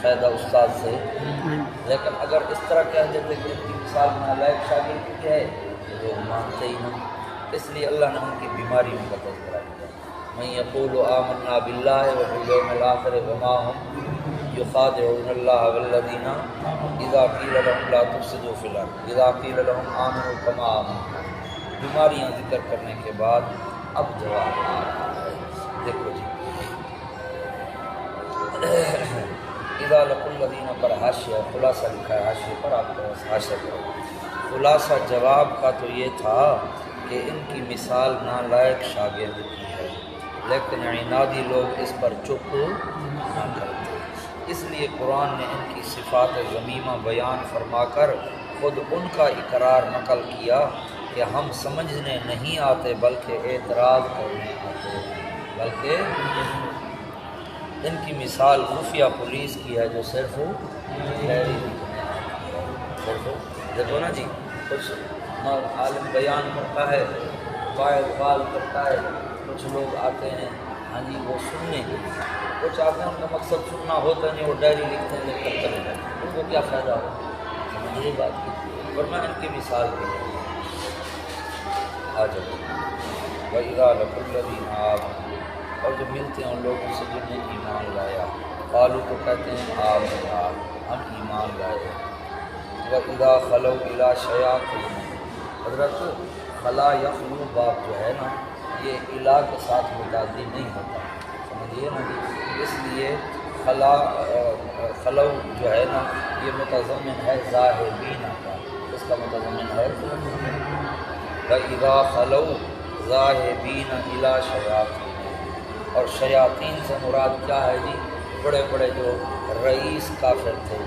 فائدہ استاد سے، لیکن اگر اس طرح کہہ دیتے کہ ان کی مثال نالائق شاگرد کی ہے تو لوگ مانتے ہی نہیں، اس لیے اللہ نے ان کی بیماریوں کا تذکرہ کیا۔ من یقول آمنا باللہ وبالیوم الآخر وما هم یخادعون اللہ والذین اذا قیل لهم لا تفسدوا فی الارض اذا قیل لهم آمنوا کما آمنوا۔ بیماریاں ذکر کرنے کے بعد اب جواب آ رہا ہے، دیکھو جی اذا لقوا الذین پر حاشیہ خلاصہ لکھا ہے، حاشیے پر آپ کو حاشیہ کرو۔ خلاصہ جواب کا تو یہ تھا کہ ان کی مثال نالائق شاگرد کی ہے، لیکن عنادی لوگ اس پر چپ نہ کرتے، اس لیے قرآن نے ان کی صفات ذمیمہ بیان فرما کر خود ان کا اقرار نقل کیا کہ ہم سمجھنے نہیں آتے بلکہ اعتراض کرنے آتے، بلکہ ان کی مثال خفیہ پولیس کی ہے جو صرف خیری دکھنے آتی ہے۔ صرف دیکھو نا جی، کچھ عالم بیان کرتا ہے، قائد قال کرتا ہے، کچھ لوگ آتے ہیں ہاں جی وہ سننے کے لیے، کچھ آتے ہیں ان کا مقصد سننا ہوتا نہیں، وہ ڈائری لکھتے ہیں لکھ کر چلے جاتے ہیں، ان کو کیا فائدہ ہو؟ سمجھیے بات کی، ورنہ ان کی مثال بھی ہے۔ آ جاؤ وَإِذَا لَقُوا الَّذِينَ آمَنُوا، اور جب ملتے ہیں ان لوگوں سے جنہوں نے ایمان لایا، قالوا تو کہتے ہیں آمنا، ہم ایمان لائے۔ وَإِذَا خَلَوْا إِلَىٰ شَيَاطِینِهِمْ، حضرت خلا یخلو باب جو ہے نا یہ الہ کے ساتھ متعدی نہیں ہوتا، سمجھیے نا، اس لیے خلو جو ہے نا یہ متضمن ہے ذاہبین کا، اس کا متضمن ہے وَإِذَا خَلَوْا ذَاهِبِينَ إِلَىٰ شَيَاطِینِهِمْ، اور شیاطین سے مراد کیا ہے جی؟ بڑے بڑے جو رئیس کافر تھے،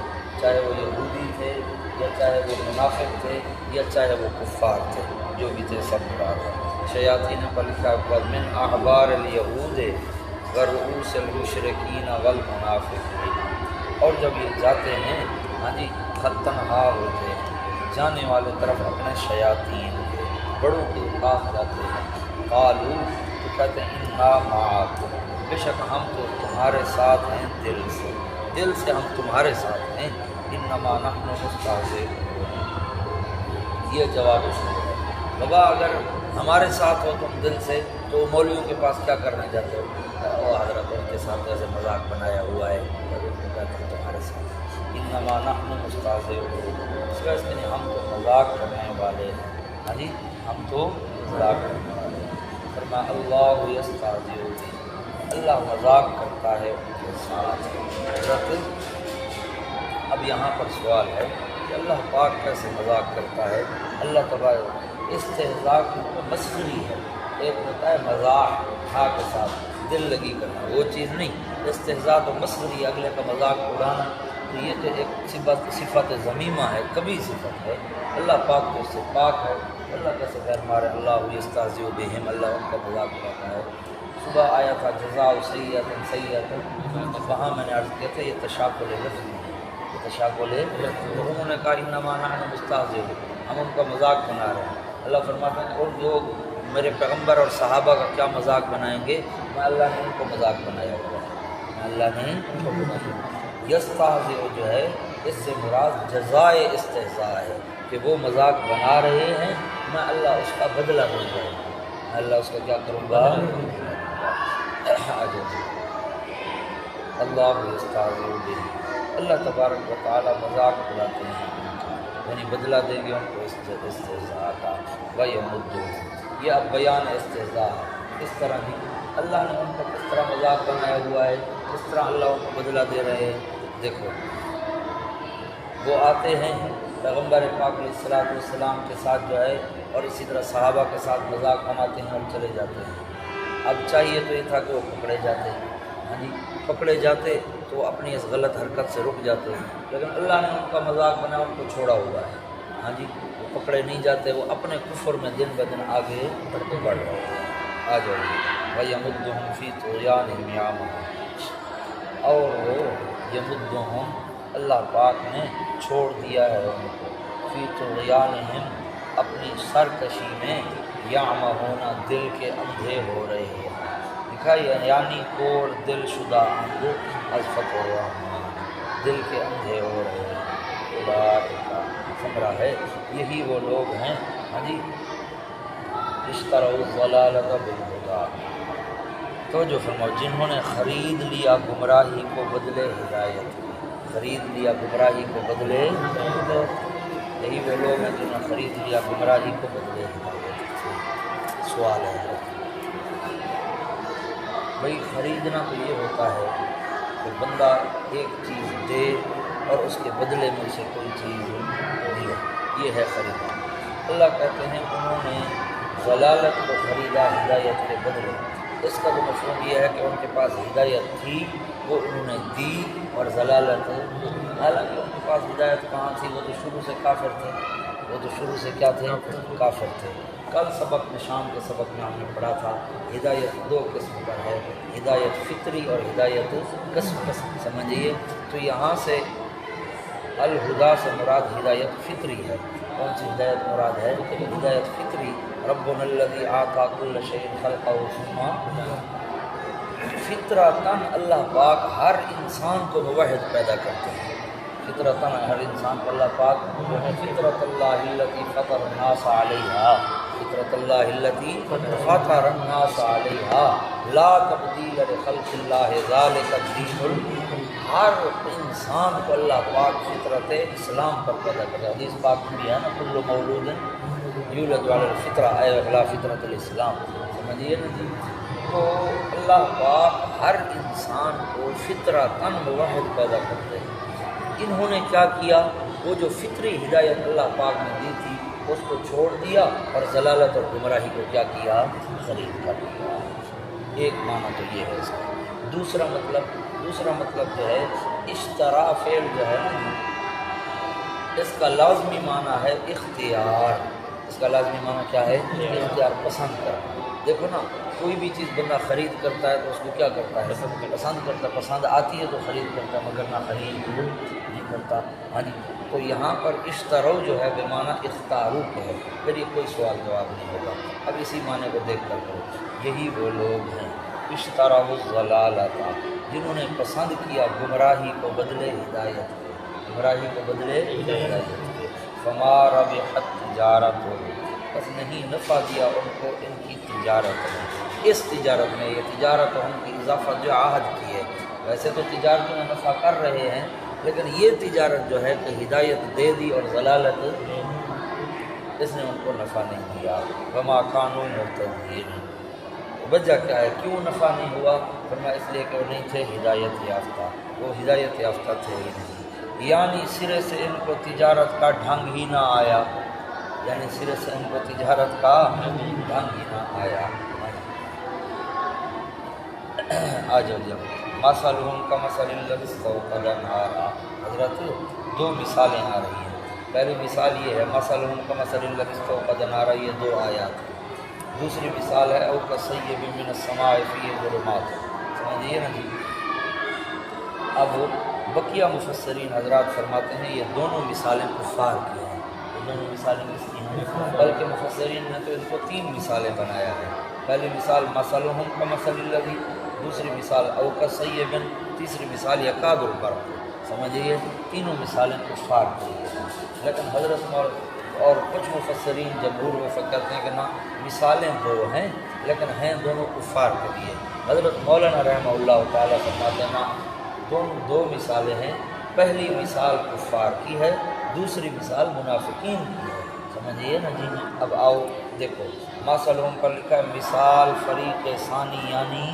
چاہے وہ یہودی تھے یا چاہے وہ منافق تھے یا چاہے وہ کفار تھے، جو بھی تھے سب مراد ہے۔ شیاطین پر لکھا ہے من احبار الیہود ورؤوس المشرکین والمنافقین، اور جب یہ جاتے ہیں ہاں جی خطنہا ہوتے ہیں جانے والے طرف اپنے شیاطین کے بڑوں کے پاس جاتے ہیں، قالوا تو کہتے ہیں انا معکم، بے شک ہم تو تمہارے ساتھ ہیں دل سے ہم تمہارے ساتھ ہیں، انما نحن مستہزئون، یہ جواب اس نے ہے۔ بابا اگر ہمارے ساتھ ہو تم دل سے تو مولویوں کے پاس کیا کرنا چاہتے ہو؟ وہ حضرت ان کے ساتھ جیسے مذاق بنایا ہوا ہے، کہتے ہیں تمہارے ساتھ انما نحن مستہزئون، اس وجہ سے ہم تو مذاق کرنے والے ہیں، ہاں جی ہم تو مذاق کرنے والے ہیں۔ فرمایا اللہ یستہزئ بہم، اللہ مذاق کرتا ہے ان کے ساتھ۔ حضرت اب یہاں پر سوال ہے کہ اللہ پاک کیسے مذاق کرتا ہے؟ اللہ تبارک استہزاء کی مسخری ہے، ایک ہوتا ہے مزاح ہاں کے ساتھ دل لگی کرنا، وہ چیز نہیں، استہزاء تو مسخری اگلے کا مذاق اڑانا، تو یہ تو ایک صفت ذمیمہ ہے، کبھی صفت ہے، اللہ پاک تو اس سے پاک ہے، اللہ کیسے غیر مارے اللہ یستہزئ بہم، اللہ ان کا مذاق اڑاتا ہے۔ صبح آیا تھا جزاء سیئۃ سیئۃ، وہاں میں نے عرض کیا تھا یہ تشاکل لفظ ہے، یہ تشاکل ہے، تو انہوں نے کہا انما نحن مستہزئون، ہم ان کا مذاق بنا رہے ہیں۔ اللہ فرماتا ہے اور جو میرے پیغمبر اور صحابہ کا کیا مذاق بنائیں گے، میں اللہ نے ان کو مذاق بنایا ہوا ہے، میں اللہ نے ان کو بنایا۔ یستہزئ جو ہے اس سے مراد جزائے استہزاء ہے کہ وہ مذاق بنا رہے ہیں، میں اللہ اس کا بدلہ دوں گا، میں اللہ اس کا کیا کروں گا؟ اللہ یستہزئ بہم، اللہ تبارک و تعالیٰ مذاق اڑاتے ہیں ان کا، یعنی بدلہ دیں گے ان کو استہزاء کا۔ وَيَمُدُّهُمْ، یہ اب بیان استہزاء ہے، اس طرح نہیں، اللہ نے ان کو کس طرح مذاق بنایا ہوا ہے، کس طرح اللہ ان کو بدلہ دے رہے ہیں۔ دیکھو وہ آتے ہیں پیغمبر پاک علیہ السلام کے ساتھ جو ہے، اور اسی طرح صحابہ کے ساتھ مذاق بناتے ہیں اور چلے جاتے ہیں۔ اب چاہیے تو یہ تھا کہ وہ پکڑے جاتے، ہاں جی پکڑے جاتے تو وہ اپنی اس غلط حرکت سے رک جاتے ہیں، لیکن اللہ نے ان کا مذاق بنا ان کو چھوڑا ہوا ہے، ہاں جی وہ پکڑے نہیں جاتے، وہ اپنے کفر میں دن بدن آگے بڑھتے بڑھ رہے ہیں۔ آ جائے وَيَمُدُّهُمْ فِي طُغْيَانِهِمْ يَعْمَهُونَ، اور وہ یمدہم اللہ پاک نے چھوڑ دیا ہے ان کو فی طغیانہم اپنی سرکشی میں، یعمہون دل کے اندھے ہو رہے ہیں، لکھا ہے یعنی کور دل شدہ اندھ از فتح الرحمن، دل کے اندھے ہو رہے ہیں۔ اولئک سمرا ہے یہی وہ لوگ ہیں، ہاں جی، اشتروا الضلالۃ بالہدی، تو جو فرماؤ جنہوں نے خرید لیا گمراہی کو بدلے ہدایت، خرید لیا گمراہی کو بدلے ہدایت، یہی وہ لوگ ہیں جنہوں نے خرید لیا گمراہی کو بدلے ہدایت۔ سوال ہے بھئی خریدنا تو یہ ہوتا ہے کہ بندہ ایک چیز دے اور اس کے بدلے میں اسے کوئی چیز دے، یہ ہے خریدنا۔ اللہ کہتے ہیں انہوں نے ضلالت کو خریدا ہدایت کے بدلے، اس کا تو مفہوم یہ ہے کہ ان کے پاس ہدایت تھی وہ انہوں نے دی، اور ضلالت حالانکہ ان کے پاس ہدایت کہاں تھی، وہ تو شروع سے کافر تھے، وہ تو شروع سے کیا تھے؟ کافر تھے۔ کل سبق میں شام کے سبق میں ہم نے پڑھا تھا ہدایت دو قسم پر ہے، ہدایت فطری اور ہدایت قسم، سمجھیے۔ تو یہاں سے الہدا سے مراد ہدایت فطری ہے۔ کون سی ہدایت مراد ہے؟ ہدایت فطری۔ ربنا الذی اعطی کل شیء خلقہ ثم فطرتاً اللہ پاک ہر انسان کو موحد پیدا کرتے ہیں، فطرتاً ہر انسان کو اللہ پاک جو ہے فطرت اللہ التی فطر الناس علیہا، فطرت اللہ التی فطر الناس علیہا لا تبدیل لخلق اللہ ذلک الدین ہر انسان کو اللہ پاک فطرت اسلام پر پیدا کرتا ہے۔ حدیث پاک میں بھی ہے نا کل مولود یولد علی الفطرہ اے علی فطرت الاسلام، سمجھیے نا جی۔ تو اللہ پاک ہر انسان کو فطرتاً موحد پیدا کرتے ہیں۔ انہوں نے کیا کیا؟ وہ جو فطری ہدایت اللہ پاک نے دی تھی اس کو چھوڑ دیا اور ضلالت اور گمراہی کو کیا کیا؟ خرید کر لیا۔ ایک معنی تو یہ ہے اس کا۔ دوسرا مطلب جو ہے اشترا فعل جو ہے اس کا لازمی معنی ہے اختیار، اس کا لازمی معنی کیا ہے؟ اختیار، پسند کرنا۔ دیکھو نا کوئی بھی چیز بندہ خرید کرتا ہے تو اس کو کیا کرتا ہے؟ پسند کرتا ہے، پسند آتی ہے تو خرید کرتا ہے، مگر نہ خرید نہیں کرتا، ہاں جی۔ تو یہاں پر اشترو جو ہے بے معنی اختارو کے ہے، پھر یہ کوئی سوال جواب نہیں ہوگا۔ اب اسی معنی کو دیکھ کر کرو، یہی وہ لوگ ہیں اشتروا الضلالۃ جنہوں نے پسند کیا گمراہی کو بدلے ہدایت کے، گمراہی کو بدلے ہدایت کے، فما ربحت تجارتہم بس نہیں نفع دیا ان کو ان کی تجارت میں، اس تجارت میں، یہ تجارت ہم کی اضافہ جو عہد کی ہے، ویسے تو تجارت میں نفع کر رہے ہیں لیکن یہ تجارت جو ہے کہ ہدایت دے دی اور ضلالت اس نے ان کو نفع نہیں دیا۔ وما کانوا مہتدین، وجہ کیا ہے کیوں نفع نہیں ہوا؟ فرمایا اس لیے کہ وہ نہیں تھے ہدایت یافتہ، وہ ہدایت یافتہ تھے ہی نہیں، یعنی سرے سے ان کو تجارت کا ڈھنگ ہی نہ آیا، یعنی سرے سے ان کو تجارت کا ڈھنگ ہی نہ آیا۔ آ جاؤ جب مثلہم کمثل الذی استوقد نارا، حضرت دو مثالیں آ رہی ہیں۔ پہلی مثال یہ ہے مثلہم کمثل الذی استوقد نارا، یہ دو آیات۔ دوسری مثال ہے او کصیب من السماء فیہ ظلمات، سمجھیے نا جی۔ اب بقیہ مفسرین حضرات فرماتے ہیں یہ دونوں مثالیں کفار کی ہیں، یہ دونوں مثالیں کس کی ہیں؟ بلکہ مفسرین نے تو ان کو تین مثالیں بنایا ہے۔ پہلی مثال مثلہم کمثل الذی، دوسری مثال او کصیب، تیسری مثال یکاد البرق، سمجھیے تینوں مثالیں کفار کی ہیں۔ لیکن حضرت اور کچھ مفسرین جمہور وہ کہتے ہیں کہ نہ مثالیں دو ہیں لیکن ہیں دونوں کفار کے لیے۔ حضرت مولانا رحمہ اللہ تعالیٰ فرماتے ہیں نا دو مثالیں ہیں، پہلی مثال کفار کی ہے، دوسری مثال منافقین کی ہے، سمجھیے نا جی۔ اب آؤ دیکھو مثلہم پر لکھا ہے مثال فریق ثانی یعنی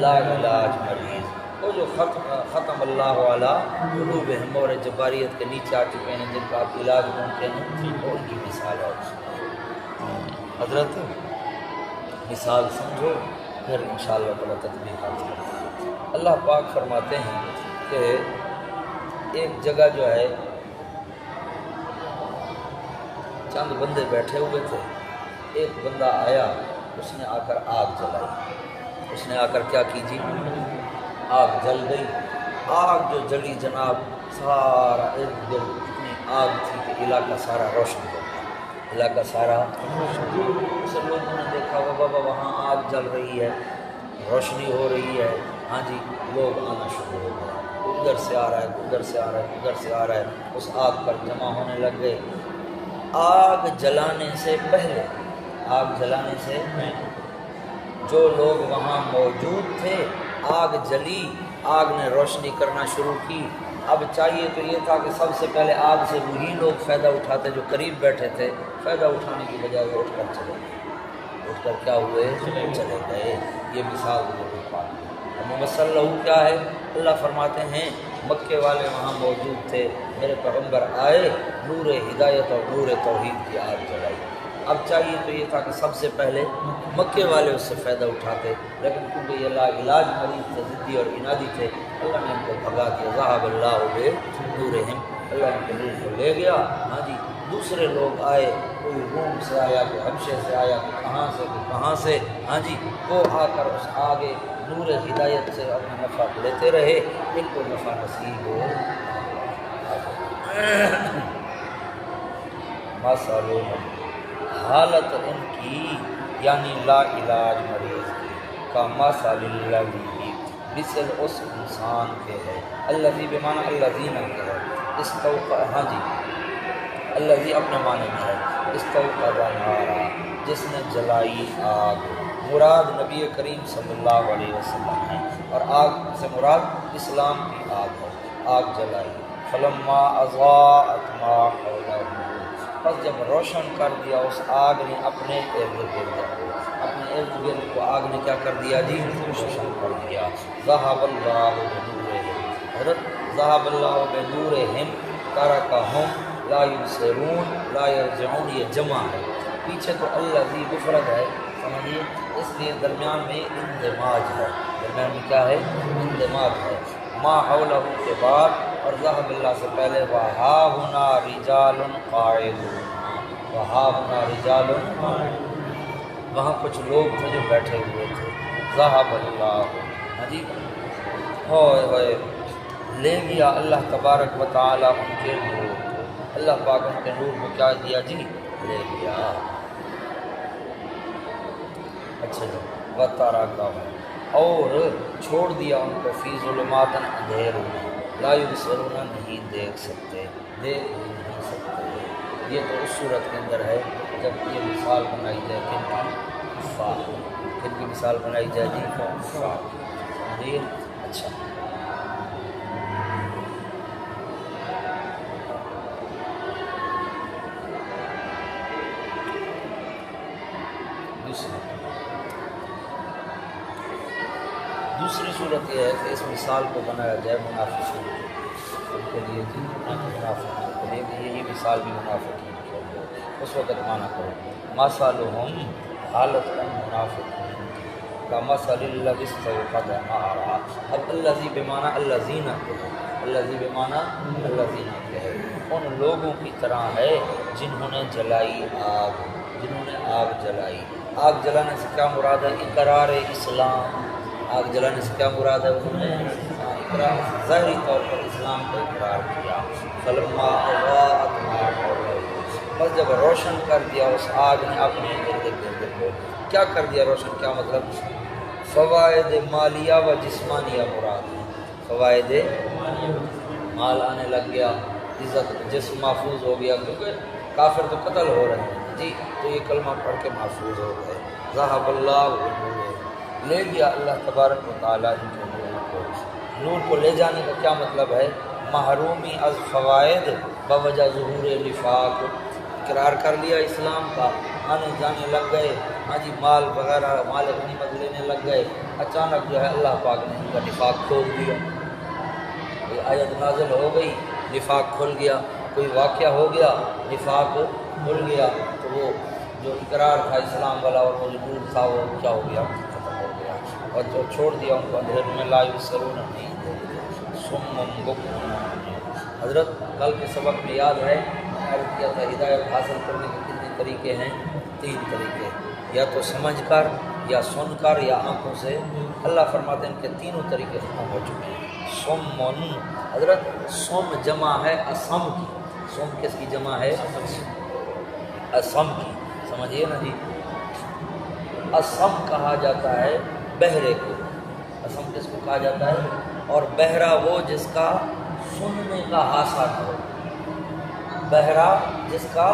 لا علاج مریض، وہ جو ختم اللہ علی قلوبہم اور جباریت کے نیچے آ چکے ہیں جن کا آپ علاج ممکن ہے، وہ ان کی مثال ہے۔ حضرت مثال سمجھو پھر انشاءاللہ تعالیٰ تطبیقات کریں۔ اللہ پاک فرماتے ہیں کہ ایک جگہ جو ہے چند بندے بیٹھے ہوئے تھے، ایک بندہ آیا اس نے آ کر آگ جلائی، اس نے آ کر کیا کیجیے؟ آگ جل گئی، آگ جو جلی جناب سارا ارد گرد اتنی آگ تھی کہ علاقہ سارا روشن ہو گیا، علاقہ سارا اسے لوگوں نے دیکھا وہ بابا وہاں آگ جل رہی ہے، روشنی ہو رہی ہے، ہاں جی، لوگ آنا شروع ہو گئے۔ تو ادھر سے آ رہا ہے، ادھر سے آ رہا ہے، ادھر سے آ رہا ہے، اس آگ پر جمع ہونے لگ گئے۔ آگ جلانے سے پہلے، آگ جلانے سے جو لوگ وہاں موجود تھے، آگ جلی، آگ نے روشنی کرنا شروع کی۔ اب چاہیے تو یہ تھا کہ سب سے پہلے آگ سے وہی لوگ فائدہ اٹھاتے جو قریب بیٹھے تھے، فائدہ اٹھانے کی بجائے وہ اٹھ کر چلے گئے، اٹھ کر کیا ہوئے؟ چلے گئے۔ یہ مثال ممثل لہو کیا ہے؟ اللہ فرماتے ہیں مکے والے وہاں موجود تھے، میرے پیغمبر آئے، نور ہدایت اور نور توحید کی آگ جلائی۔ اب چاہیے تو یہ تھا کہ سب سے پہلے مکے والے اس سے فائدہ اٹھاتے، لیکن کیونکہ یہ لاعلاج مریض تھے، ضدی اور انادی تھے، اللہ نے ان کو بھگا دیا۔ ذہب اللہ بنورہم، اللہ ان کے نور کو لے گیا۔ ہاں جی، دوسرے لوگ آئے، کوئی روم سے آیا، کوئی حبشے سے آیا، کوئی کہاں سے، کوئی کہاں سے، ہاں جی، وہ آ کر اس آگے نور ہدایت سے اپنا نفع لیتے رہے، ان کو نفع نصیب ہو۔ مثلہم، حالت ان کی یعنی لا علاج مریض کی، کا مثل الذی، مثل اس انسان کے ہے، الذی بمعنی الذین کے ہے، استوقع، ہاں جی، الذی اپنے معنی میں ہے، استوقد نارا، جس نے جلائی آگ، مراد نبی کریم صلی اللہ علیہ وسلم ہے، اور آگ سے مراد اسلام کی آگ ہے، آگ جلائی۔ فلما اضاءت ما حولہ، بس جب روشن کر دیا اس آگ نے اپنے ارد گرد کو، اپنے ارد گرد کو آگ نے کیا کر دیا جی؟ روشن کر دیا۔ ذہب اللہ بنورہم، حضرت ذہب اللہ بنورہم ترکہم لا یبصرون لا یرجعون، یہ جمع ہے، پیچھے تو الذی مفرد ہے، سمجھیے، اس لیے درمیان میں اندماج ہے، درمیان میں کیا ہے؟ اندماج ہے۔ ما حولہ کے بعد اور ذہب اللہ سے پہلے وہاہنا رجال قاعدون، وہاہنا رجال، وہاں کچھ لوگ تھے جو بیٹھے ہوئے تھے۔ ذہب اللہ، ہاں جی، ہوئے ہوئے، لے گیا اللہ تبارک و تعالیٰ ان کے نور کو، اللہ پاک ان کے نور کو کیا دیا جی؟ لے گیا۔ اچھا جی، وَتَرَکَهُمْ، اور چھوڑ دیا ان کو فی ظلمات، اندھیروں میں، لا یبصرون، نہیں دیکھ سکتے، دیکھ ہی نہیں سکتے۔ یہ تو اس صورت کے اندر ہے جب یہ مثال بنائی جائے کن کی؟ کفار، کن کی مثال بنائی جائے جی؟ کفار، سمجھیے۔ اچھا، دوسری صورت یہ ہے کہ اس مثال کو بنایا جائے منافقین ان کے لیے جی، منافقین کے لیے کہ یہی مثال بھی منافقین کے لیے، اس وقت معنی کرو مثلہم، حالت ان منافقین کا مثل الذی استوقد نارا، اب الذی بمعنی الذین کے ہے، الذی بمعنی الذین کے ہے، ان لوگوں کی طرح ہے جنہوں نے جلائی آگ، جنہوں نے آگ جلائی۔ آگ جلانے سے کیا مراد ہے؟ اقرار اسلام، آگ جلانے سے کیا مراد ہے؟ انہوں نے اقرار، ظاہری طور پر اسلام کو اقرار کیا۔ فلما اضاءت ما حولہ، بس جب روشن کر دیا اس آگ نے اپنے ارد گرد کو، کیا کر دیا روشن؟ کیا مطلب؟ فوائد مالیہ و جسمانیہ مراد ہیں، فوائد مال آنے لگ گیا، عزت جسم محفوظ ہو گیا، کیونکہ کافر تو قتل ہو رہے ہیں جی، تو یہ کلمہ پڑھ کے محفوظ ہو گئے۔ ذہب اللہ بنورہم، لے گیا اللہ تبارک و تعالیٰ ان کے نور کو۔ نور کو لے جانے کا کیا مطلب ہے؟ محرومی از فوائد بوجہ ظہور نفاق، اقرار کر لیا اسلام کا، آنے جانے لگ گئے، ہاں جی، مال وغیرہ، مال غنیمت لینے لگ گئے، اچانک جو ہے اللہ پاک نے ان کا نفاق کھول دیا، کوئی آیت نازل ہو گئی، نفاق کھل گیا، کوئی واقعہ ہو گیا، نفاق کھل گیا، تو وہ جو اقرار تھا اسلام والا اور وہ جو نور تھا وہ کیا ہو گیا؟ ختم ہو گیا، اور جو چھوڑ دیا ان کو اندھیر میں، لا یبصرون، نہیں دیکھتے، صم بکم عمی۔ حضرت کل کے سبق میں یاد ہے عرض کیا تھا ہدایت حاصل کرنے کے کتنے طریقے ہیں؟ 3 طریقے، یا تو سمجھ کر، یا سن کر، یا آنکھوں سے۔ اللہ فرماتے ہیں کہ تینوں طریقے ختم ہو چکے ہیں۔ سمن، حضرت سم جمع ہے اسم کی، سم کس کی جمع ہے؟ اسم کی، سمجھیے نا جی۔ اسم کہا جاتا ہے بہرے کو، اسم کس کو کہا جاتا ہے؟ اور بہرا وہ جس کا سننے کا حاصل نہ ہو، بہرا جس کا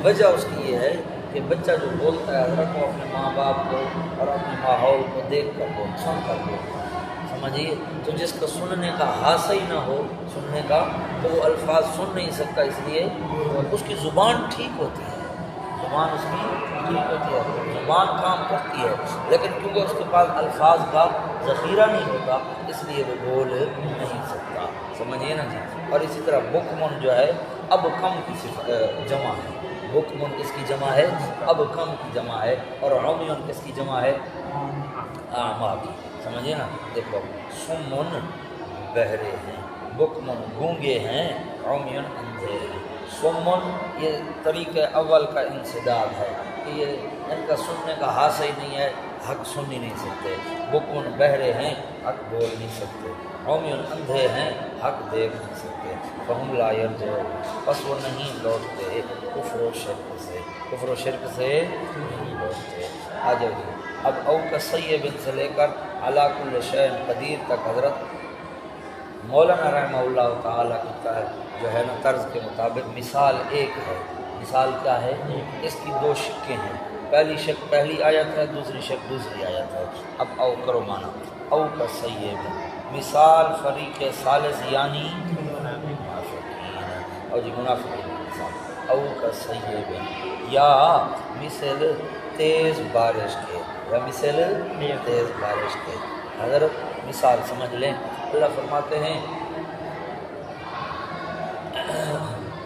وجہ اس کی یہ ہے کہ بچہ جو بولتا ہے حضرت وہ اپنے ماں باپ کو اور اپنے ماحول کو دیکھ کر بول، سن کر بولتا ہے، سمجھیے۔ تو جس کا سننے کا حاصل ہی نہ ہو، سننے کا، تو وہ الفاظ سن نہیں سکتا، اس لیے اس کی زبان ٹھیک ہوتی ہے، زبان اس کی ٹھیک ہوتی ہے، زبان کام کرتی ہے، لیکن کیونکہ اس کے پاس الفاظ کا ذخیرہ نہیں ہوتا اس لیے وہ بول نہیں سکتا، سمجھیے نا جی۔ اور اسی طرح بکمن جو ہے اب کم کی جمع ہے، بکمن کس کی جمع ہے؟ اب کم کی جمع ہے، اور عمیون کس کی جمع ہے؟ اعمیٰ کی، سمجھیے نا۔ دیکھو سمن بہرے ہیں، بکمن گونگے ہیں، عمیون اندھے ہیں۔ سمن یہ طریقہ اول کا انسداد ہے کہ یہ ان کا سننے کا حاصل ہی نہیں ہے، حق سن ہی نہیں سکتے۔ بکمن بہرے ہیں، حق بول نہیں سکتے، عمیون اندھے ہیں، حق دیکھ نہیں سکتے۔ فہم لا یرجعون، پس وہ نہیں لوٹتے کفر و شرک سے، کفر و شرک سے نہیں لوٹتے۔ آ جاؤ جی۔ اب او کا سیب سے لے کر علی کل شیء قدیر تک حضرت مولانا رحمہ اللہ تعالیٰ کہتا ہے جو ہے نا طرز کے مطابق مثال ایک ہے۔ مثال کیا ہے؟ اس کی دو شقیں ہیں، پہلی شق پہلی آیت ہے، دوسری شق دوسری آیت ہے۔ اب او کرو مانا، او کا سیب، مثال فریق ثالث یعنی منافقین، اور جی منافقین کی مثال، او کا سیب یا مثل تیز بارش کے، یا مثل تیز بارش کے۔ حضرت مثال سمجھ لیں، اللہ فرماتے ہیں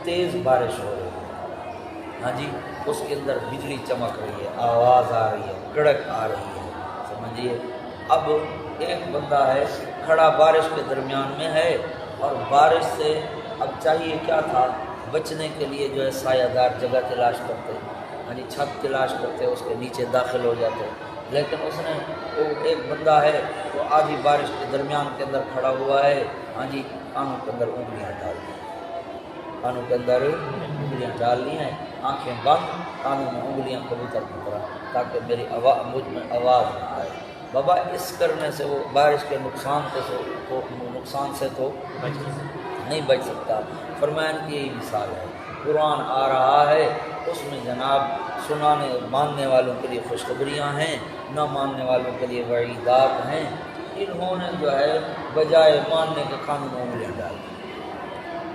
تیز بارش ہو رہی ہے، ہاں جی، اس کے اندر بجلی چمک رہی ہے، آواز آ رہی ہے، کڑک آ رہی ہے، سمجھیے۔ اب ایک بندہ ہے کھڑا بارش کے درمیان میں ہے، اور بارش سے اب چاہیے کیا تھا؟ بچنے کے لیے جو ہے سایہ دار جگہ تلاش کرتے، ہاں جی، چھت تلاش کرتے، اس کے نیچے داخل ہو جاتے، لیکن اس نے وہ ایک بندہ ہے وہ آدھی بارش کے درمیان کے اندر کھڑا ہوا ہے، ہاں جی، کانوں کے اندر انگلیاں ڈال دی، کانوں کے اندر انگلیاں ڈال لی ہیں، آنکھیں بند، کانوں میں انگلیاں کبوتر کی طرح، تاکہ میری مجھ میں آواز نہ آئے۔ بابا اس کرنے سے وہ بارش کے نقصان سے تو نہیں بچ سکتا۔ فرمایا کہ یہی مثال ہے، قرآن آ رہا ہے، اس میں جناب سنانے ماننے والوں کے لیے خوشخبریاں ہیں، نہ ماننے والوں کے لیے وعیدات ہیں۔ انہوں نے جو ہے بجائے ماننے کے کانوں میں انگلیاں ڈال دی۔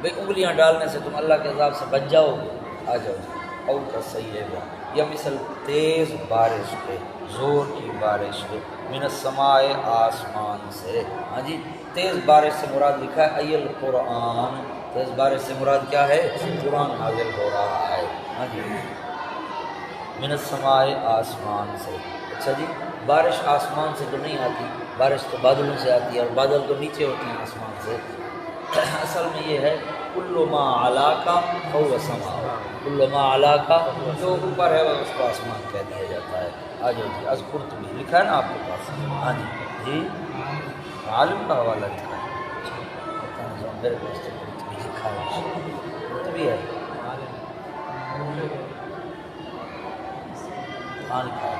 بھئی انگلیاں ڈالنے سے تم اللہ کے عذاب سے بچ جاؤ گے؟ آ جاؤ جی۔ او کا سیب یا مثل تیز بارش کے، زور کی بارش کے، من السماء آسمان سے، ہاں جی، تیز بارش سے مراد لکھا ہے ایل قرآن، تیز بارش سے مراد کیا ہے؟ قرآن نازل ہو رہا ہے، ہاں جی، من السماء آسمان سے۔ اچھا جی، بارش آسمان سے تو نہیں آتی، بارش تو بادلوں سے آتی ہے، اور بادل تو نیچے ہوتی ہیں آسمان سے۔ اصل میں یہ ہے کل ما علاقہ فهو سماء، کل ما علاقہ جو اوپر ہے اس کو آسمان کہہ دیا جاتا ہے۔ آ جاؤ جی، از قرطبی لکھا ہے نا آپ کے پاس؟ ہاں جی جی، عالم کا حوالہ لکھا ہے، میرے پاس تو قرطبی لکھا ہے، قرطبی ہے، ہاں لکھا ہے،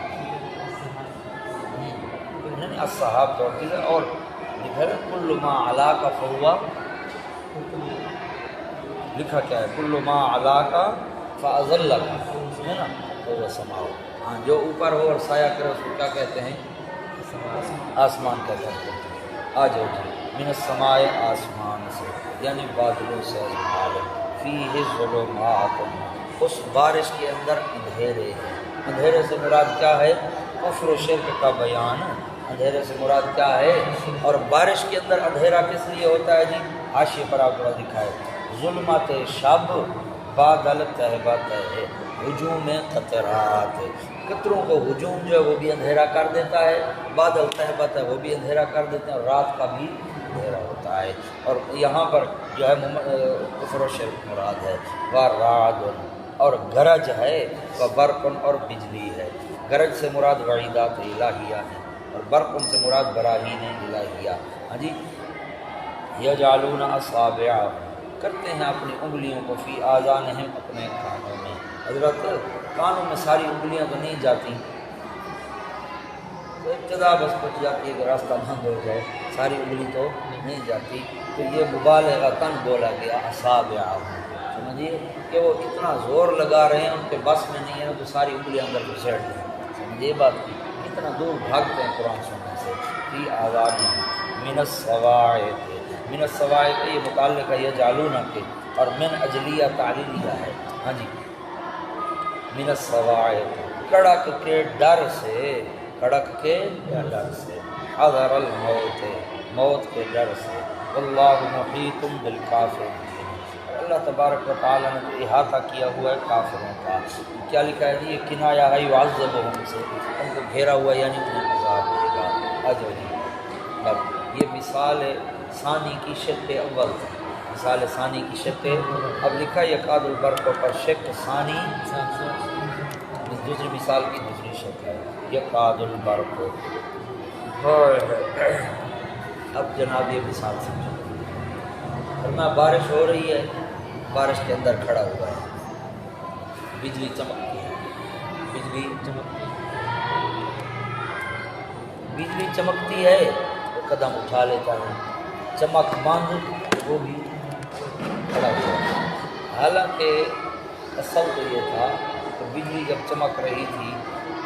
نہیں اصحاب تو ہے، اور لکھا ہے کل ما علاقہ فهو، لکھا کیا ہے؟ کل ما علاقہ فاضلک، ہے نا، فهو سماء، ہاں جو اوپر ہو اور سایہ کرے اس کو کیا کہتے ہیں؟ آسمان کہتے ہیں۔ آ جاؤ جی، من السماء آسمان سے، یعنی بادلوں سے، فیہ ظلمات، اس بارش کے اندر اندھیرے ہیں۔ اندھیرے سے مراد کیا ہے؟ کفر و شرک کا بیان، اندھیرے سے مراد کیا ہے؟ اور بارش کے اندر اندھیرا کس لیے ہوتا ہے جی؟ حاشیے پر آپ کو دکھا ہے، ظلمات شب بادل تہبت ہے، ہجوم قطرات، قطروں کو ہجوم جو ہے وہ بھی اندھیرا کر دیتا ہے، بادل تہبت ہے وہ بھی اندھیرا کر دیتے ہیں، اور رات کا بھی اندھیرا ہوتا ہے۔ اور یہاں پر جو ہے کفر و شرک مراد ہے، وَرَعْدٌ، اور گرج ہے، وَبَرْقٌ، اور بجلی ہے۔ گرج سے مراد وعیدات الہیہ ہیں، اور برقن سے مراد براہین الہیہ، ہاں جی۔ یجعلون اصابعہم، کرتے ہیں اپنی انگلیوں کو، فی آذانہم، اپنے کانوں میں۔ حضرت کانوں میں ساری انگلیاں تو نہیں جاتی، تو ابتدا بس پچ جاتی ہے کہ راستہ بند ہو جائے، ساری انگلی تو نہیں جاتی، تو یہ مبالغتاً بولا گیا اصابعہ، سمجھیے کہ وہ اتنا زور لگا رہے ہیں، ان کے بس میں نہیں ہے تو ساری انگلیاں اندر گھسیٹ دیں، سمجھیے بات کی، اتنا دور بھاگتے ہیں قرآن سننے سے۔ فی آذان من الصواعق، من الصواعق یہ متعلق ہے یجعلون کے، اور من اجلیہ تعلیلیہ ہے، ہاں جی، من الصواعق کڑک کے ڈر سے، کڑک کے ڈر سے، حذر الموت موت کے ڈر سے، واللہ محیط بالکافرین، اللہ تبارک و تعالیٰ نے تو احاطہ کیا ہوا ہے کافروں کا۔ کیا لکھا ہے جی؟ یہ کنایہ ہے یعذبہم سے، ان کو گھیرا ہوا یعنی انہیں عذاب دے گا۔ آجو جی، اب یہ مثال ثانی کی شق اول تھی، مثال ثانی کی شق، اب لکھا یکاد البرق پر شق ثانی، دوسری مثال کی دوسری شق ہے یکاد البرق۔ اب جناب یہ مثال سمجھو، فرمایا بارش ہو رہی ہے، بارش کے اندر کھڑا ہوا ہے، بجلی چمکتی ہے، بجلی چمکتی ہے وہ قدم اٹھا لیتا ہے، چمک بند وہ بھی کھڑا ہوا ہے۔ حالانکہ اصل تو یہ تھا کہ بجلی جب چمک رہی تھی،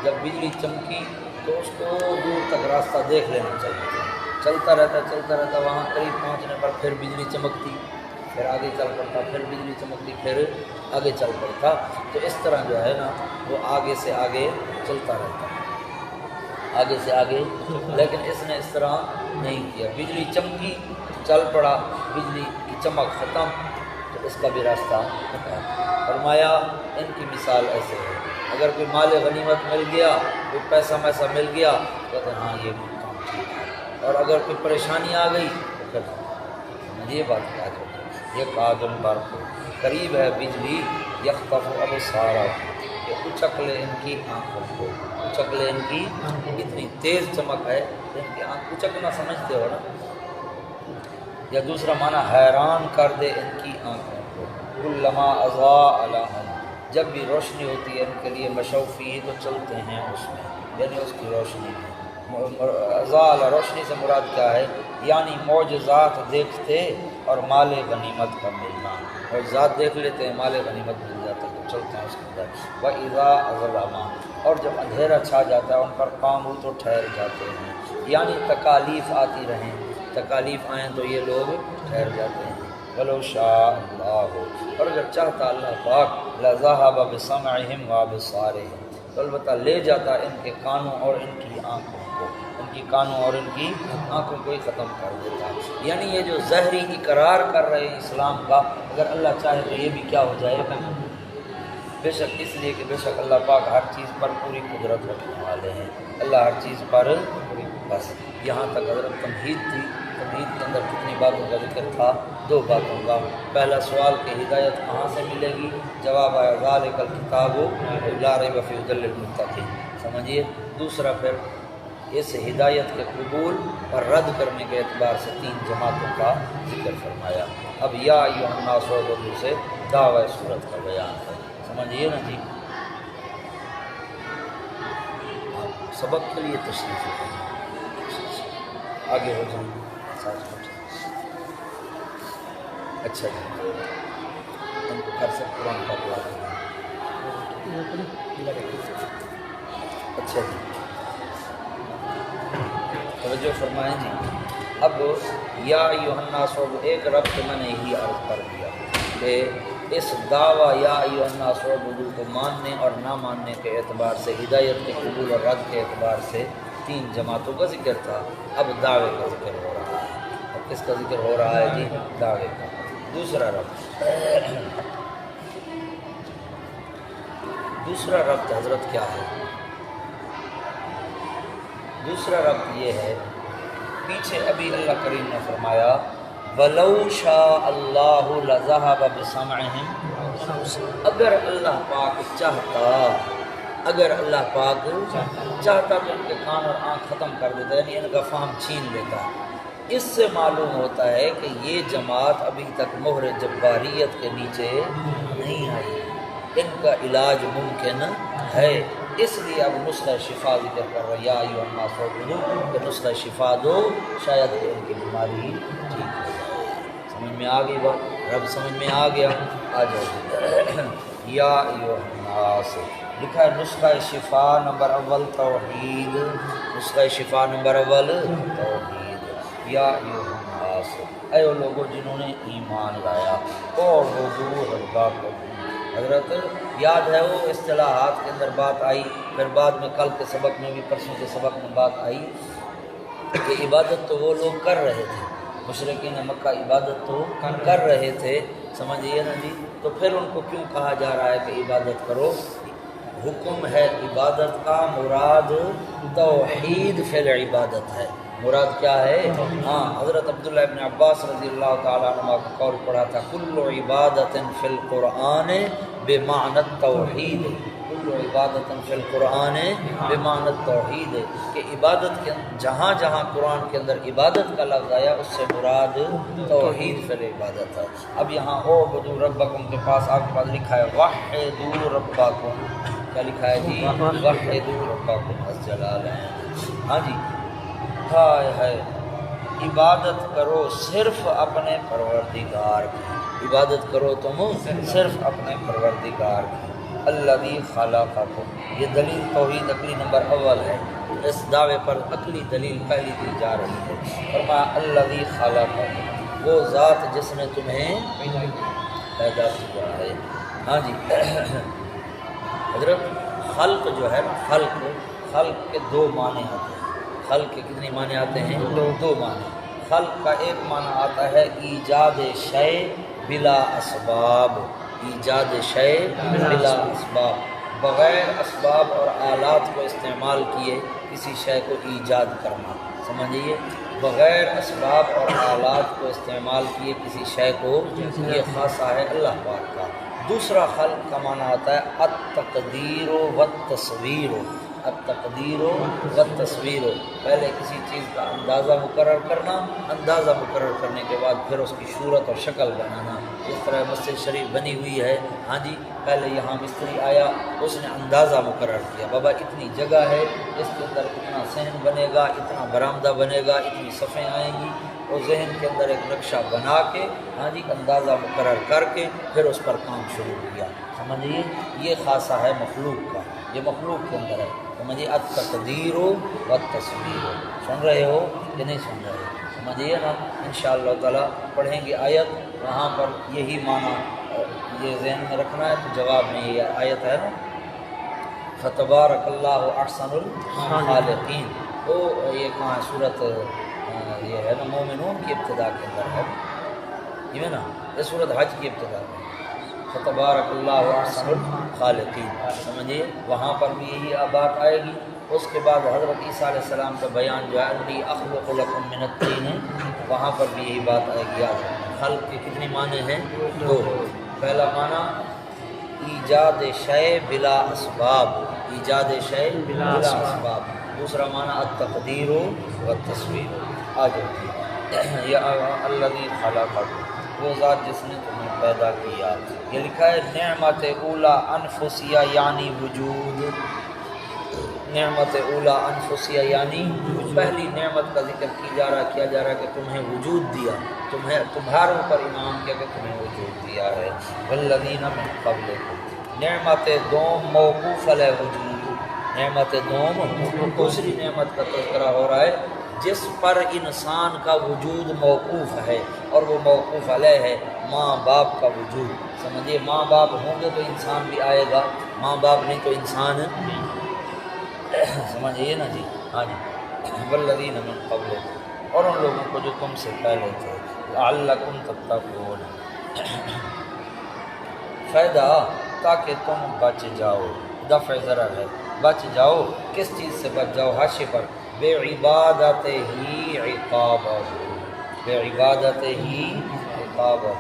جب بجلی چمکی تو اس کو دور تک راستہ دیکھ لینا چاہیے تھا، چلتا رہتا، وہاں قریب پہنچنے پر پھر بجلی چمکتی، پھر آگے چل پڑتا، پھر بجلی چمکتی، پھر آگے چل پڑتا، تو اس طرح جو ہے نا وہ آگے سے آگے چلتا رہتا، آگے سے آگے، لیکن اس نے اس طرح نہیں کیا، بجلی چمکی چل پڑا، بجلی کی چمک ختم تو اس کا بھی راستہ ختم۔ فرمایا ان کی مثال ایسے ہے، اگر کوئی مال غنیمت مل گیا، کوئی پیسہ میسا مل گیا، کہتے ہیں ہاں یہ کام ٹھیک ہے، اور اگر کوئی پریشانی آ گئی تو پھر یہ بات کیا جاتی ہے، یہ یکاد البرق قریب ہے بجلی، یخطف ابصارہم کہ اچک لے ان کی آنکھوں کو، اچک لے ان کی، اتنی تیز چمک ہے ان کی آنکھ، اچکنا سمجھتے ہو نا، یا دوسرا معنی حیران کر دے ان کی آنکھوں کو، کلما اضاء لہم جب بھی روشنی ہوتی ہے ان کے لیے، مشوا فیہ تو چلتے ہیں اس میں، یعنی اس کی روشنی میں، اضاء روشنی سے مراد کیا ہے، یعنی معجزات دیکھتے اور مال غنیمت کا ملنا، معجزات دیکھ لیتے ہیں، مال غنیمت مل جاتا ہے تو چلتے ہیں اس کے اندر۔ وَإِذَا أَظْلَمَ اور جب اندھیرا چھا جاتا ہے ان پر قاموا تو ٹھہر جاتے ہیں، یعنی تکالیف آتی رہیں، تکالیف آئیں تو یہ لوگ ٹھہر جاتے ہیں۔ وَلَوْ شَاءَ اللَّهُ اور اگر چاہتا اللہ پاک لَذَهَبَ بِسَمْعِهِمْ وَأَبْصَارِهِمْ تو البتہ لے جاتا ان کے کانوں اور ان کی آنکھوں کو، ان کی کانوں اور ان کی آنکھوں کو ہی ختم کر دیتا۔ یعنی یہ جو ظاہری اقرار کر رہے ہیں اسلام کا، اگر اللہ چاہے تو یہ بھی کیا ہو جائے گا، بے شک اس لیے کہ بے شک اللہ پاک ہر چیز پر پوری قدرت رکھنے والے ہیں، اللہ ہر چیز پر بس۔ یہاں تک حضرت تمہید تھی، تمہید کے اندر کتنی باتوں کا ذکر تھا؟ 2 باتوں کا۔ پہلا سوال کہ ہدایت کہاں سے ملے گی، جواب آیا ذالک الکتاب لا ریب فیہ ھدی للمتقین، سمجھیے۔ دوسرا پھر اس ہدایت کے قبول اور رد کرنے کے اعتبار سے 3 جماعتوں کا ذکر فرمایا۔ اب یا ایھا الناس اعبدوا سے دعوی صورت کا بیان ہے، سمجھیے نا جی۔ سبق کے لیے تشریف لے آگے ہو جائیں، اچھا جی، ہم کو کر سکتے قرآن کا دعا اچھا جی، توجہ فرمائیں جی۔ اب یا ایھا الناس ایک رب سے میں نے یہی عرض کر دیا کہ اس دعویٰ یا ایھا الناس اعبدوا کو ماننے اور نہ ماننے کے اعتبار سے، ہدایت کے قبول اور رد کے اعتبار سے 3 جماعتوں کا ذکر تھا، اب دعوے کا ذکر ہو رہا ہے۔ اب کس کا ذکر ہو رہا ہے جی؟ دعوے کا۔ دوسرا رب، دوسرا رب حضرت کیا ہے؟ دوسرا رب یہ ہے، پیچھے ابھی اللہ کریم نے فرمایا وَلَوْ شَاءَ اللَّهُ لَذَهَبَ بِسَمْعِهِمْ اگر اللہ پاک چاہتا، اگر اللہ پاک چاہتا تو ان کے کان اور آنکھ ختم کر دیتا، یعنی ان کا فہم چھین لیتا۔ اس سے معلوم ہوتا ہے کہ یہ جماعت ابھی تک مہر جباریت کے نیچے نہیں آئی، ان کا علاج ممکن ہے، اس لیے اب نسخہ شفا ذکر کر رہا ہے، یا ایھا الناس اعبدوا، کہ نسخہ شفا دو شاید کہ ان کی بیماری ٹھیک ہو جائے۔ سمجھ میں آ گئی بات؟ رب سمجھ میں آ گیا؟ آ جاؤ۔ یا ایھا الناس لکھا ہے نسخہ شفا نمبر اول توحید، نسخہ شفا نمبر اول توحید۔ یا ایھا الناس، اے وہ لوگوں جنہوں نے ایمان لایا، اور حضور ربکم، حضرت یاد ہے وہ اصطلاحات کے اندر بات آئی، پھر بعد میں کل کے سبق میں بھی، پرسوں کے سبق میں بات آئی کہ عبادت تو وہ لوگ کر رہے تھے، مشرکین مکہ عبادت تو کر رہے تھے، سمجھیے نا جی، تو پھر ان کو کیوں کہا جا رہا ہے کہ عبادت کرو؟ حکم ہے عبادت کا، مراد توحید فی العبادت ہے، مراد کیا ہے؟ ہاں، حضرت عبداللہ ابن عباس رضی اللہ تعالیٰ عنہ کا قول پڑھا تھا، کل عبادت فی القرآن بمعنی التوحید، کل عبادت فی القرآن بمعنی التوحید، کہ عبادت کے جہاں جہاں قرآن کے اندر عبادت کا لفظ آیا اس سے مراد توحید فی العبادت ہے۔ اب یہاں اعبدوا ربکم کے پاس آپ کے پاس لکھا ہے وحدوا ربکم، کیا لکھا ہے جی؟ وحدوا ربکم الجلالین۔ ہاں جی، ہائے ہائے، عبادت کرو صرف اپنے پروردگار کی، عبادت کرو تم صرف اپنے پروردگار کی، الذی خلقکم، یہ دلیل توحید عقلی نمبر اول ہے، اس دعوے پر عقلی دلیل پہلی دی جا رہی ہے۔ فرمایا الذی خلقکم، وہ ذات جس نے تمہیں پیدا کیا ہے۔ ہاں جی، حضرت خلق جو ہے نا، خلق کے دو معنی آتے ہیں، خلق کے کتنے معنی آتے ہیں؟ دو معنی۔ خلق کا ایک معنی آتا ہے ایجاد شے بلا اسباب، ایجاد شے بلا اسباب، بغیر اسباب اور آلات کو استعمال کیے کسی شے کو ایجاد کرنا، سمجھیے، بغیر اسباب اور آلات کو استعمال کیے کسی شے کو، یہ خاصہ ہے اللہ پاک کا۔ دوسرا خلق کا معنی آتا ہے التقدیر والتصویر، التقدیر والتصویر، پہلے کسی چیز کا اندازہ مقرر کرنا، اندازہ مقرر کرنے کے بعد پھر اس کی صورت اور شکل بنانا۔ جس طرح مسجد شریف بنی ہوئی ہے، ہاں جی، پہلے یہاں مستری آیا، اس نے اندازہ مقرر کیا، بابا اتنی جگہ ہے، اس کے اندر اتنا صحن بنے گا، اتنا برآمدہ بنے گا، اتنی صفیں آئیں گی، اور ذہن کے اندر ایک نقشہ بنا کے، ہاں جی، اندازہ مقرر کر کے پھر اس پر کام شروع کیا، سمجھیے، یہ خاصہ ہے مخلوق کا، یہ مخلوق کے اندر ہے، سمجھیے، التقدیر والتصویر۔ سن رہے ہو کہ نہیں سن رہے؟ سمجھیے نا، انشاءاللہ تعالیٰ پڑھیں گے آیت، وہاں پر یہی معنی یہ ذہن میں رکھنا ہے، تو جواب میں یہ آیت ہے نا، فتبارک اللہ احسن الخالقین، تو یہ کہاں ہے؟ صورت یہ ہے نا مومنون کی ابتدا کے اندر ہے، یہ ہے نا، یہ صورت حج کی ابتدا میں، فتبارک اللہ احسن الخالقین، سمجھیے، وہاں پر بھی یہی بات آئے گی۔ اس کے بعد حضرت عیسیٰ علیہ السلام کا بیان جو ہے انی اخلق لکم من الطین، وہاں پر بھی یہی بات آئے گی۔ خلق کے کتنے معنی ہیں؟ دو، پہلا معنی ایجاد شے بلا اسباب، ایجاد شے بلا اسباب، دوسرا معنی التقدیر والتصویر۔ آ جائے یا الذی خلقکم، وہ ذات جس نے تمہیں پیدا کیا۔ یہ لکھا ہے نعمت اولا انفسیہ یعنی وجود، نعمت اولا انفسیہ یعنی پہلی نعمت کا ذکر کیا جا رہا ہے کہ تمہیں وجود دیا، تمہاروں پر انعام کیا کہ تمہیں وجود دیا ہے۔ والذین من قبلکم، نعمت دوم موقوف علی وجود، نعمت دوم دوسری نعمت کا تذکرہ ہو رہا ہے جس پر انسان کا وجود موقوف ہے، اور وہ موقوف علیہ ہے ماں باپ کا وجود، سمجھیے، ماں باپ ہوں گے تو انسان بھی آئے گا، ماں باپ نہیں تو انسان، سمجھیے نا جی، ہاں جی، والذین من قبلکم، اور ان لوگوں کو جو تم سے پہلے تھے، لعلکم تتقون، فائدہ تاکہ تم بچ جاؤ، دفع ضرر ہے، بچ جاؤ، کس چیز سے بچ جاؤ؟ حاشیے پر بے عبادت ہی عقابہ، بے عبادت ہی عقابہ،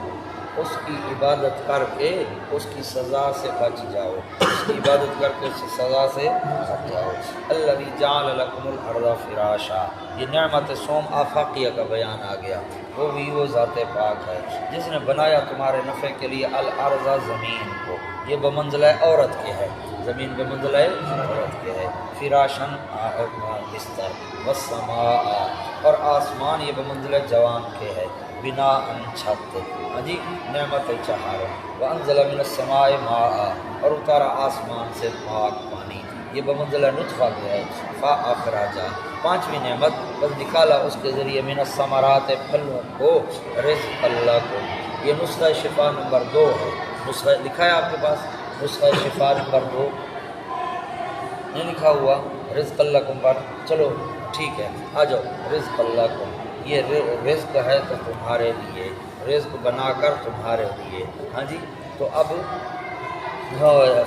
اس کی عبادت کر کے اس کی سزا سے بچ جاؤ، اس کی عبادت کر کے اس کی سزا سے بچ جاؤ۔ الذی جعل لکم الارض فراشا، یہ نعمت سوم آفاقیہ کا بیان آ گیا، وہ ذات پاک ہے جس نے بنایا تمہارے نفع کے لیے الارض، زمین کو، یہ بمنزلہ عورت کے ہے، زمین بمنزلہ عورت، رحمت کے ہے، فراشن بستر، والسماء اور آسمان یہ بمنزل جوان کے ہے، بنا ان چھت، ہاں جی نعمت چہاروں، وانزل من السماء ماء اور اتارا آسمان سے پاک پانی، یہ بمنزل نطفہ کے ہے، فاخرجا پانچویں نعمت بس نکالا اس کے ذریعے من الثمرات پھلوں کو، رزق اللہ کو، یہ نسخہ شفا نمبر 2 ہے، نسخہ لکھا ہے آپ کے پاس، نسخہ شفا نمبر 2 نہیں لکھا ہوا، رزق اللہ پر، چلو ٹھیک ہے آ جاؤ، رزق اللہ کو، یہ رزق ہے تو تمہارے لیے، رزق بنا کر تمہارے لیے، ہاں جی تو اب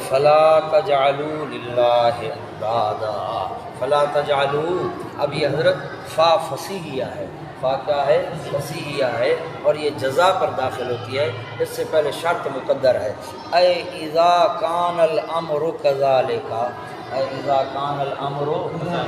فلا تجعلوا للہ اندادا، فلا تجعلوا، اب یہ حضرت فا فصیحیہ ہے، فا کیا ہے فصیحیہ ہے، اور یہ جزا پر داخل ہوتی ہے، اس سے پہلے شرط مقدر ہے، اے اذا کان الامر کذالک، اے اذا کان الامر،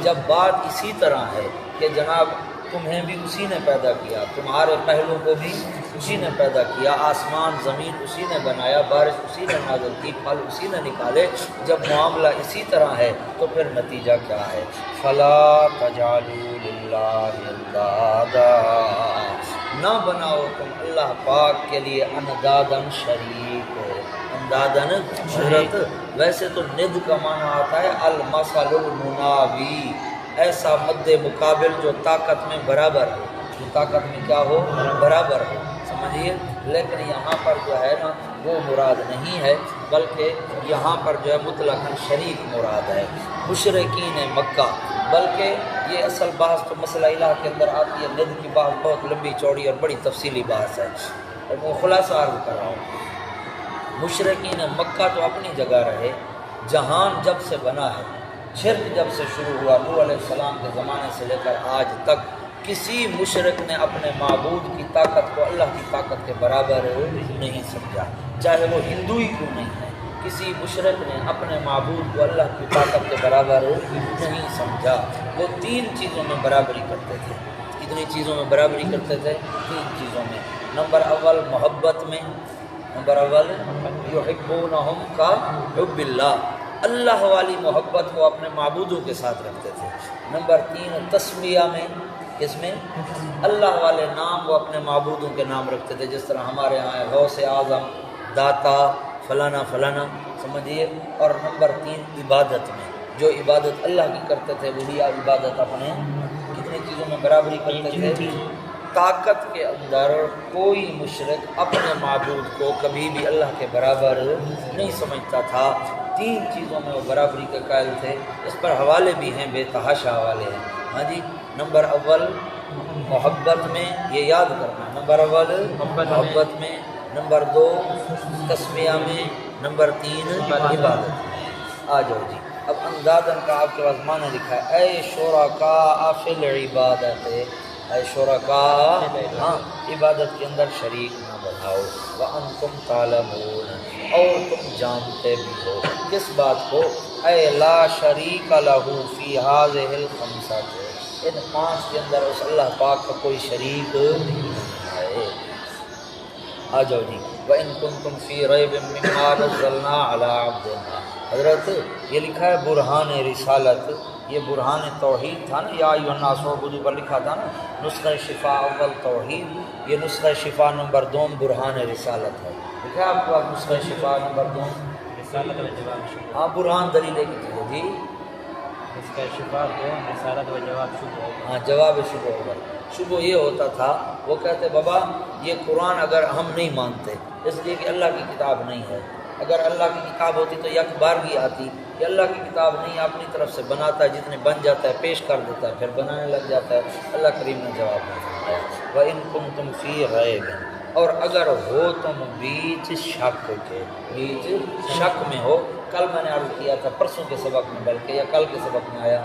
جب بات اسی طرح ہے کہ جناب تمہیں بھی اسی نے پیدا کیا، تمہارے پہلوں کو بھی اسی نے پیدا کیا، آسمان زمین اسی نے بنایا، بارش اسی نے نازل کی، پھل اسی نے نکالے، جب معاملہ اسی طرح ہے تو پھر نتیجہ کیا ہے، فلا تجعلوا للہ اندادا، نہ بناؤ تم اللہ پاک کے لیے اندادن شریک، اندادن حضرت ویسے تو ند کا معنی آتا ہے المثل المناوی، ایسا مد مقابل جو طاقت میں برابر ہو، جو طاقت میں کیا ہو برابر ہو، سمجھیے، لیکن یہاں پر جو ہے نا وہ مراد نہیں ہے، بلکہ یہاں پر جو ہے مطلقاً شریک مراد ہے، مشرکین مکہ، بلکہ یہ اصل بحث تو مسئلہ الہ کے اندر آتی ہے، ند کی بحث بہت لمبی چوڑی اور بڑی تفصیلی بحث ہے، اور میں خلاصہ عرض کر رہا ہوں، مشرکین مکہ تو اپنی جگہ رہے، جہان جب سے بنا ہے، شرک جب سے شروع ہوا نوح علیہ السلام کے زمانے سے لے کر آج تک، کسی مشرک نے اپنے معبود کی طاقت کو اللہ کی طاقت کے برابر نہیں سمجھا، چاہے وہ ہندو ہی کیوں نہیں ہے، کسی مشرک نے اپنے معبود کو اللہ کی طاقت کے برابر نہیں سمجھا، وہ 3 چیزوں میں برابری کرتے تھے، کتنی چیزوں میں برابری کرتے تھے، 3 چیزوں میں، نمبر اول محبت میں، نمبر اول یحبونہم کا حب اللہ، اللہ والی محبت کو اپنے معبودوں کے ساتھ رکھتے تھے، نمبر 3 تسمیہ میں، کس میں اللہ والے نام وہ اپنے معبودوں کے نام رکھتے تھے، جس طرح ہمارے ہاں ہے غوث اعظم، داتا، فلانا فلانا، سمجھیے، اور نمبر 3 عبادت میں، جو عبادت اللہ کی کرتے تھے وہی عبادت اپنے کتنی چیزوں میں برابری کرتے تھے، طاقت کے اندر کوئی مشرک اپنے معبود کو کبھی بھی اللہ کے برابر نہیں سمجھتا تھا، 3 چیزوں میں وہ برابری کے قائل تھے، اس پر حوالے بھی ہیں، بے تحاشا حوالے ہیں، ہاں جی، نمبر اول محبت میں، یہ یاد کرنا، نمبر اول محبت میں، نمبر 2 تسمیہ میں، نمبر 3 عبادت میں، آ جاؤ جی، اب اندادن کا آپ کے پاس معنی لکھا ہے، اے شرکاء فی العبادت، اے شرکاء، ہاں عبادت کے اندر شریک نہ بناؤ، وانتم تعلمون، اور تم جانتے بھی ہو، کس بات کو، اے لا شریک لہ فی ہذہ الخمسہ، ان 5 کے اندر اس اللہ پاک کا کوئی شریک نہیں ہے، آ جاؤ جی، وَإِن كُنتُمْ فِي رَيْبٍ مِّمَّا نَزَّلْنَا عَلَىٰ عَبْدِنَا، حضرت یہ لکھا ہے برہان رسالت، یہ برہان توحید تھا نا، یا ایھا الناس اعبدوا پر لکھا تھا نا، نسخہ شفا اول توحید، یہ نسخہ شفا نمبر 2 برہان رسالت ہے، لکھا ہے آپ کے پاس نسخہ شفا نمبر 2 رسالت و جواب شبہ، ہاں برہان دلیل کی چیز جی، اس کا شفا 2 رسالت و جواب شبہ، ہاں جواب شبہ ہوگا، شبہ یہ ہوتا تھا، وہ کہتے بابا یہ قرآن اگر ہم نہیں مانتے اس لیے کہ اللہ کی کتاب نہیں ہے، اگر اللہ کی کتاب ہوتی تو یک بارگی آتی، کہ اللہ کی کتاب نہیں، اپنی طرف سے بناتا ہے، جتنے بن جاتا ہے پیش کر دیتا ہے، پھر بنانے لگ جاتا ہے، اللہ کریم نے جواب نہیں فرمایا، وَإِن كُنتُمْ فِي رَيْبٍ، اور اگر ہو تم بیچ شک کے، بیچ شک میں ہو، کل میں نے عرض کیا تھا پرسوں کے سبق میں بلکہ، یا کل کے سبق میں آیا،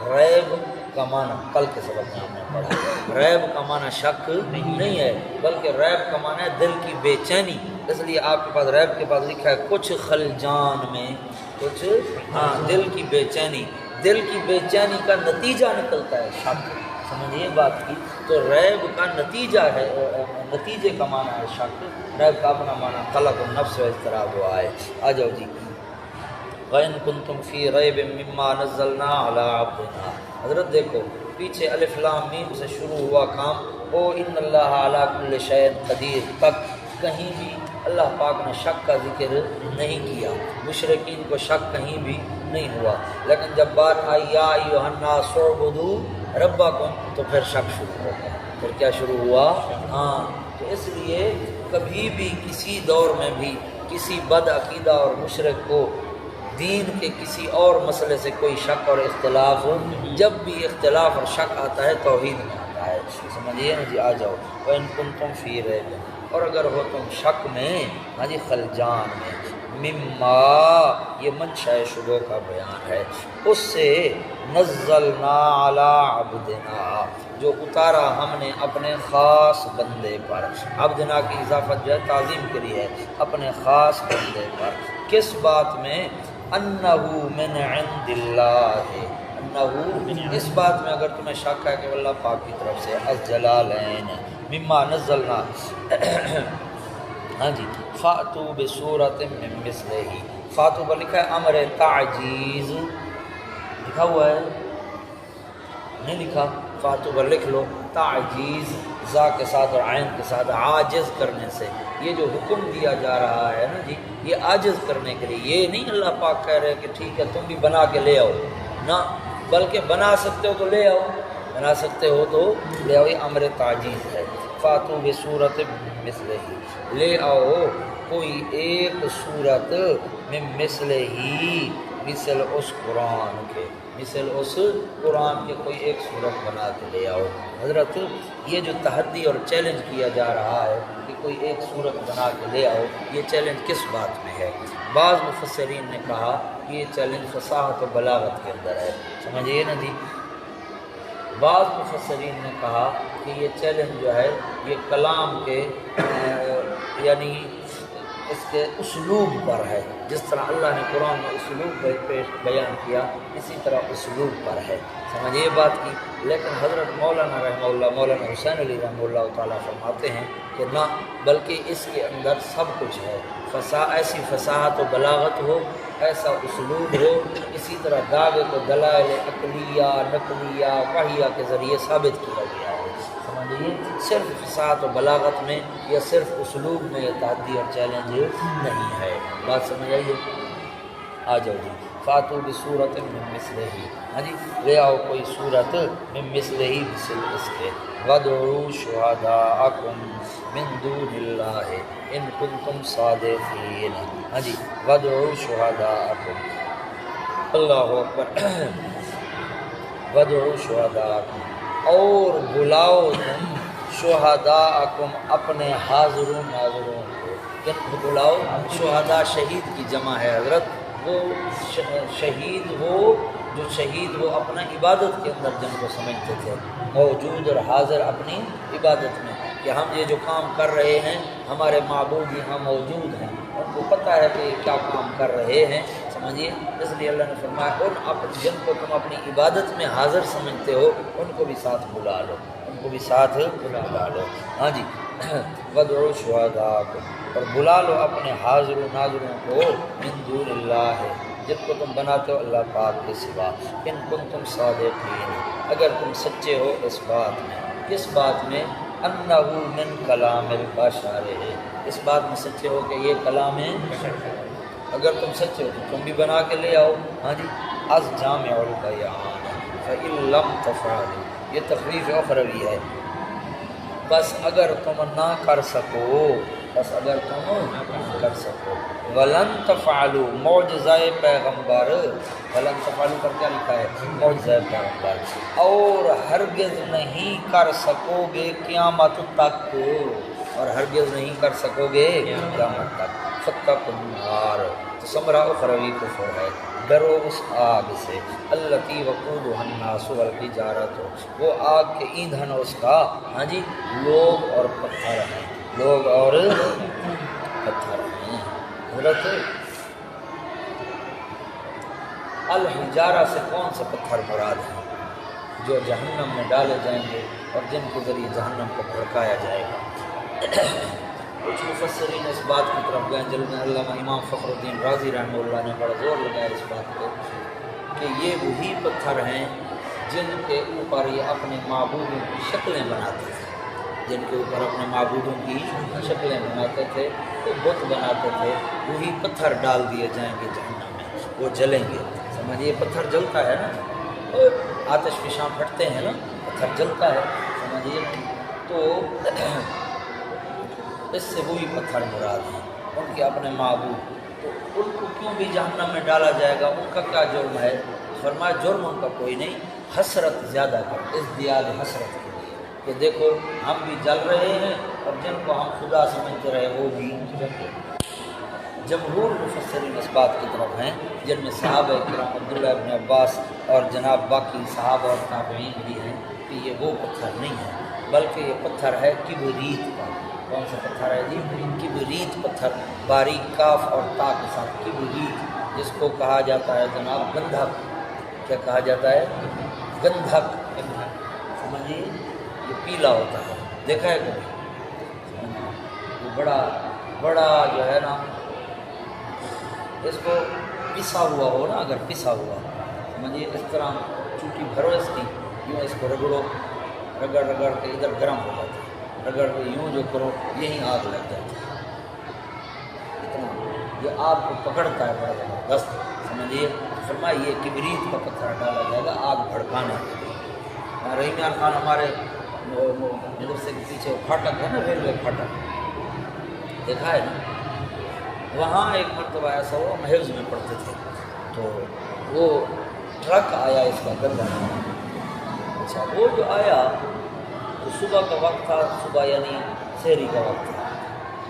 ریب کا معنی کل کے سبق میں ہم نے پڑھا، ریب کا معنی شک نہیں ہے، بلکہ ریب کا معنی ہے دل کی بے چینی، اس لیے آپ کے پاس ریب کے پاس لکھا ہے کچھ خلجان میں، کچھ ہاں دل کی بے چینی، دل کی بے چینی کا نتیجہ نکلتا ہے شک، سمجھیے بات کی، تو ریب کا نتیجہ ہے، نتیجے کا معنی ہے شک، ریب کا اپنا معنی قلق النفس و اضطراب ہوا ہے، آ جاؤ جی، وَإِن كُنتُمْ فِي رَيْبٍ مِّمَّا نَزَّلْنَا عَلَىٰ عَبْدِنَا۔ حضرت دیکھو پیچھے الف لام میم سے شروع ہوا کام او ان اللہ علی کل شیء قدیر تک کہیں بھی اللہ پاک نے شک کا ذکر نہیں کیا، مشرکین کو شک کہیں بھی نہیں ہوا، لیکن جب بات آئی یا ایھا الناس اعبدوا ربکم تو پھر شک شروع ہو گیا، پھر کیا شروع ہوا؟ ہاں، تو اس لیے کبھی بھی کسی دور میں بھی کسی بد عقیدہ اور مشرک کو دین کے کسی اور مسئلے سے کوئی شک اور اختلاف، جب بھی اختلاف اور شک آتا ہے توحید میں آتا ہے، سمجھیے نا جی۔ آ جاؤ وَإِن كُنتُمْ فِي رَيْبٍ، اور اگر ہو تم شک میں، ہاں جی، خلجان میں، مما یہ منشأ شبہ کا بیان ہے، اس سے نزلنا علی عبدنا جو اتارا ہم نے اپنے خاص بندے پر، عبدنا کی اضافت جو ہے تعظیم کے لیے ہے، اپنے خاص بندے پر، کس بات میں؟ انہو من عند اللہ، انہو اس بات میں اگر تمہیں شک ہے کہ اللہ پاک کی طرف سے، الجلالین مما نزلنا ہاں جی، فاتو بصورت من مثلہ، فاتو پر لکھا ہے امر تعجیز، لکھا ہوا ہے نہیں لکھا؟ فاتو پر لکھ لو، تعجیز زا کے ساتھ اور عین کے ساتھ، عاجز کرنے سے، یہ جو حکم دیا جا رہا ہے نا جی، یہ عاجز کرنے کے لیے، یہ نہیں اللہ پاک کہہ رہے کہ ٹھیک ہے تم بھی بنا کے لے آؤ، نہ، بلکہ بنا سکتے ہو تو لے آؤ، بنا سکتے ہو تو لے آؤ، یہ امر تعجیز ہے۔ فاتو بصورت مثلہ، لے آؤ کوئی ایک صورت من مثلہ ہی، مثل اس قرآن کے، مثل اس قرآن کے کوئی ایک صورت بنا کے لے آؤ۔ حضرت یہ جو تحدی اور چیلنج کیا جا رہا ہے کہ کوئی ایک صورت بنا کے لے آؤ، یہ چیلنج کس بات میں ہے؟ بعض مفسرین نے کہا کہ یہ چیلنج فصاحت و بلاغت کے اندر ہے، سمجھیے نا جی۔ بعض مفسرین نے کہا کہ یہ چیلنج جو ہے یہ کلام کے یعنی اس کے اسلوب پر ہے، جس طرح اللہ نے قرآن میں اسلوب پیش بیان کیا اسی طرح اسلوب پر ہے، سمجھیے بات کی۔ لیکن حضرت مولانا رحمہ اللہ، مولانا حسین علی رحمہ اللہ تعالیٰ فرماتے ہیں کہ نہ، بلکہ اس کے اندر سب کچھ ہے، ایسی فصاحت و بلاغت ہو، ایسا اسلوب ہو، اسی طرح دعوے کو دلائل عقلیہ نقلیہ وحیہ کے ذریعے ثابت کیا گیا ہے، سمجھیے۔ صرف فصاحت و بلاغت میں یا صرف اسلوب میں یہ تحدی اور چیلنج نہیں ہے، بات سمجھ آئیے؟ آ جاؤ جی، فاتو بصورت من مثلہ، ہاں جی، لے آؤ کوئی صورت من مثلہ، مثل اس کے، وادعوا شہداءکم من دون اللہ ان کنتم صادقین، ہاں جی، وادعوا شہداءکم، اللہ اکبر، وادعوا شہداءکم، اور بلاؤ تم شہداءکم اپنے حاضروں ناظروں کو، کن کو بلاؤ؟ شہداء شہید کی جمع ہے حضرت، وہ شہید وہ جو شہید وہ اپنا عبادت کے اندر جن کو سمجھتے تھے، موجود اور حاضر اپنی عبادت میں، کہ ہم یہ جو کام کر رہے ہیں ہمارے معبود یہاں موجود ہیں، ان کو پتہ ہے کہ یہ کیا کام کر رہے ہیں، سمجھیے۔ اس لیے اللہ نے فرمایا ان جن کو تم اپنی عبادت میں حاضر سمجھتے ہو ان کو بھی ساتھ بلا لو، ان کو بھی ساتھ بلا لو، ہاں جی، وادعوا شہداءکم، اور بلا لو اپنے حاضر و ناظروں کو، من دون اللہ جن کو تم بناتے ہو اللہ پاک کے سوا، ان کنتم صادقین اگر تم سچے ہو اس بات میں، کس بات میں؟ انہ من کلام البشر، اس بات میں سچے ہو کہ یہ کلام ہے، اگر تم سچے ہو تو تم بھی بنا کے لے آؤ، ہاں جی، از جامع البیان فإن لم تفعلوا، یہ تخفیف اخروی ہے، بس اگر تم نہ کر سکو، بس اگر تم نہ کر سکو، ولن تفعلوا معجزہ پیغمبر، ولن تفعلوا پر کیا لکھا ہے؟ معجزہ پیغمبر، اور ہرگز نہیں کر سکو گے قیامت تک، اور ہرگز نہیں کر سکو گے قیامت تک، فاتقوا النار، تو ثمرہ اخروی کفر ہے، ڈرو اس آگ سے، التی وقودها الناس والحجارۃ، وہ آگ کے ایندھن اس کا، ہاں جی، لوگ اور پتھر ہیں، لوگ اور پتھر ہیں۔ حضرت الحجارہ سے کون سے پتھر مراد ہیں؟ جو جہنم میں ڈالے جائیں گے اور جن کے ذریعے جہنم کو بھڑکایا جائے گا، کچھ مفسرین اس بات کی طرف گئے جن میں علامہ امام فخر الدین رازی رحمہ اللہ نے بڑا زور لگایا اس بات پہ کہ یہ وہی پتھر ہیں جن کے اوپر یہ اپنے معبودوں کی شکلیں بناتے تھے، جن کے اوپر اپنے معبودوں کی شکلیں بناتے تھے، تو بت بناتے تھے، وہی پتھر ڈال دیے جائیں گے جہنم میں، وہ جلیں گے۔ سمجھیے پتھر جلتا ہے نا، آتش فشاں پھٹتے ہیں نا، پتھر جلتا ہے، سمجھیے۔ تو اس سے وہی پتھر مراد ہیں، ان کے اپنے معبود۔ تو ان کو کیوں بھی جہنم میں ڈالا جائے گا؟ ان کا کیا جرم ہے؟ فرمایا جرم ان کا کوئی نہیں، حسرت زیادہ کر، ازدیاد حسرت کے لیے کہ دیکھو ہم بھی جل رہے ہیں اور جن کو ہم خدا سمجھتے رہے وہ بھی جل رہے ہیں۔ جمہور مفسرین اس بات کی طرف ہیں جن میں صحابہ کرام عبداللہ ابن عباس اور جناب باقی صحابہ اور تابعین بھی ہیں کہ یہ وہ پتھر نہیں ہے، بلکہ یہ پتھر ہے کبریت کا۔ کون سا پتھر ہے جی؟ کبریت پتھر، باریک کاف اور تا کے ساتھ کبریت، جس کو کہا جاتا ہے جناب گندھک۔ کیا کہا جاتا ہے؟ گندھک۔ سمجھیے یہ پیلا ہوتا ہے، دیکھا ہے کبھی؟ یہ بڑا جو ہے نا، اس کو پسا ہوا ہو نا، اگر پسا ہوا سمجھیے اس طرح چوٹی بھرو اس کی، یوں اس کو رگڑو، رگڑ کے ادھر گرم ہو جاتا ہے، رگڑ کے یوں جو کرو یہیں آگ لگ جاتی ہے، اتنا یہ آگ کو پکڑتا ہے بڑا زبردست، سمجھیے۔ فرمایا یہ کبریت کا پتھر ڈالا جائے گا آگ بھڑکانے کے لیے۔ رحیم یار خان ہمارے مدرسے کے پیچھے پھاٹک ہے نا، ریلوے پھاٹک، دیکھا ہے نا؟ وہاں ایک مرتبہ ایسا ہوا، ہم حفظ میں پڑھتے تھے، تو وہ ٹرک آیا اس کا گندا۔ اچھا وہ جو آیا تو صبح کا وقت تھا، صبح یعنی سحری کا وقت تھا،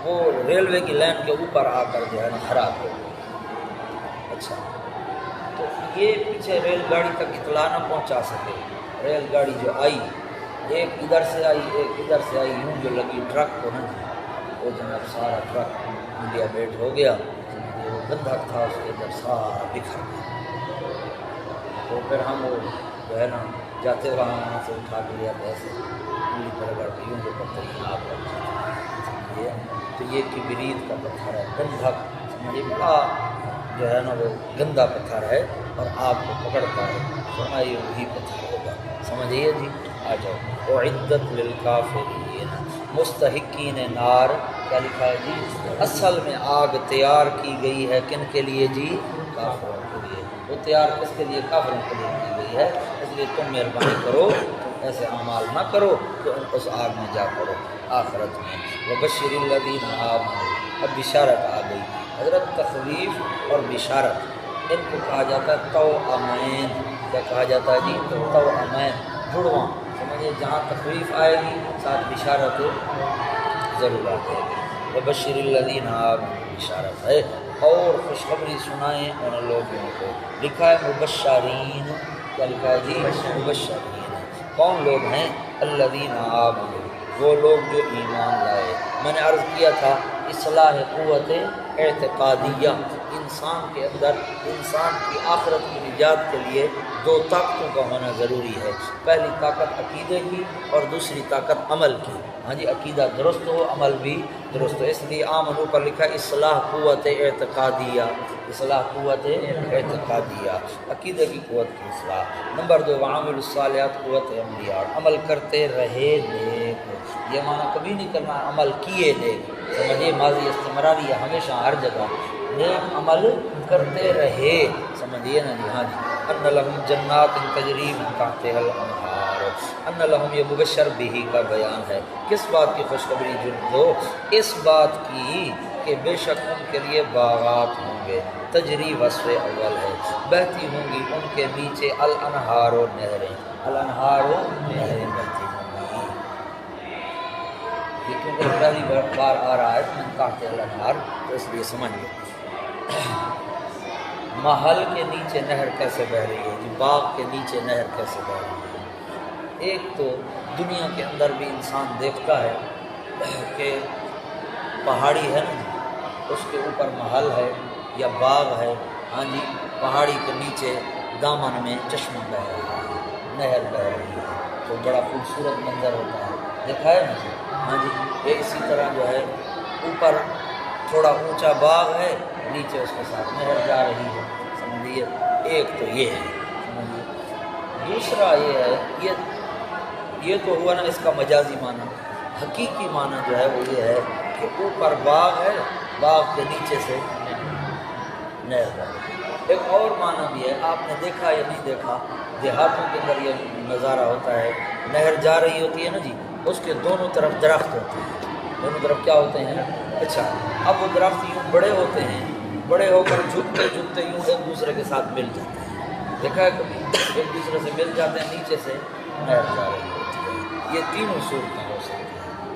وہ ریلوے کی لائن کے اوپر آ کر جو ہے نا خراب ہو گیا۔ اچھا تو یہ پیچھے ریل گاڑی تک اطلاع نہ پہنچا سکے، ریل گاڑی جو آئی ایک ادھر سے آئی ایک ادھر سے آئی، یوں جو لگی ٹرک کو نا، وہ جناب سارا ٹرک انڈیا بیٹ ہو گیا، وہ گندھک تھا اس کے اندر سارا بکھر گیا۔ تو پھر ہم وہ جو ہے نا جاتے وہاں سے اٹھا کے لیا تھا، ایسے پوری طرح کر کے یوں جو پتھر یہاں آپ سمجھیے۔ تو یہ کبریت کا پتھر ہے، گندھک، سمجھیے بڑا جو ہے نا وہ گندا پتھر ہے اور آپ کو پکڑتا ہے، فرمایا یہ وہی پتھر ہوگا، سمجھیے جی۔ آ جاؤ، اعدت للکافرین مستحقین نار، کیا لکھا ہے جی؟ اصل میں آگ تیار کی گئی ہے کن کے لیے جی؟ کافروں کے لیے۔ وہ تیار کس کے لیے؟ کافروں کے لیے کی گئی ہے، اس لیے تم مہربانی کرو، تم ایسے اعمال نہ کرو کہ ان کو اس آگ میں جا کرو آخرت میں۔ وبشر الذین آمنوا، اب بشارت آ گئی، حضرت تخویف اور بشارت ان کو کہا جاتا ہے توأمین۔ کیا کہا جاتا ہے جی؟ توأمین، جڑواں، سمجھے، جہاں تخویف آئے گی ساتھ بشارت ضرور آ جائے گی۔ وبشر الذین آمنوا، بشارت ہے اور خوشخبری سنائیں ان لوگوں کو۔ لکھا ہے مبشرین، کیا لکھا ہے جی؟ مبشرین۔ کون لوگ ہیں؟ الذین آمنوا، وہ لوگ جو ایمان لائے۔ میں نے عرض کیا تھا اصلاح قوت اعتقادیہ، انسان کے اندر انسان کی آخرت کی نجات کے لیے دو طاقتوں کا ہونا ضروری ہے، پہلی طاقت عقیدے کی اور دوسری طاقت عمل کی۔ ہاں جی، عقیدہ درست ہو، عمل بھی درست ہو، اس لیے آمنو پر لکھا اصلاح قوت اعتقادیہ، اصلاح قوت اعتقادیہ، عقیدے کی قوت کی اصلاح۔ نمبر 2 وعامل الصالحات، قوت عملیہ، عمل کرتے رہے نیک، یہ معنی کبھی نہیں کرنا عمل کیے نیک، سمجھیے ماضی استمراری ہے، ہمیشہ ہر جگہ نیک عمل کرتے رہے، سمجھیے نا جی۔ ہاں جی، ان لہم جنات تجری من تحتها الانہار، ان لہم، یہ مبشر بھی کا بیان ہے، کس بات کی خوشخبری جو اس بات کی کہ بے شک ان کے لیے باغات ہوں گے، تجری وصف اول ہے، بہتی ہوں گی ان کے نیچے الانہار و نہریں، الانہار و نہریں بہتی ہوں گی۔ یہ کیونکہ پہلی بار آ رہا ہے من تحتها الانہار، تو اس لیے سمجھ لو محل کے نیچے نہر کیسے بہہ رہی ہے جی، باغ کے نیچے نہر کیسے بہہ رہی ہے۔ ایک تو دنیا کے اندر بھی انسان دیکھتا ہے کہ پہاڑی ہے نا، اس کے اوپر محل ہے یا باغ ہے، ہاں جی، پہاڑی کے نیچے دامن میں چشمہ بہہ رہا ہے، نہر بہہ رہی ہے، تو بڑا خوبصورت منظر ہوتا ہے، دیکھا ہے نا جی۔ ہاں جی، یہ اسی طرح جو ہے اوپر تھوڑا اونچا باغ ہے، نیچے اس کے ساتھ نہر جا رہی ہے، سمجھیے۔ ایک تو یہ ہے، سمجھیے۔ دوسرا یہ ہے، یہ تو ہوا نا اس کا مجازی معنی۔ حقیقی معنی جو ہے وہ یہ ہے کہ اوپر باغ ہے، باغ کے نیچے سے نہر جا رہی ہے۔ ایک اور معنی بھی ہے، آپ نے دیکھا یا نہیں دیکھا، دیہاتوں کے اندر یہ نظارہ ہوتا ہے، نہر جا رہی ہوتی ہے نا جی، اس کے دونوں طرف درخت ہوتے ہیں، دونوں طرف کیا ہوتے ہیں؟ اچھا، اب وہ درخت یوں بڑے ہوتے ہیں، بڑے ہو کر جھکتے جھکتے یوں ایک دوسرے کے ساتھ مل جاتے ہیں، دیکھا ہے کبھی؟ ایک دوسرے سے مل جاتے ہیں، نیچے سے نہر جا رہی ہوتی ہے۔ یہ تینوں صورتیں ہو سکتی ہیں۔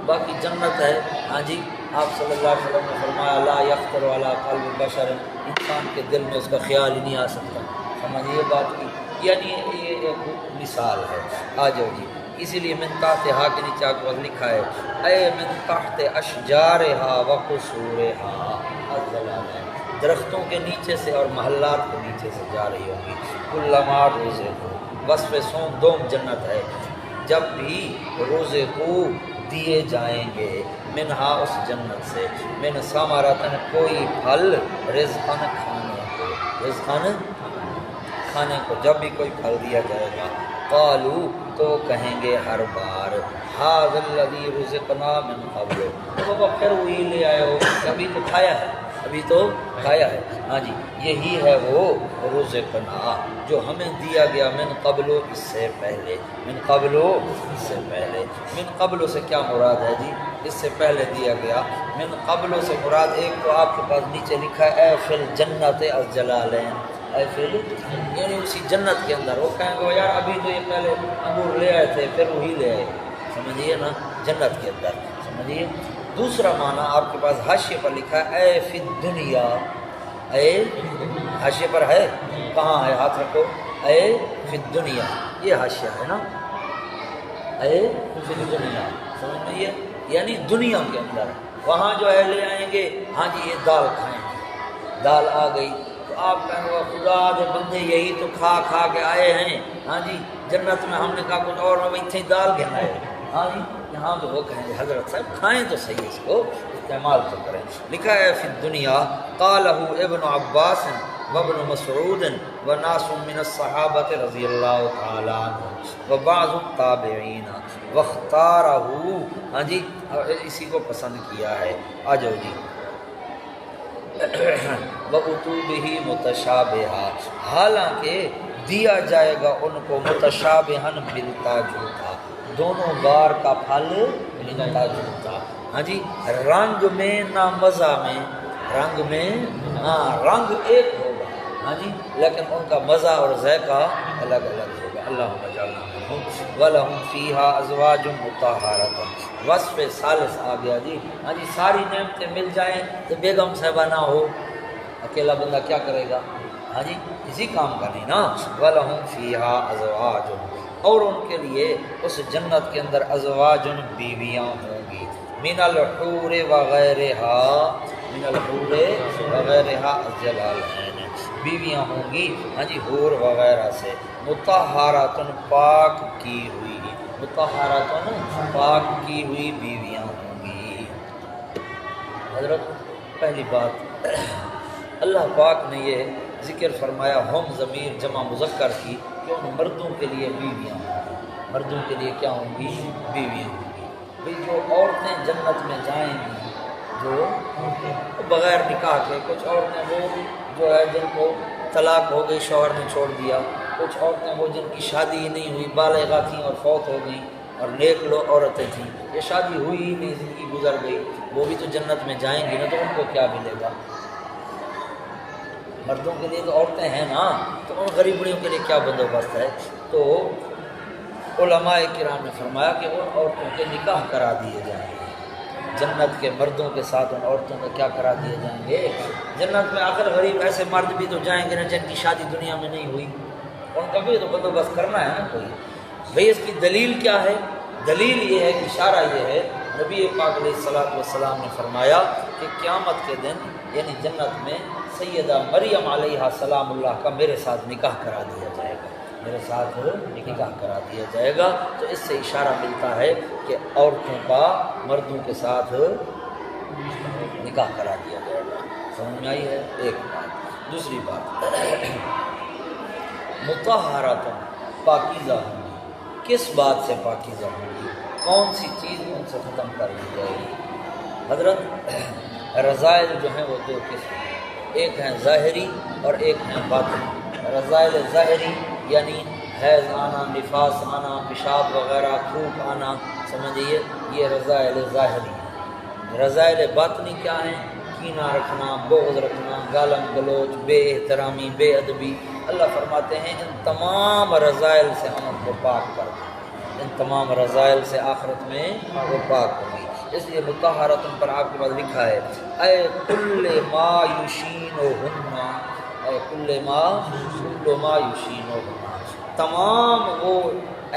باقی جنت ہے، ہاں جی، آپ صلی اللہ علیہ وسلم نے فرمایا لا یخطر علی قلب بشر، انسان کے دل میں اس کا خیال ہی نہیں آ سکتا، سمجھیے بات کی، یعنی یہ ایک مثال ہے۔ آ جاؤ جی، اسی لیے من تحت ہا کے نیچے آپ کو لکھا ہے اے من تحت اشجارہا وقصورہا الظلال، درختوں کے نیچے سے اور محلات کے نیچے سے جا رہی ہوگی۔ کلما روزے کو وصف سوم دوم جنت ہے، جب بھی روزے کو دیے جائیں گے، منہا اس جنت سے، من ثمرۃ کوئی پھل، رزقن کھانے کو، رزقن کھانے کو، جب بھی کوئی پھل دیا جائے گا، قالو تو کہیں گے ہر بار ھذا الذی رزقنا من قبل، تو بابا پھر وہی لے آئے ہو، ابھی تو کھایا ہے، ابھی تو کھایا ہے، ہاں جی، یہی ہے وہ رزقنا جو ہمیں دیا گیا، من قبل اس سے پہلے، من قبل اس سے پہلے، من قبل سے کیا مراد ہے جی؟ اس سے پہلے دیا گیا، من قبل سے مراد ایک تو آپ کے پاس نیچے لکھا ہے اے فی الجنت الجلالین، اے فی یعنی اسی جنت کے اندر، وہ کہیں گے یار ابھی تو یہ پہلے انگور لے آئے تھے پھر وہی لے آئے، سمجھیے نا، جنت کے اندر، سمجھیے۔ دوسرا معنی آپ کے پاس حاشیے پر لکھا ہے اے فی الدنیا، اے حاشیے پر ہے، کہاں ہے؟ ہاتھ رکھو، اے فی الدنیا، یہ حاشیہ ہے نا، اے فی الدنیا، سمجھ میں یہ، یعنی دنیا کے اندر، وہاں جو ہے لے آئیں گے، ہاں جی یہ دال کھائیں گے، دال آ گئی تو آپ کہیں گے خدا کے بندے یہی تو کھا کھا کے آئے ہیں، ہاں جی جنت میں، ہم نے کہا کچھ اور میں اتنی دال کے آئے، ہاں جی، یہاں تو وہ کہیں گے حضرت صاحب کھائیں تو صحیح، اس کو استعمال تو کریں۔ لکھا ہے فی الدنیا، قالہ ابن عباس وابن مسعود وناس من الصحابۃ رضی اللہ تعالی عنہ وبعض التابعین واختارہ، ہاں جی اسی کو پسند کیا ہے۔ آ جاؤ جی، وَأُتُوا بِهِ مُتَشَابِهًا، حالانکہ دیا جائے گا ان کو متشابہن ملتا جلتا، دونوں بار کا پھل ملتا جلتا، ہاں جی، رنگ میں نہ مزہ میں، رنگ میں ہاں رنگ ایک ہوگا، ہاں جی، لیکن ان کا مزہ اور ذائقہ الگ الگ ہوگا۔ اللہم اجعلنا منہم۔ وَلَهُمْ فِيهَا أَزْوَاجٌ مُطَہَّرَةٌ، وصف ثالث آ گیا جی، ہاں جی، ساری نعمتیں مل جائیں تو بیگم صاحبہ نہ ہو، اکیلا بندہ کیا کرے گا، ہاں جی، اسی کام کا نہیں نا۔ وَلَهُمْ فِيهَا أَزْوَاجٌ، اور ان کے لیے اس جنت کے اندر ازواجن بیویاں ہوں گی، من الحور وغیرہا، من الحور وغیرہا الجلالین، بیویاں ہوں گی، ہاں جی، حور وغیرہ سے، مطہراتن پاک کی ہوئی، مطہراتن پاک کی ہوئی بیویاں ہوں گی۔ حضرت پہلی بات، اللہ پاک نے یہ ذکر فرمایا ہم ضمیر جمع مذکر کی کہ ان مردوں کے لیے بیویاں ہوں گی، مردوں کے لیے کیا ہوں گی؟ بیویاں ہوں گی۔ بھئی جو عورتیں جنت میں جائیں گی، جو بغیر نکاح کے، کچھ عورتیں وہ جو ہے جن کو طلاق ہو گئی، شوہر نے چھوڑ دیا، کچھ عورتیں وہ جن کی شادی ہی نہیں ہوئی، بالغہ تھیں اور فوت ہو گئیں، اور نیک لوگ عورتیں تھیں، یہ شادی ہوئی ہی نہیں، زندگی گزر گئی، وہ بھی تو جنت میں جائیں گی نا، تو ان کو کیا ملے گا؟ مردوں کے لیے تو عورتیں ہیں نا، تو ان غریبڑیوں کے لیے کیا بندوبست ہے؟ تو علماء کرام نے فرمایا کہ ان عورتوں کے نکاح کرا دیے جائیں گے، جنت کے مردوں کے ساتھ ان عورتوں کو کیا کرا دیے جائیں گے جنت میں۔ آخر غریب ایسے مرد بھی تو جائیں گے نا جن کی شادی دنیا میں نہیں ہوئی، ان کا بھی تو بندوبست کرنا ہے نا کوئی۔ بھئی اس کی دلیل کیا ہے؟ دلیل یہ ہے، اشارہ یہ ہے، نبی پاک علیہ الصلوۃ والسلام نے فرمایا کہ قیامت کے دن یعنی جنت میں سیدہ مریم علیہ السلام اللہ کا میرے ساتھ نکاح کرا دیا جائے گا، میرے ساتھ نکاح کرا دیا جائے گا۔ تو اس سے اشارہ ملتا ہے کہ عورتوں کا مردوں کے ساتھ نکاح کرا دیا جائے گا۔ سمجھ میں آئی ہے ایک بات۔ دوسری بات، مطہراتن پاکیزہ ہوں گی۔ کس بات سے پاکیزہ ہوں گی؟ کون سی چیز ان سے ختم کر دی جائے گی؟ حضرت رذائل جو ہیں وہ دو قسم ہیں، ایک ہیں ظاہری اور ایک ہیں باطنی۔ رذائل ظاہری یعنی حیض آنا، نفاس آنا، پیشاب وغیرہ، تھوک آنا، سمجھیے یہ رذائل ظاہری ہیں۔ رذائل باطنی کیا ہیں؟ کینہ رکھنا، بغض رکھنا، گالم گلوچ، بے احترامی، بے ادبی۔ اللہ فرماتے ہیں ان تمام رذائل سے ہم ان کو پاک کر دیں، ان تمام رذائل سے آخرت میں وہ پاک ہوگی۔ اس لیے مطہراتن پر آپ کے پاس لکھا ہے اے کل ما یشینہن، اے کل ما یشینہن، تمام وہ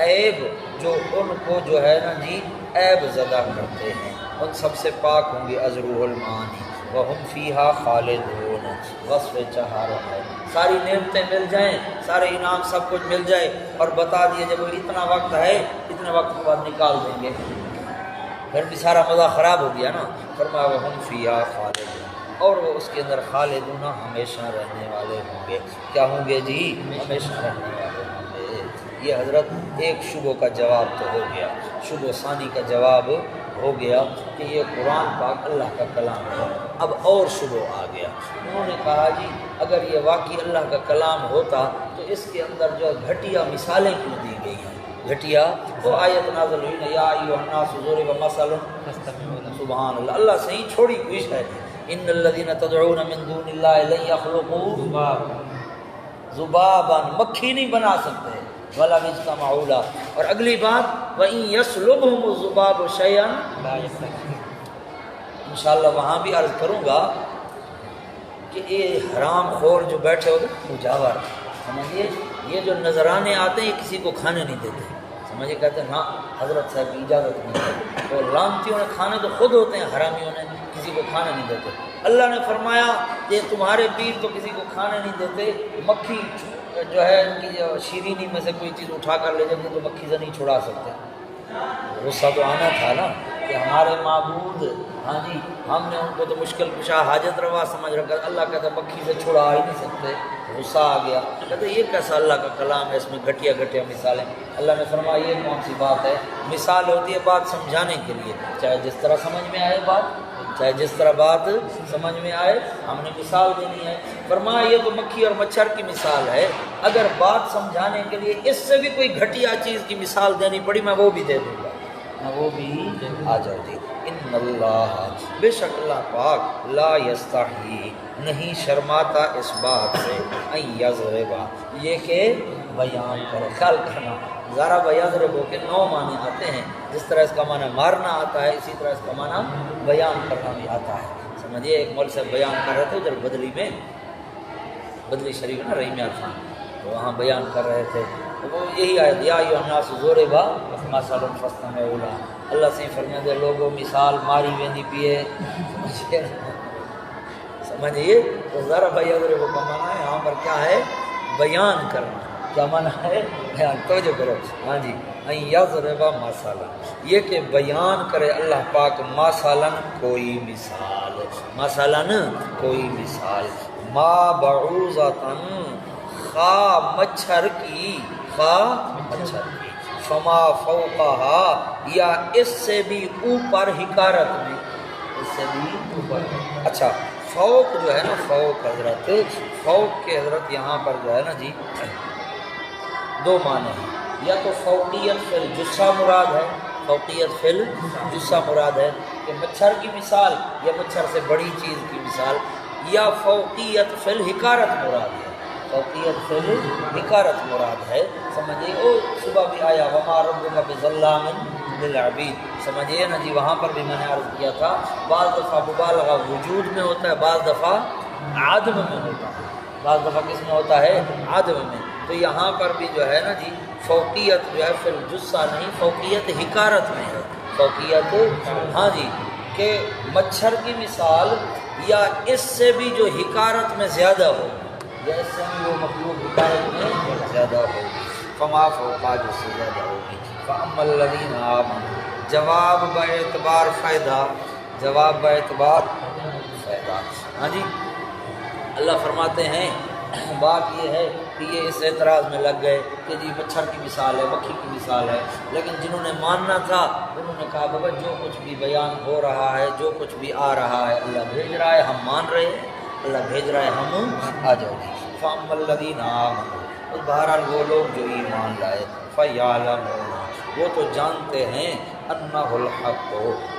عیب جو ان کو جو ہے نا جی عیب زدہ کرتے ہیں، ان سب سے پاک ہوں گی۔ ازروح المعانی وہم فیہا خالدون، وصف چہارہ ہے۔ ساری نعمتیں مل جائیں، سارے انعام سب کچھ مل جائے اور بتا دیے جب اتنا وقت ہے، اتنے وقت کے بعد نکال دیں گے، پھر بھی سارا مزہ خراب ہو گیا نا۔ فرمایا وہم فیہا خالدون، اور وہ اس کے اندر خالدون ہمیشہ رہنے والے ہوں گے۔ کیا ہوں گے جی؟ ہمیشہ رہنے والے ہوں گے۔ یہ حضرت ایک شبہ کا جواب تو ہو گیا، شبہ ثانی کا جواب ہو گیا کہ یہ قرآن پاک اللہ کا کلام ہے۔ اب اور شبہ آ گیا، انہوں نے کہا جی اگر یہ واقعی اللہ کا کلام ہوتا تو اس کے اندر جو گھٹیا مثالیں کیوں دی گئی ہیں؟ گھٹیا وہ آیت نازل ہوئی نا، یا ایھا الناس ضرب مثل، سبحان اللہ، اللہ صحیح چھوڑی کوئی ہے، ان الذین تدعون من دون اللہ لن یخلقوا ذبابا، مکھی نہیں بنا سکتے، ولا اجتمعوا له، اور اگلی بات وَإِن يَسْلُبْهُمُ الذُّبَابُ شَيْئًا لا يستطيع۔ انشاءاللہ وہاں بھی عرض کروں گا کہ یہ حرام خور جو بیٹھے ہوتے ہیں مجاور، سمجھیے یہ جو نذرانے آتے ہیں یہ کسی کو کھانے نہیں دیتے، سمجھے، کہتے ہیں ہاں حضرت صاحب کی اجازت نہیں ہے، تو لعنتیوں نے کھانے تو خود ہوتے ہیں، حرامیوں نے کسی کو کھانے نہیں دیتے۔ اللہ نے فرمایا کہ تمہارے پیر تو کسی کو کھانے نہیں دیتے، مکھی جو ہے ان کی جو شیرینی میں سے کوئی چیز اٹھا کر لے جاتے تو مکھی سے نہیں چھڑا سکتے۔ غصہ تو آنا تھا نا کہ ہمارے معبود، ہاں جی ہم نے ان کو تو مشکل کشا حاجت روا سمجھ رکھا، اللہ کہتا مکھی سے چھڑا ہی نہیں سکتے، غصہ آ گیا، کہتے یہ کیسا اللہ کا کلام ہے، اس میں گھٹیا گھٹیا مثالیں۔ اللہ نے فرمایا یہ کون سی بات ہے؟ مثال ہوتی ہے بات سمجھانے کے لیے، چاہے جس طرح سمجھ میں آئے بات، چاہے جس طرح بات سمجھ میں آئے، ہم نے مثال دینی ہے۔ فرمایا یہ تو مکھی اور مچھر کی مثال ہے، اگر بات سمجھانے کے لیے اس سے بھی کوئی گھٹیا چیز کی مثال دینی پڑی میں وہ بھی دے دوں گا، میں وہ بھی آ جاتی۔ ان اللہ، بے شک اللہ پاک، لا یستحی، نہیں شرماتا اس بات سے، ان یضربا، یہ کہ بیان کرے، خیال کرنا ذرا بیاضرب کے 9 معنی آتے ہیں، جس طرح اس کا معنی مارنا آتا ہے اسی طرح اس کا معنی بیان کرنا بھی آتا ہے۔ سمجھیے ایک مول سے بیان کر رہے تھے ادھر بدلی میں، بدلی شریف نا رحیم یار خان، تو وہاں بیان کر رہے تھے، وہ یہی آیت یا ایھا الناس ضرب مثل فاستمعوا له، اللہ سے فرمایا دے لوگوں مثال ماری ویندی پیے، سمجھیے تو ذرا بیاضرب کا معنی ہے یہاں پر کیا ہے؟ بیان کرنا۔ کیا معنی ہے؟ بیان، توجہ کرو، ہاں جی، ان یضرب مثلا، یہ کہ بیان کرے اللہ پاک مثلا کوئی مثال، مثلا کوئی مثال، ما بعوضۃ، خا مچھر کی، خا مچھر کی، فما فوقہا، یا اس سے بھی اوپر، حکارت میں اس سے بھی اوپر۔ اچھا فوق جو ہے نا، فوق حضرت، فوق کے حضرت یہاں پر جو ہے نا جی 2 معنی ہیں، یا تو فوقیت فی الجثہ مراد ہے، فوقیت فی الجثہ مراد ہے کہ مچھر کی مثال یا مچھر سے بڑی چیز کی مثال، یا فوقیت فی الحکارت مراد ہے، فوقیت فی الحکارت مراد ہے، سمجھیے۔ او صبح بھی آیا وما ربک بظلام للعبید، سمجھیے نا جی، وہاں پر بھی میں نے عرض کیا تھا بعض دفعہ مبالغہ وجود میں ہوتا ہے، بعض دفعہ عدم میں ہوتا ہے، بعض دفعہ کس میں ہوتا ہے؟ عدم میں، تو یہاں پر بھی جو ہے نا جی فوقیت جو ہے فی الجثہ نہیں، فوقیت حکارت میں ہے، فوقیت، ہاں جی، کہ مچھر کی مثال یا اس سے بھی جو حکارت میں زیادہ ہو، یا اس سے بھی وہ مخلوق حکارت میں زیادہ ہوگی، فما فوقا، جو سے زیادہ ہوگی، فاما الذین آمنوا، جواب باعتبار فائدہ، جواب باعتبار فائدہ۔ ہاں جی، اللہ فرماتے ہیں بات یہ ہے کہ یہ اس اعتراض میں لگ گئے کہ جی مچھر کی مثال ہے، مکھی کی مثال ہے، لیکن جنہوں نے ماننا تھا انہوں نے کہا بابا جو کچھ بھی بیان ہو رہا ہے، جو کچھ بھی آ رہا ہے اللہ بھیج رہا ہے، ہم مان رہے ہیں، اللہ بھیج رہا ہے، ہم آ جاؤ گے۔ فَأَمَّا الَّذِينَ آمَنُوا، اور بہرحال وہ لوگ جو ایمان لائے، فَيَعْلَمُونَ، وہ تو جانتے ہیں، أَنَّهُ الْحَقُّ،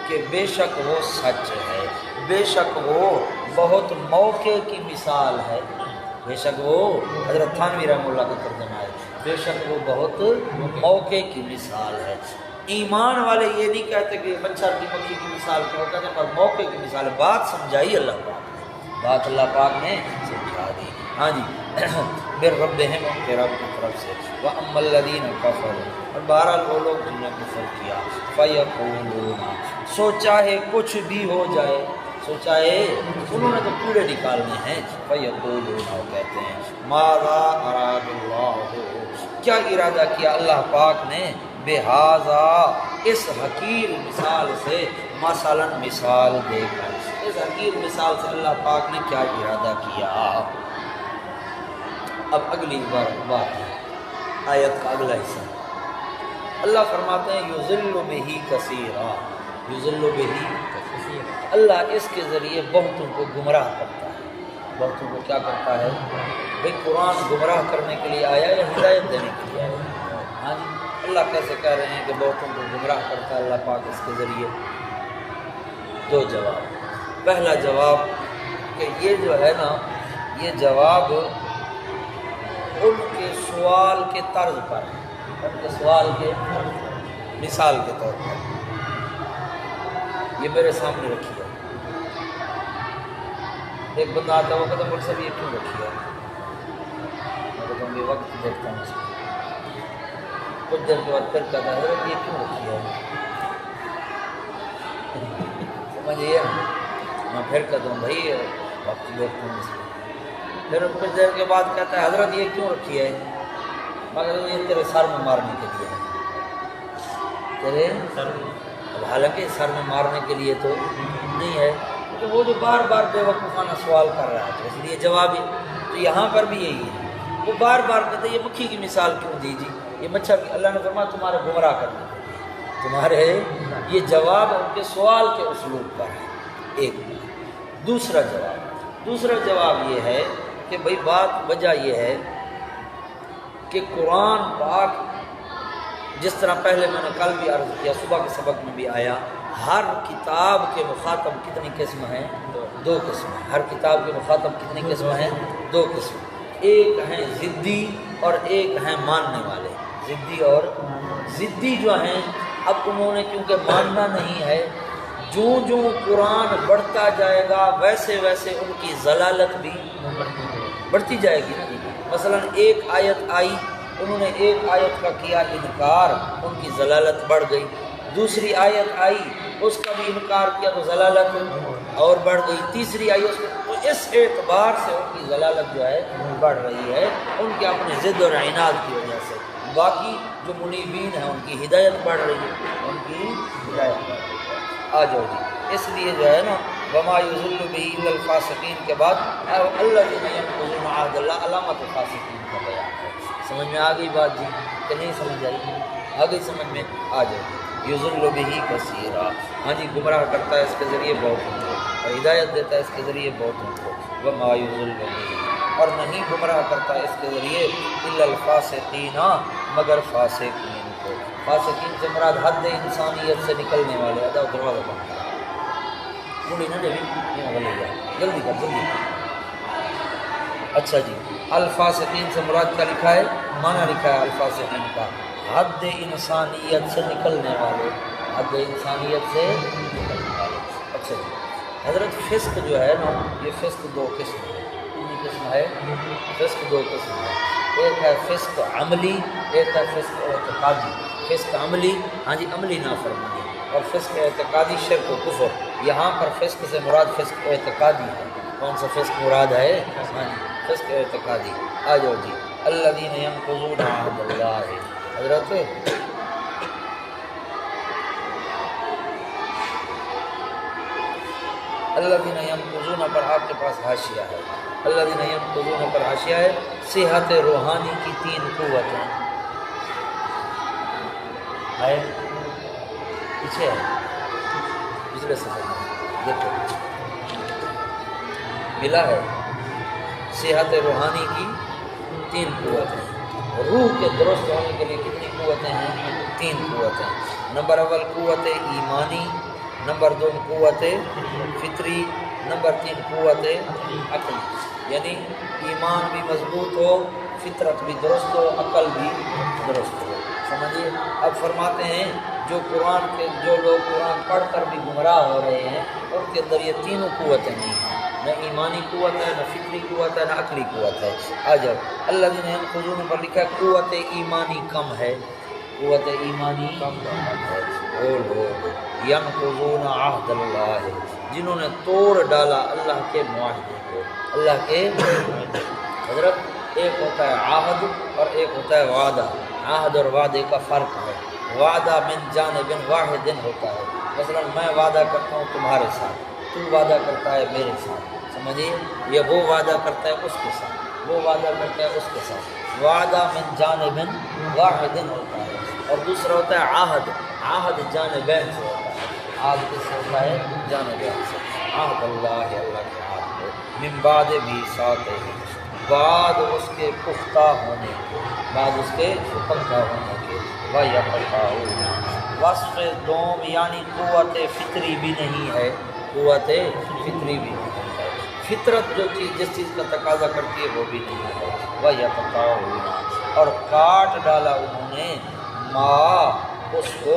کہ بے شک وہ سچ ہے، بے شک وہ بہت موقع کی مثال ہے، بے شک وہ حضرت تھانوی رحمہ اللہ کا ترجمہ ہے، بے شک وہ بہت موقع کی مثال ہے۔ ایمان والے یہ نہیں کہتے کہ مچھر کی مکھی کی مثال کیا کہتے ہیں، پر موقع کی مثال ہے، بات سمجھائی اللہ پاک نے، بات اللہ پاک نے سمجھا دی۔ ہاں جی، بر ربہم، ان کے رب کی طرف سے، وَأَمَّا الَّذِينَ كَفَرُوا، اور بہرحال وہ لوگ جنہوں نے کفر کیا، فَيَقُولُونَ، سو چاہے کچھ بھی ہو جائے، سو چاہے انہوں نے تو کوڑے نکالنے ہیں، فَيَقُولُونَ، وہ کہتے ہیں، ماذا اراد اللہ، کیا ارادہ کیا اللہ پاک نے، بہذا، اس حقیر مثال سے، مثلا مثال دے کر، اس حقیر مثال سے اللہ پاک نے کیا ارادہ کیا۔ اب اگلی بات ہے آیت کا اگلا حصہ، اللہ فرماتے ہیں یضل بہ کثیرا، یضل بہ، اللہ اس کے ذریعے بہتوں کو گمراہ کرتا ہے، بہتوں کو کیا کرتا ہے؟ بھئی قرآن گمراہ کرنے کے لیے آیا یا ہدایت دینے کے لیے آیا؟ ہاں جی، اللہ کیسے کہہ رہے ہیں کہ بہتوں کو گمراہ کرتا ہے اللہ پاک اس کے ذریعے؟ دو جواب۔ پہلا جواب کہ یہ جو ہے نا، یہ جواب ان کے سوال کے طرز پر، ان کے سوال کے مثال کے طور پر، یہ میرے سامنے رکھی ہے، ایک بندہ آتا ہے وہ کہتا ہے مجھ سے بھی یہ کیوں رکھی ہے، میں کہتا ہوں یہ وقت دیکھتا ہوں اس کو، کچھ دیر کے بعد پھر کہتا ہے حضرت یہ کیوں رکھی ہے، سمجھئے، میں پھر کہتا ہوں بھائی وقت دیکھتا ہوں اس کو، پھر کچھ دیر کے بعد کہتا ہے حضرت یہ کیوں رکھی ہے، مگر یہ تیرے سر میں مارنے کے لیے ہے، تیرے سر میں، اب حالانکہ سر میں مارنے کے لیے تو نہیں ہے، کیونکہ وہ جو بار بار بے وقوفانہ سوال کر رہا ہے تو اس لیے جواب ہے، تو یہاں پر بھی یہی ہے، وہ بار بار کہتے ہیں یہ مکھی کی مثال کیوں دی جی، یہ مچھر کی، اللہ نے فرمایا تمہارے گمراہ کرنے کے لیے، تمہارے، یہ جواب ان کے سوال کے اسلوب پر ہے، ایک۔ دوسرا جواب یہ ہے کہ بھئی بات وجہ یہ ہے کہ قرآن پاک جس طرح پہلے میں نے کل بھی عرض کیا، صبح کے سبق میں بھی آیا، ہر کتاب کے مخاطب کتنی قسم ہیں؟ دو قسم ہیں، ہر کتاب کے مخاطب کتنی قسم ہیں؟ دو قسم، ایک ہیں ضدی اور ایک ہیں ماننے والے، ضدی اور ضدی جو ہیں، اب انہوں نے کیونکہ ماننا نہیں ہے، جو قرآن بڑھتا جائے گا ویسے ویسے ان کی ضلالت بھی بڑھتی جائے گی نا، مثلا ایک آیت آئی، انہوں نے ایک آیت کا کیا انکار، ان کی ضلالت بڑھ گئی، دوسری آیت آئی اس کا بھی انکار کیا تو ضلالت اور بڑھ گئی، تیسری آئی اس کو، تو اس اعتبار سے ان کی ضلالت جو ہے بڑھ رہی ہے، ان کے اپنے ضد اور عناد کی وجہ سے، باقی جو منیبین ہیں ان کی ہدایت بڑھ رہی ہے، ان کی ہدایت بڑھ رہی ہے۔ آ جاؤ جی، اس لیے جو ہے نا وما یضل بہ الا الفاسقین کے بعد الذین ینقضون عہد اللہ، علامت فاسقین کا بیان ہے۔ سمجھ میں آ گئی بات جی کہ نہیں سمجھ آئی؟ آ گئی سمجھ میں؟ آ جاؤ جی، یضل بہ کثیرا، ہاں جی، گمراہ کرتا ہے اس کے ذریعے بہتوں کو، اور ہدایت دیتا ہے اس کے ذریعے بہتوں کو، وما یضل بہ، اور نہیں گمراہ کرتا اس کے ذریعے الا الفاسقین، مگر فاسقین کو، فاسقین سے مراد حد انسانیت سے نکلنے والے، ادا دروازہ بند کرا، مڑی نہ جلدی کر جلدی کر۔ اچھا جی، الفاسقین سے مراد کیا لکھا ہے؟ معنی لکھا ہے الفاسقین کا حد انسانیت سے نکلنے والے، حد انسانیت سے نکلنے والے۔ اچھا جی، حضرت فسق جو ہے نا، یہ فسق دو قسم ہے، کتنی قسم ہے؟ فسق دو قسم ہے، ایک ہے فسق عملی، ایک ہے فسق اعتقادی۔ فسق عملی، ہاں جی، عملی نافرمانی، اور فسق اعتقادی شرک و کفر۔ یہاں پر فسق سے مراد فسق اعتقادی ہے، کون سا فسق مراد ہے؟ ہاں جی، فسق اعتقادی۔ آ جاؤ جی، الذین ینقضون عہد اللہ، حضرت الذین ینقضون پر آپ کے پاس حاشیہ ہے، الذین ینقضون پر حاشیہ ہے، صحت روحانی کی 3 قوتیں ہے، پیچھے ہے پچھلے سفر میں دیکھو ملا ہے، صحت روحانی کی 3 قوتیں، روح کے درست ہونے کے لیے کتنی قوتیں ہیں؟ 3 قوتیں، نمبر اول قوت ایمانی، نمبر 2 قوت فطری، نمبر 3 قوت عقلی، یعنی ایمان بھی مضبوط ہو، فطرت بھی درست ہو، عقل بھی درست ہو، سمجھیے۔ اب فرماتے ہیں جو لوگ قرآن پڑھ کر بھی گمراہ ہو رہے ہیں ان کے اندر یہ 3 قوتیں نہیں ہیں، نہ ایمانی قوت ہے، نہ فطری قوت ہے، نہ عقلی قوت ہے۔ آ جاؤ، الذین ینقضون پر لکھا ہے قوت ایمانی کم ہے، قوت ایمانی کم ہے، وہ لوگ ینقضون عہد اللہ، جنہوں نے توڑ ڈالا اللہ کے معاہدے کو، اللہ کے حضرت ایک ہوتا ہے عہد اور ایک ہوتا ہے وعدہ، عہد اور وعدے کا فرق ہے، وعدہ من جانب واحد ہوتا ہے، مثلا میں وعدہ کرتا ہوں تمہارے ساتھ، تو وعدہ کرتا ہے میرے ساتھ، سمجھیے، یہ وہ وعدہ کرتا ہے اس کے ساتھ، وہ وعدہ کرتا ہے اس کے ساتھ، وعدہ من جانب واحد ہوتا ہے، اور دوسرا ہوتا ہے عہد، عہد جانبین سے ہوتا ہے، عہد کس سے ہوتا ہے؟ جانبین سے، عہد اللہ، اللہ کے عہد کو، من بعد میثاقہ، بعد اس کے پختہ ہونے کے، بعد اس کے پختہ ہونے کے، وَيَقْطَعُونَ، وصف دوم یعنی قوت فطری بھی نہیں ہے، قوت فطری بھی نہیں ہے، فطرت جو چیز جس چیز کا تقاضا کرتی ہے وہ بھی نہیں ہے، وَيَقْطَعُونَ، اور کاٹ ڈالا انہوں نے ما اس کو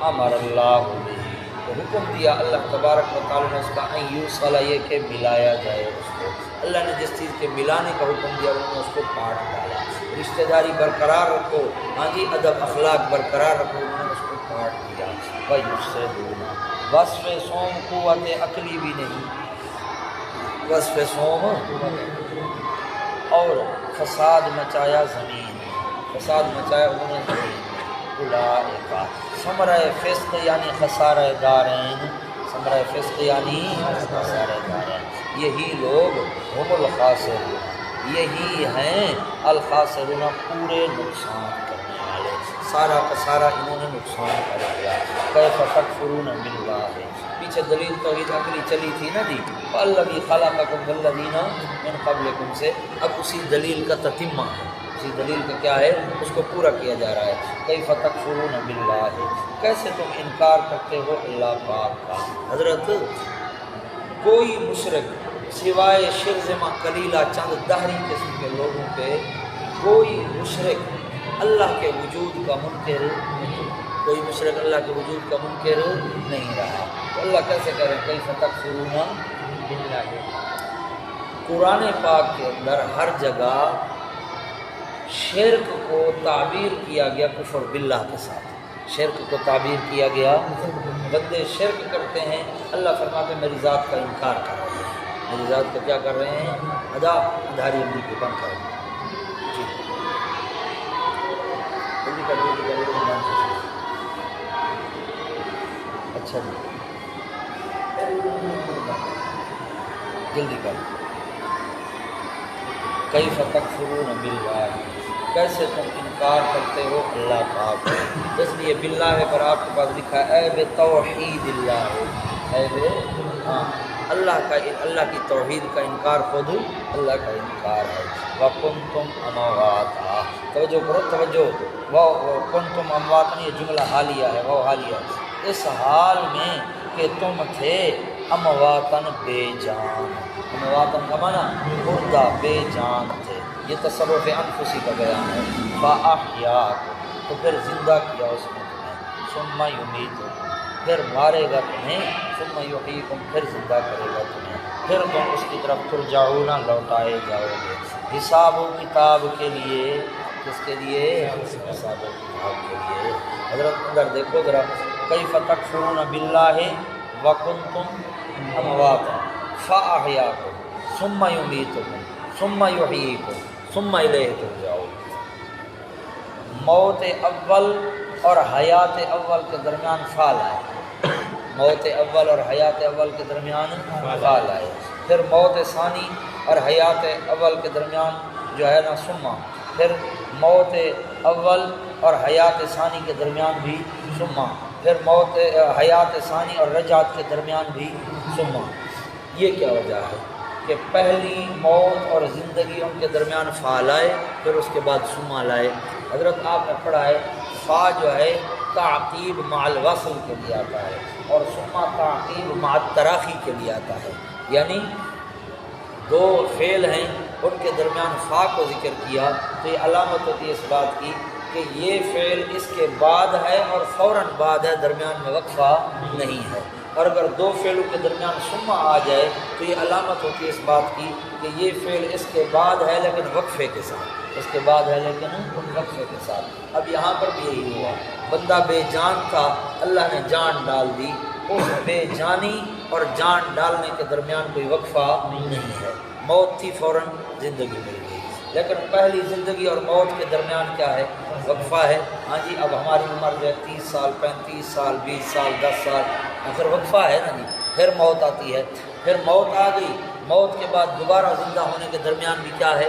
امر اللہ بہ، تو حکم دیا اللہ تبارک و تعالیٰ نے اس کا ان یوصل، یہ کہ ملایا جائے اس کو، اللہ نے جس چیز کے ملانے کا حکم دیا انہوں نے اس کو کاٹ ڈالا، رشتہ داری برقرار رکھو، ہاں جی ادب اخلاق برقرار رکھو، انہوں نے اس کو کاٹ دیا، وَيُفْسِدُونَ، وصف صوم قوت عقلی بھی نہیں، وصف صوم اور فساد مچایا زمین، فساد مچایا انہوں نے زمین میں، اولئک، ثمرہ فسق یعنی خسارہ دارین، ثمرہ فسق یعنی خسارہ دارین، یہی لوگ ہم الخاسرون، یہی ہیں الخاسرون، پورے نقصان کرنے والے، سارا کا سارا انہوں نے نقصان کر دیا، کیف تکفرون باللہ، پیچھے دلیل توحید عقلی چلی تھی نا جی، والذی خلقکم والذین من قبلکم سے، اب اسی دلیل کا تتمہ ہے، اسی دلیل کا کیا ہے، اس کو پورا کیا جا رہا ہے، کیف تکفرون باللہ، کیسے تم انکار کرتے ہو اللہ پاک کا۔ حضرت کوئی مشرک سوائے شرذمہ قلیلہ چند دہری قسم کے لوگوں کے، کوئی مشرک اللہ کے وجود کا منکر نہیں، کوئی مشرک اللہ کے وجود کا منکر نہیں رہا، تو اللہ کیسے کہہ رہے ہیں کیف تکفرون باللہ۔ قرآن پاک کے اندر ہر جگہ شرک کو تعبیر کیا گیا کفر باللہ کے ساتھ، شرک کو تعبیر کیا گیا، بندے شرک کرتے ہیں، اللہ فرماتے ہیں میری ذات کا انکار کر رہے ہیں، میری ذات کا کیا کر رہے ہیں، ادھاری اندھی کو بند کر رہے ہیں، جی جلدی کر اچھا جی جلدی کر، کیف تکفرون باللہ، کیسے تم انکار کرتے ہو اللہ پاک، اس لیے باللہ پر آپ کے پاس لکھا ہے اے توحید اللہ، اے ہاں اللہ کی توحید کا انکار خود اللہ کا انکار ہے، وَكُنْتُمْ أَمْوَاتًا، توجہ کرو توجہ، وَكُنْتُمْ أَمْوَاتًا یہ جملہ حالیہ ہے، وہ حالیہ، اس حال میں کہ تم تھے امواتن بے جان، امواتن کا معنی مردہ بے جان تھے، یہ تصرف انفسی کا بیان ہے، فَأَحْيَاكُمْ، تو پھر زندہ کیا اس نے تمہیں، ثُمَّ يُمِيتُكُمْ، پھر مارے گا تمہیں، ثُمَّ يُحْيِيكُمْ، پھر زندہ کرے گا تمہیں، پھر تم اس کی طرف ترجعون، لوٹائے جاؤ گے، حساب و کتاب کے لیے، کس کے لیے، حساب و کتاب کے لیے۔ حضرت اندر دیکھو ذرا، کیف تکفرون باللہ وکنتم امواتا فاحیاکم ثم یمیتکم ثم یحییکم ثم الیہ ترجعون، موت اول اور حیات اول کے درمیان فعل ہے، موت اول اور حیات اول کے درمیان فعل آئے، پھر موت ثانی اور حیات اول کے درمیان جو ہے نا ثم، پھر موت اول اور حیات ثانی کے درمیان بھی ثم، پھر موت حیات ثانی اور رجعت کے درمیان بھی ثم۔ یہ کیا وجہ ہے کہ پہلی موت اور زندگی ان کے درمیان فعل آئے، پھر اس کے بعد ثم لائے۔ حضرت آپ نے پڑھا ہے فا جو ہے تعقیب مع الوصل کے لیے آتا ہے اور ثم تعقیب مع التراخی کے لیے آتا ہے، یعنی دو فعل ہیں ان کے درمیان فا کو ذکر کیا تو یہ علامت ہوتی ہے اس بات کی کہ یہ فعل اس کے بعد ہے اور فوراً بعد ہے، درمیان میں وقفہ نہیں ہے۔ اور اگر دو فعلوں کے درمیان ثم آ جائے تو یہ علامت ہوتی ہے اس بات کی کہ یہ فعل اس کے بعد ہے لیکن وقفے کے ساتھ، اس کے بعد ہے لیکن وقفے کے ساتھ۔ اب یہاں پر بھی یہی ہوا، بندہ بے جان تھا، اللہ نے جان ڈال دی، اس بے جانی اور جان ڈالنے کے درمیان کوئی وقفہ نہیں ہے، موت تھی فوراً زندگی مل گئی، لیکن پہلی زندگی اور موت کے درمیان کیا ہے؟ وقفہ ہے۔ ہاں جی، اب ہماری عمر جو ہے 30 سال 35 سال 20 سال 10 سال، آخر وقفہ ہے نا جی، پھر موت آتی ہے، پھر موت آ گئی، موت کے بعد دوبارہ زندہ ہونے کے درمیان بھی کیا ہے؟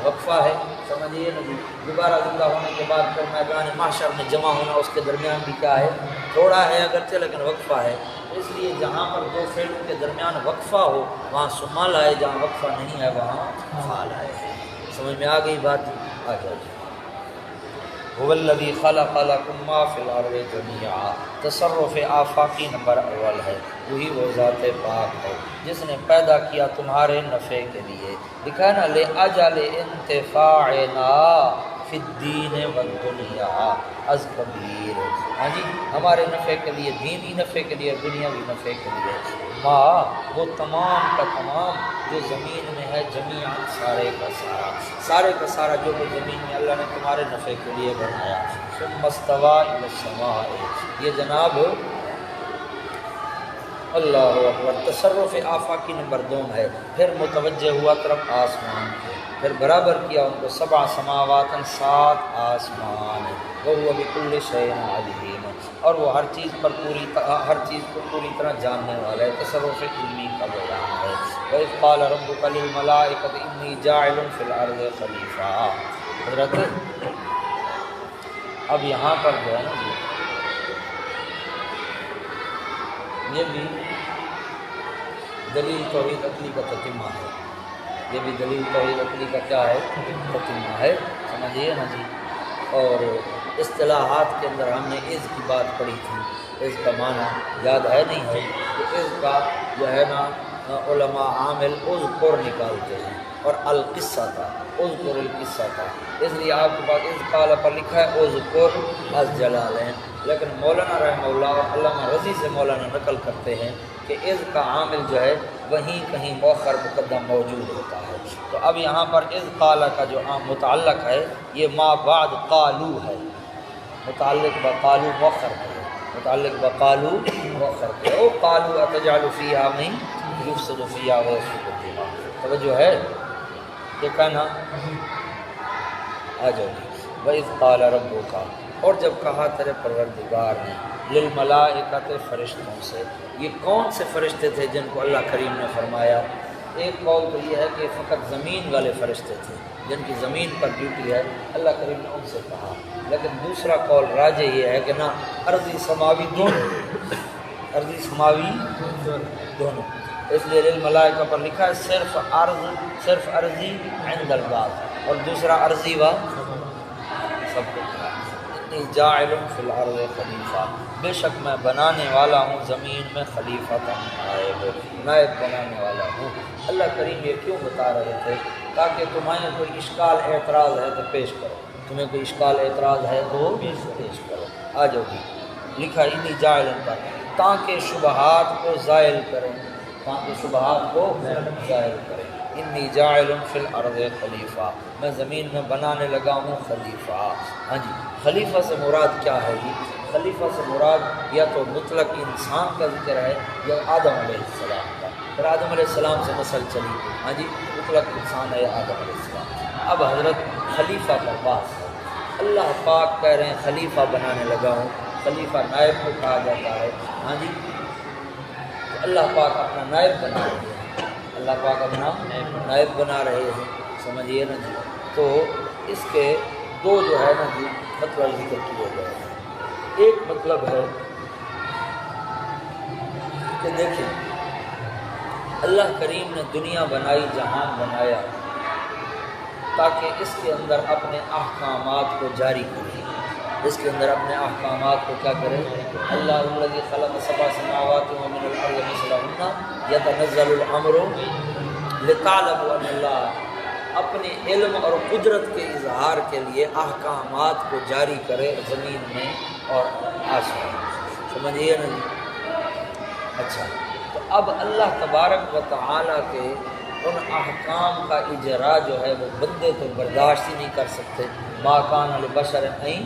وقفہ ہے، سمجھیے نا جی، دوبارہ زندہ ہونے کے بعد پھر میدان محشر میں جمع ہونا، اس کے درمیان بھی کیا ہے؟ تھوڑا ہے اگرچہ لیکن وقفہ ہے۔ اس لیے جہاں پر دو فعلوں کے درمیان وقفہ ہو وہاں ثم لائے، جہاں وقفہ نہیں ہے وہاں فعل آئے۔ سمجھ میں آ گئی بات؟ آ جاؤ جی۔ هو الذی خلق لکم ما فی الارض جمیعا، تصرف آفاقی نمبر اول ہے، وہی وہ ذات پاک ہے جس نے پیدا کیا تمہارے نفع کے لیے، لکھا ہے نا لأجل انتفاعنا فی الدین والدنیا از کبیر، ہاں جی، ہمارے نفع کے لیے، دینی نفع کے لیے، دنیاوی نفع کے لیے، ما وہ تمام کا تمام جو زمین میں ہے، جمیعا سارے کا سارا، سارے کا سارا جو وہ زمین میں اللہ نے تمہارے نفع کے لیے بنایا، ثم استوى الی السماء، یہ جناب اللہ اکبر تصرف آفاقی نمبر 2 ہے، پھر متوجہ ہوا طرف آسمان کے، پھر برابر کیا ان کو 7 سماوات 7 آسمان، وہ بکل شیء علیم، اور وہ ہر چیز کو پوری طرح جاننے والا ہے، تصرف علمی کا بیان ہے۔ وَإِذْ قَالَ رَبُّكَ لِلْمَلَائِكَةِ إِنِّي جَاعِلٌ فِي الْأَرْضِ خَلِيفَةً۔ حضرت اب یہاں پر جو ہے نا جی، یہ بھی دلیل توحید عقلی کا تتمہ ہے، یہ بھی دلیل توحید عقلی کا کیا ہے؟ تتمہ ہے، سمجھیے نا جی۔ اور اصطلاحات کے اندر ہم نے عز کی بات پڑھی تھی، عز کا معنی یاد ہے نہیں ہے؟ تو عز کا جو ہے نا علماء عامل اذکر نکالتے ہیں، اور القصہ تھا، اذکر القصہ تھا، اس لیے آپ کے پاس عز قال پر لکھا ہے اذکر از جلالین، لیکن مولانا رحمہ اللہ اور علامہ رضی سے مولانا نقل کرتے ہیں کہ عز کا عامل جو ہے وہیں کہیں مؤخر مقدم موجود ہوتا ہے۔ تو اب یہاں پر عز قال کا جو عام متعلق ہے یہ ما بعد قالو ہے، متعلق بقالو مؤخر ہے، متعلق بقالو مؤخر ہے، او قالو اتجعل فیہا من یفسد فیہا ویسفک الدماء، توجہ ہے یہ کہنا؟ آ جاؤ جی۔ وَإِذْ قَالَ رَبُّكَ، اور جب کہا تیرے پروردگار نے، للملائکۃ فرشتوں سے، یہ کون سے فرشتے تھے جن کو اللہ کریم نے فرمایا؟ ایک قول تو یہ ہے کہ فقط زمین والے فرشتے تھے جن کی زمین پر ڈیوٹی ہے، اللہ کریم نے ان سے کہا، لیکن دوسرا قول راجح یہ ہے کہ نہ، ارضی سماوی دونوں، ارضی سماوی دونوں، اس لیے للملائکہ پر لکھا ہے صرف ارضی عند البعض، اور دوسرا ارضی و سب کو کہا، انی جاعل فی الارض خلیفہ، بے شک میں بنانے والا ہوں زمین میں خلیفہ نائب بنانے والا ہوں۔ اللہ کریم یہ کیوں بتا رہے تھے؟ تاکہ تمہیں کوئی اشکال اعتراض ہے تو پیش کرو، تمہیں کوئی اشکال اعتراض ہے تو پیش کرو۔ آ جاؤ جی، لکھا انی جاعل پر، تاکہ شبہات کو زائل کریں، تاکہ شبہات کو ظاہر کریں۔ انی جاعل فی الارض خلیفہ، میں زمین میں بنانے لگا ہوں خلیفہ۔ ہاں جی، خلیفہ سے مراد کیا ہے جی؟ خلیفہ سے مراد یا تو مطلق انسان کا ذکر ہے یا آدم علیہ السلام کا، پھر آدم علیہ السلام سے نسل چلی، ہاں جی، مطلق انسان ہے آدم علیہ السلام۔ اب حضرت خلیفہ پر بات ہے، اللہ پاک کہہ رہے ہیں خلیفہ بنانے لگا ہوں، خلیفہ نائب کو کہا جاتا ہے، ہاں جی، تو اللہ پاک اپنا نائب بنا رہے ہیں، اللہ پاک اپنا نائب بنا رہے ہیں، سمجھیے نا جی۔ تو اس کے دو جو ہے نا جی مطلب ذکر کیے گئے ہیں۔ ایک مطلب ہے کہ دیکھیں اللہ کریم نے دنیا بنائی، جہان بنایا تاکہ اس کے اندر اپنے احکامات کو جاری کرے، اس کے اندر اپنے احکامات کو کیا کرے۔ اللہ الذی خلق سبع سماوات ومن الارض مثلہن یتنزل الامر لتعلموا ان اللہ، اپنے علم اور قدرت کے اظہار کے لیے احکامات کو جاری کرے زمین میں اور آسمان میں، سمجھیے نا جی۔ اچھا، تو اب اللہ تبارک و تعالیٰ کے ان احکام کا اجرا جو ہے وہ بندے تو برداشت ہی نہیں کر سکتے۔ ما کان لبشر ان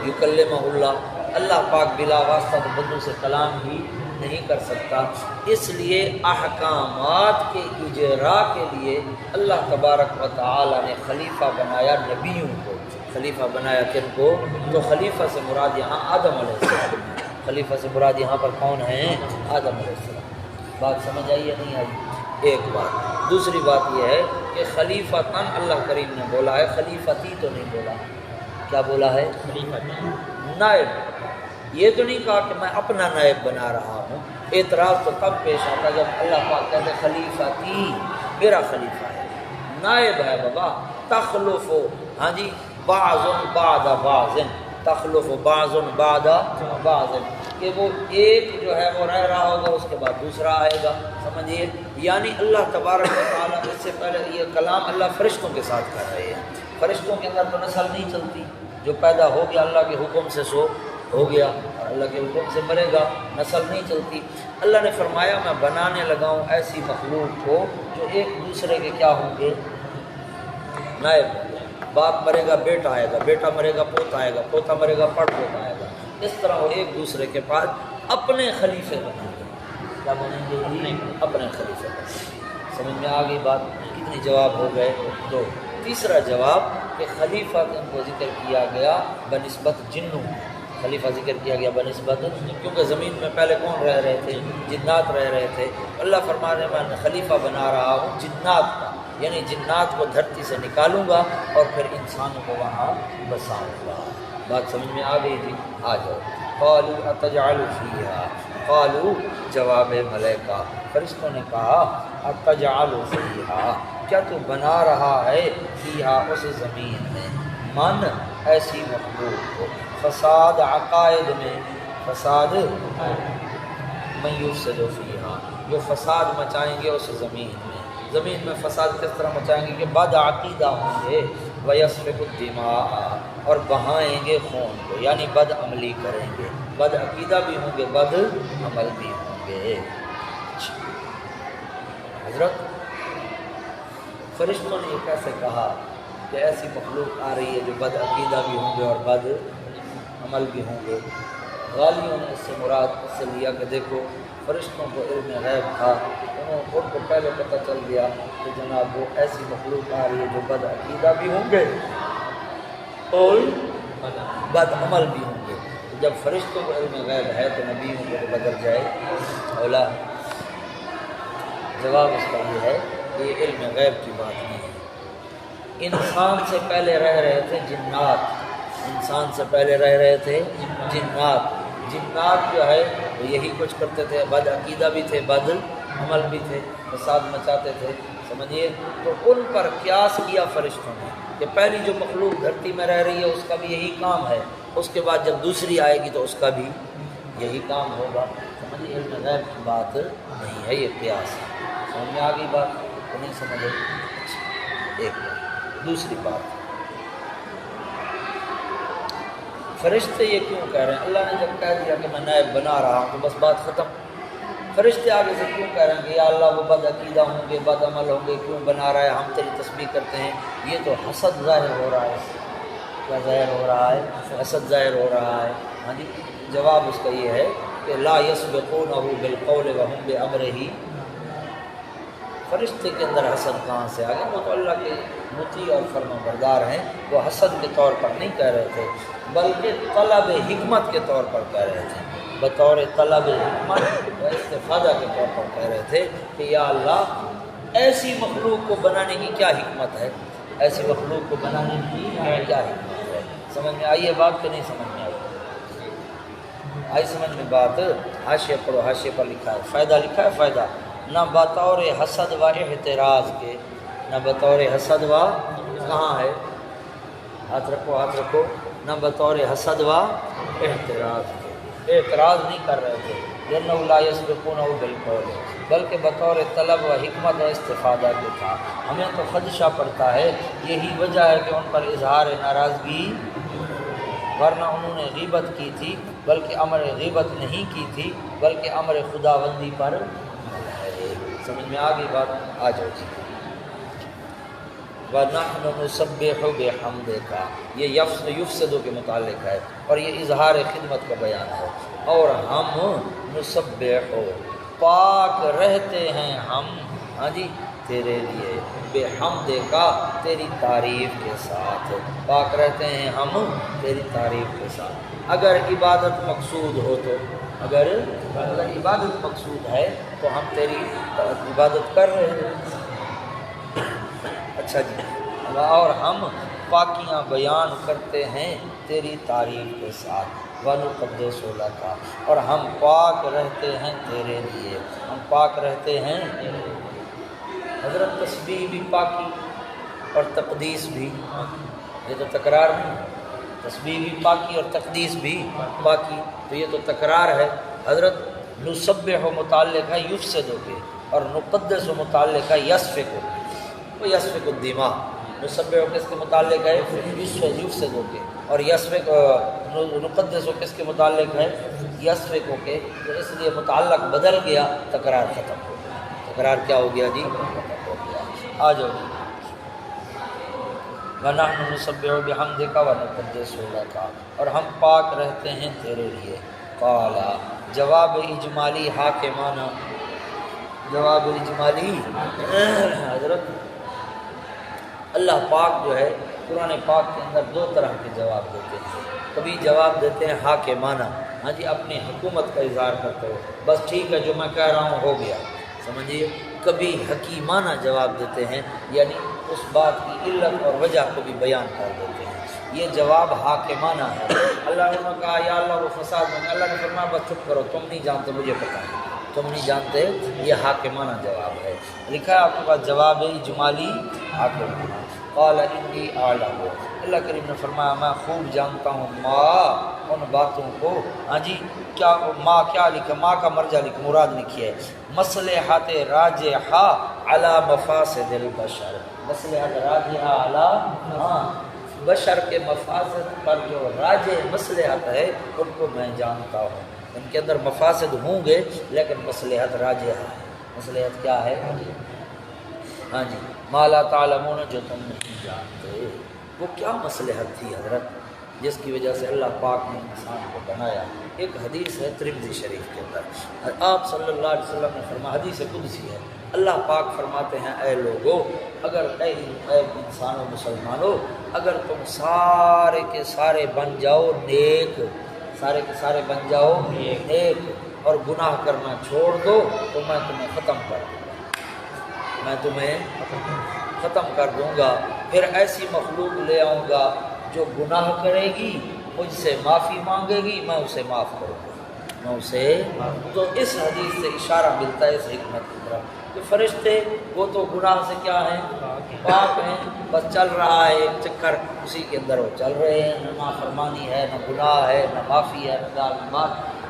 یکلمہ اللہ، اللہ پاک بلا واسطہ تو بندوں سے کلام ہی نہیں کر سکتا، اس لیے احکامات کے اجرا کے لیے اللہ تبارک و تعالیٰ نے خلیفہ بنایا نبیوں کو۔ خلیفہ بنایا کن کو؟ تو خلیفہ سے مراد یہاں آدم علیہ السلام، خلیفہ سے مراد یہاں پر کون ہیں؟ آدم علیہ السلام۔ بات سمجھ آئی یا نہیں آئی؟ ایک بات۔ دوسری بات یہ ہے کہ خلیفتاً اللہ کریم نے بولا ہے، خلیفتی تو نہیں بولا۔ کیا بولا ہے؟ نائب۔ یہ تو نہیں کہا کہ میں اپنا نائب بنا رہا ہوں۔ اعتراض تو تب پیش آتا جب اللہ پاک کہتے خلیفتی، میرا خلیفہ ہے، نائب ہے بابا۔ تخلف، ہاں جی، بعض بعد بعض، تخلف بعض بعد بعض، کہ وہ ایک جو ہے وہ رہ رہا ہوگا، اس کے بعد دوسرا آئے گا، سمجھیے۔ یعنی اللہ تبارک و تعالیٰ اس سے پہلے یہ کلام اللہ فرشتوں کے ساتھ کر رہے ہیں۔ فرشتوں کے اندر تو نسل نہیں چلتی، جو پیدا ہو گیا اللہ کے حکم سے سو ہو گیا اور اللہ کے حکم سے مرے گا، نسل نہیں چلتی۔ اللہ نے فرمایا میں بنانے لگا ہوں ایسی مخلوق کو جو ایک دوسرے کے کیا ہوں گے؟ نائب۔ باپ مرے گا بیٹا آئے گا، بیٹا مرے گا پوتا آئے گا، پوتا مرے گا پڑ پوتا آئے گا، اس طرح وہ ایک دوسرے کے پاس اپنے خلیفے بنیں گے۔ کیا بنیں گے؟ اپنے خلیفے بنیں گے۔ سمجھ میں آ گئی بات؟ کتنے جواب ہو گئے؟ دو۔ تیسرا جواب کہ خلیفہ کو ذکر کیا گیا بنسبت جنوں، خلیفہ ذکر کیا گیا بنسبت، کیونکہ زمین میں پہلے کون رہ رہے تھے؟ جنات رہ رہے تھے۔ اللہ فرما رہے ہیں میں خلیفہ بنا رہا ہوں جنات کا، یعنی جنات کو دھرتی سے نکالوں گا اور پھر انسانوں کو وہاں بساؤں گا۔ بات سمجھ میں آ گئی تھی؟ آ جاؤ۔ قالوا اتجعل فیہا، قالوا جواب ملائکہ، فرشتوں نے کہا اتجعل فیہا، کیا تو بنا رہا ہے فیہا اس زمین میں، من ایسی مخلوق کو، فساد عقائد میں، فساد من یفسد فیہا، جو فساد مچائیں گے اس زمین میں۔ زمین میں فساد کس طرح مچائیں گے کہ بد عقیدہ ہوں گے، ویسفک الدماء، اور بہائیں گے خون کو، یعنی بد عملی کریں گے، بد عقیدہ بھی ہوں گے، بد عمل بھی ہوں گے۔ حضرت فرشتوں نے یہ کیسے کہا کہ ایسی مخلوق آ رہی ہے جو بد عقیدہ بھی ہوں گے اور بد عمل بھی ہوں گے؟ غالیوں نے اس سے مراد اس سے لیا کہ دیکھو فرشتوں کو علم غیب تھا، ان کو پہلے پتہ چل گیا کہ جناب وہ ایسی مخلوق آ رہی ہے جو بد عقیدہ بھی ہوں گے اور بد عمل بھی ہوں گے۔ جب فرشتوں کو علم غیب ہے تو نبیوں کو بدل جائے اولا۔ جواب اس کا یہ ہے کہ یہ علم غیب کی بات نہیں ہے۔ انسان سے پہلے رہ رہے تھے جنات، انسان سے پہلے رہ رہے تھے جنات۔ جنات جو ہے وہ یہی کچھ کرتے تھے، بد عقیدہ بھی تھے، بد عمل بھی تھے، فساد مچاتے تھے، سمجھیے۔ تو ان پر قیاس کیا فرشتوں نے کہ پہلی جو مخلوق دھرتی میں رہ رہی ہے اس کا بھی یہی کام ہے، اس کے بعد جب دوسری آئے گی تو اس کا بھی یہی کام ہوگا، سمجھیے۔ علم غیب کی بات نہیں ہے، یہ قیاس ہے۔ سمجھ میں آ گئی بات تو نہیں سمجھے؟ ایک بات۔ دوسری بات، فرشتے یہ کیوں کہہ رہے ہیں؟ اللہ نے جب کہہ دیا کہ میں نائب بنا رہا ہوں تو بس بات ختم۔ فرشتے آگے سے کیوں کہہ رہے ہیں کہ یا اللہ وہ بد عقیدہ ہوں گے، بد عمل ہوں گے، کیوں بنا رہا ہے، ہم تیری تسبیح کرتے ہیں؟ یہ تو حسد ظاہر ہو رہا ہے۔ کیا ظاہر ہو رہا ہے؟ حسد ظاہر ہو رہا ہے۔ ہاں جی، جواب اس کا یہ ہے کہ لا یسبقونہ بالقول وہم بامرہ، فرشتے کے اندر حسد کہاں سے آ گیا؟ وہ تو اللہ کے مطیع اور فرما بردار ہیں، وہ حسد کے طور پر نہیں کہہ رہے تھے بلکہ طلب حکمت کے طور پر کہہ رہے تھے۔ بطور طلب حکمت و استفادہ کے طور پر کہہ رہے تھے کہ یا اللہ ایسی مخلوق کو بنانے کی کیا حکمت ہے، ایسی مخلوق کو بنانے کی کیا حکمت ہے۔ سمجھ میں آئی ہے بات کہ نہیں سمجھ میں آئی سمجھ میں بات؟ حاشیہ پڑھو، حاشیہ پر لکھا ہے فائدہ، لکھا ہے فائدہ، نہ بطور حسد و احتراز کے، نہ بطور حسد و، کہاں ہے، ہاتھ رکھو ہاتھ رکھو، نہ بطور حسد و احتراز کے، اعتراض نہیں کر رہے تھے لأنه لا يسبقونه بالقول، بلکہ بطور طلب و حکمت و استفادہ کے تھا۔ ہمیں تو خدشہ پڑتا ہے، یہی وجہ ہے کہ ان پر اظہار ناراضگی، ورنہ انہوں نے غیبت کی تھی، بلکہ امر غیبت نہیں کی تھی، بلکہ امر خداوندی پر ہے۔ سمجھ میں آ گئی بات؟ آ جاؤ جی۔ وَنَحْنُ نُسَبِّحُ بِحَمْدِكَ، یہ یفسد کے متعلق ہے اور یہ اظہار خدمت کا بیان ہے۔ اور ہم نسبح، پاک رہتے ہیں ہم، ہاں جی، تیرے لیے، بحمدک، تیری تعریف کے ساتھ، پاک رہتے ہیں ہم تیری تعریف کے ساتھ۔ اگر عبادت مقصود ہو تو، اگر عبادت مقصود ہے تو ہم تیری عبادت کر رہے ہیں۔ اچھا جی، اور ہم پاکیاں بیان کرتے ہیں تیری تعریف کے ساتھ، وَنُقَدِّسُ لَكَ، اور ہم پاک رہتے ہیں تیرے لیے، ہم پاک رہتے ہیں۔ حضرت تسبیح بھی پاکی اور تقدیس بھی، یہ تو تکرار نہیں، تسبیح بھی پاکی اور تقدیس بھی پاکی، تو یہ تو تکرار ہے۔ حضرت نسبح متعلق ہے یفسد کے، اور نقدس متعلق ہے یسفک، وہ یسفک الدماء۔ نسبح کس کے متعلق ہے؟ یفسد کے، اور یسفک نقدس کس کے متعلق ہے؟ یسفک کے، تو اس لیے متعلق بدل گیا، تکرار ختم ہو گیا۔ تکرار کیا ہو گیا جی؟ آ جاؤ جی۔ وَنَحْنُ نُسَبِّحُ بِحَمْدِكَ وَنُقَدِّسُ لَكَ، اور ہم پاک رہتے ہیں تیرے لیے۔ قال، جواب اجمالی حاکمانہ، جواب اجمالی، حضرت اللہ پاک جو ہے قرآن پاک کے اندر دو طرح کے جواب دیتے ہیں۔ کبھی جواب دیتے ہیں حاکمانہ، ہاں جی، اپنی حکومت کا اظہار کرتے ہو، بس ٹھیک ہے جو میں کہہ رہا ہوں ہو گیا، سمجھیے۔ کبھی حکیمانہ جواب دیتے ہیں، یعنی اس بات کی علت اور وجہ کو بھی بیان کر دیتے ہیں، یہ جواب حاکمانہ ہے۔ اللہ نے کہا یا اللہ وہ فساد میں، اللہ نے فرمایا بس چپ کرو، تم نہیں جانتے، مجھے پتہ ہے، تم نہیں جانتے، یہ حاکمانہ جواب ہے۔ لکھا ہے آپ کے پاس جواب اجمالی حاکمانہ۔ قال انی اعلم، اللہ کریم نے فرمایا میں خوب جانتا ہوں ما، ان باتوں کو، ہاں جی، کیا ما، کیا لکھا، ما کا مرجع لکھ، مراد لکھی ہے مصلحت راجحہ علی مفاسد البشر، مصلحت راجحہ علی، ہاں، بشر کے مفاسد پر جو راجح مصلحت ہے ان کو میں جانتا ہوں، ان کے اندر مفاسد ہوں گے لیکن مصلحت راجح ہے۔ مصلحت کیا ہے؟ ہاں جی، ما لا تعلمون، جو تم نہیں جانتے۔ وہ کیا مصلحت تھی حضرت جس کی وجہ سے اللہ پاک نے انسان کو بنایا؟ ایک حدیث ہے ترمذی شریف کے اندر، آپ صلی اللہ علیہ وسلم نے فرمایا، حدیث قدسی ہے، اللہ پاک فرماتے ہیں اے لوگو، اگر اے انسانوں مسلمانوں، اگر تم سارے کے سارے بن جاؤ نیک، سارے کے سارے بن جاؤ نیک، اور گناہ کرنا چھوڑ دو تو میں تمہیں ختم کر دوں گا، میں تمہیں ختم کر دوں گا۔ پھر ایسی مخلوق لے آؤں گا جو گناہ کرے گی، مجھ سے معافی مانگے گی، میں اسے معاف کروں گا، میں اسے۔ تو اس حدیث سے اشارہ ملتا ہے اس حکمت کی طرف کہ فرشتے وہ تو گناہ سے کیا ہیں؟ پاک ہیں، بس چل رہا ہے ایک چکر، اسی کے اندر وہ چل رہے ہیں، نہ نافرمانی ہے، نہ گناہ ہے، نہ معافی ہے، نہ دار۔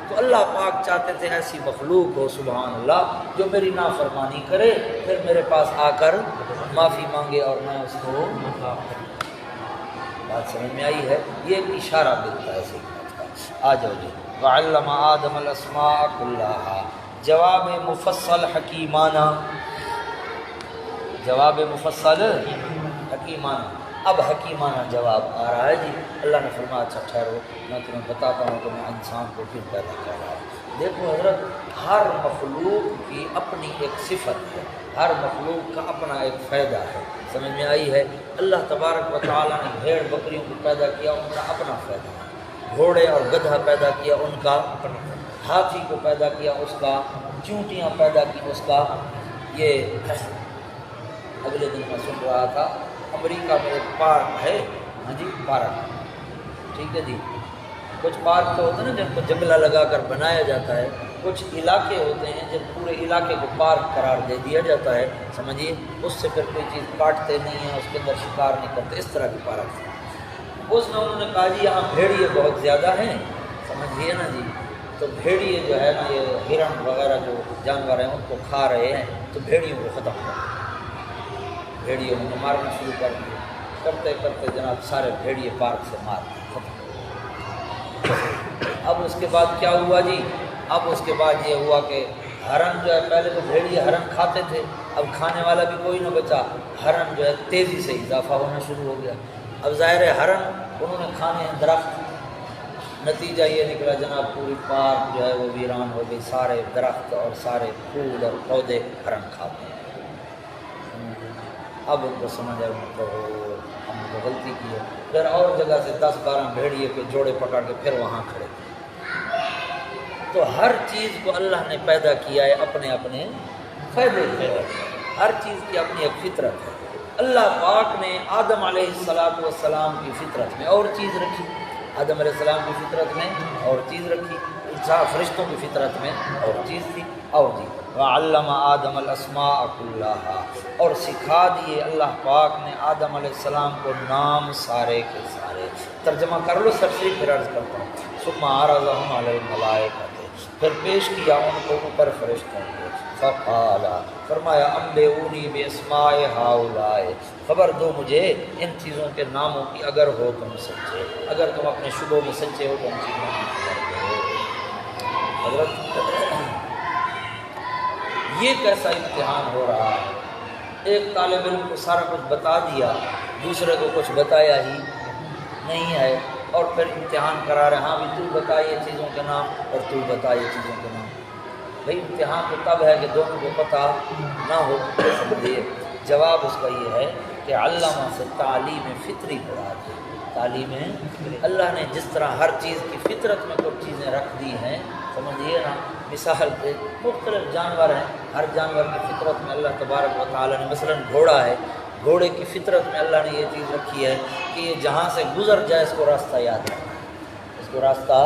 تو اللہ پاک چاہتے تھے ایسی مخلوق ہو، سبحان اللہ، جو میری نافرمانی کرے پھر میرے پاس آ کر معافی مانگے اور میں اس کو۔ بات سمجھ میں آئی ہے؟ یہ ایک اشارہ ملتا ہے اس حکمت کا۔ آ جاؤ جی۔ وعلم آدم الاسماء کلھا، جواب مفصل حکیمانہ، جواب مفصل حکیمانہ۔ اب حکیمانہ جواب آ رہا ہے جی۔ اللہ نے فرمایا اچھا ٹھہرو، میں تمہیں بتاتا ہوں کہ میں انسان کو کیوں پیدا کر رہا ہوں۔ دیکھو حضرت، ہر مخلوق کی اپنی ایک صفت ہے، ہر مخلوق کا اپنا ایک فائدہ ہے، سمجھ میں آئی ہے؟ اللہ تبارک و تعالیٰ نے بھیڑ بکریوں کو پیدا کیا، ان کا اپنا فائدہ ہے، گھوڑے اور گدھا پیدا کیا، ان کا اپنا۔ ہاتھی کو پیدا کیا اس کا، چونٹیاں پیدا کی اس کا۔ یہ اگلے دن میں سن رہا تھا امریکہ میں ایک پارک ہے، ہاں جی پارک، ٹھیک ہے جی، کچھ پارک تو ہوتے ہیں نا جن کو جنگلہ لگا کر بنایا جاتا ہے، کچھ علاقے ہوتے ہیں جب پورے علاقے کو پارک قرار دے دیا جاتا ہے، سمجھیے، اس سے پھر کوئی چیز کاٹتے نہیں ہیں، اس کے اندر شکار نہیں کرتے، اس طرح کی پارک ہے۔ اس میں انہوں نے کہا جی یہاں بھیڑیے بہت زیادہ ہیں، سمجھیے نا جی، تو بھیڑیے جو ہے نا یہ ہرن وغیرہ جو جانور ہیں ان کو کھا رہے ہیں، تو بھیڑیوں کو ختم کر، بھیڑیوں نے مارنا شروع کر دیا، کرتے کرتے جناب سارے بھیڑیے پارک سے مار ختم۔ اب اس کے بعد کیا ہوا جی؟ اب اس کے بعد یہ ہوا کہ ہرن جو ہے، پہلے تو بھیڑیے ہرن کھاتے تھے، اب کھانے والا بھی کوئی نہ بچا، ہرن جو ہے تیزی سے اضافہ ہونا شروع ہو گیا۔ اب ظاہر ہے ہرن انہوں نے کھانے ہیں درخت، نتیجہ یہ نکلا جناب پوری پارک جو ہے وہ ویران ہو گئی، سارے درخت اور سارے پھول اور پودے ہرن کھاتے ہیں۔ اب ان کو سمجھ آیا تو ہم نے تو غلطی کی ہے، پھر اور جگہ سے 10-12 بھیڑیے کے جوڑے پکڑ کے پھر وہاں کھڑے۔ تو ہر چیز کو اللہ نے پیدا کیا ہے اپنے اپنے فائدے کے لیے، ہر چیز کی اپنی ایک فطرت ہے۔ اللہ پاک نے آدم علیہ السلام کی فطرت میں اور چیز رکھی، آدم علیہ السلام کی فطرت میں اور چیز رکھی، فرشتوں کی فطرت میں اور چیز تھی، اور جی وَعَلَّمَ آدَمَ الْأَسْمَاءَ كُلَّهَا، اور سکھا دیے اللہ پاک نے آدم علیہ السلام کو نام سارے کے سارے۔ ترجمہ کر لو سرسری، پھر عرض کرتا ہوں۔ ثُمَّ عَرَضَهُمْ عَلَى الْمَلَائِكَةِ، پھر پیش کیا ان کو اوپر فرشتوں کو، فقال، فرمایا انبئونی باسماء ہؤلاء، خبر دو مجھے ان چیزوں کے ناموں کی اگر ہو تم سچے، اگر تم اپنے شبوں میں سچے ہو تو ان چیزوں کی خبر دو۔ حضرت یہ کیسا امتحان ہو رہا ہے، ایک طالب علم کو سارا کچھ بتا دیا، دوسرے کو کچھ بتایا ہی نہیں ہے، اور پھر امتحان کرا رہے، ہاں بھی تو بتا یہ چیزوں کے نام اور تو بتا یہ چیزوں کے نام۔ بھئی امتحان تو تب ہے کہ دونوں کو پتہ نہ ہو۔ جواب اس کا یہ ہے کہ علامہ سے تعلیم فطری مراد ہے، تعلیم اللہ نے جس طرح ہر چیز کی فطرت میں کچھ چیزیں رکھ دی ہیں، سمجھیے نا، مثال پہ مختلف جانور ہیں، ہر جانور کی فطرت میں اللہ تبارک و تعالیٰ نے، مثلا گھوڑا ہے، گھوڑے کی فطرت میں اللہ نے یہ چیز رکھی ہے کہ یہ جہاں سے گزر جائے اس کو راستہ یاد رہتا ہے، اس کو راستہ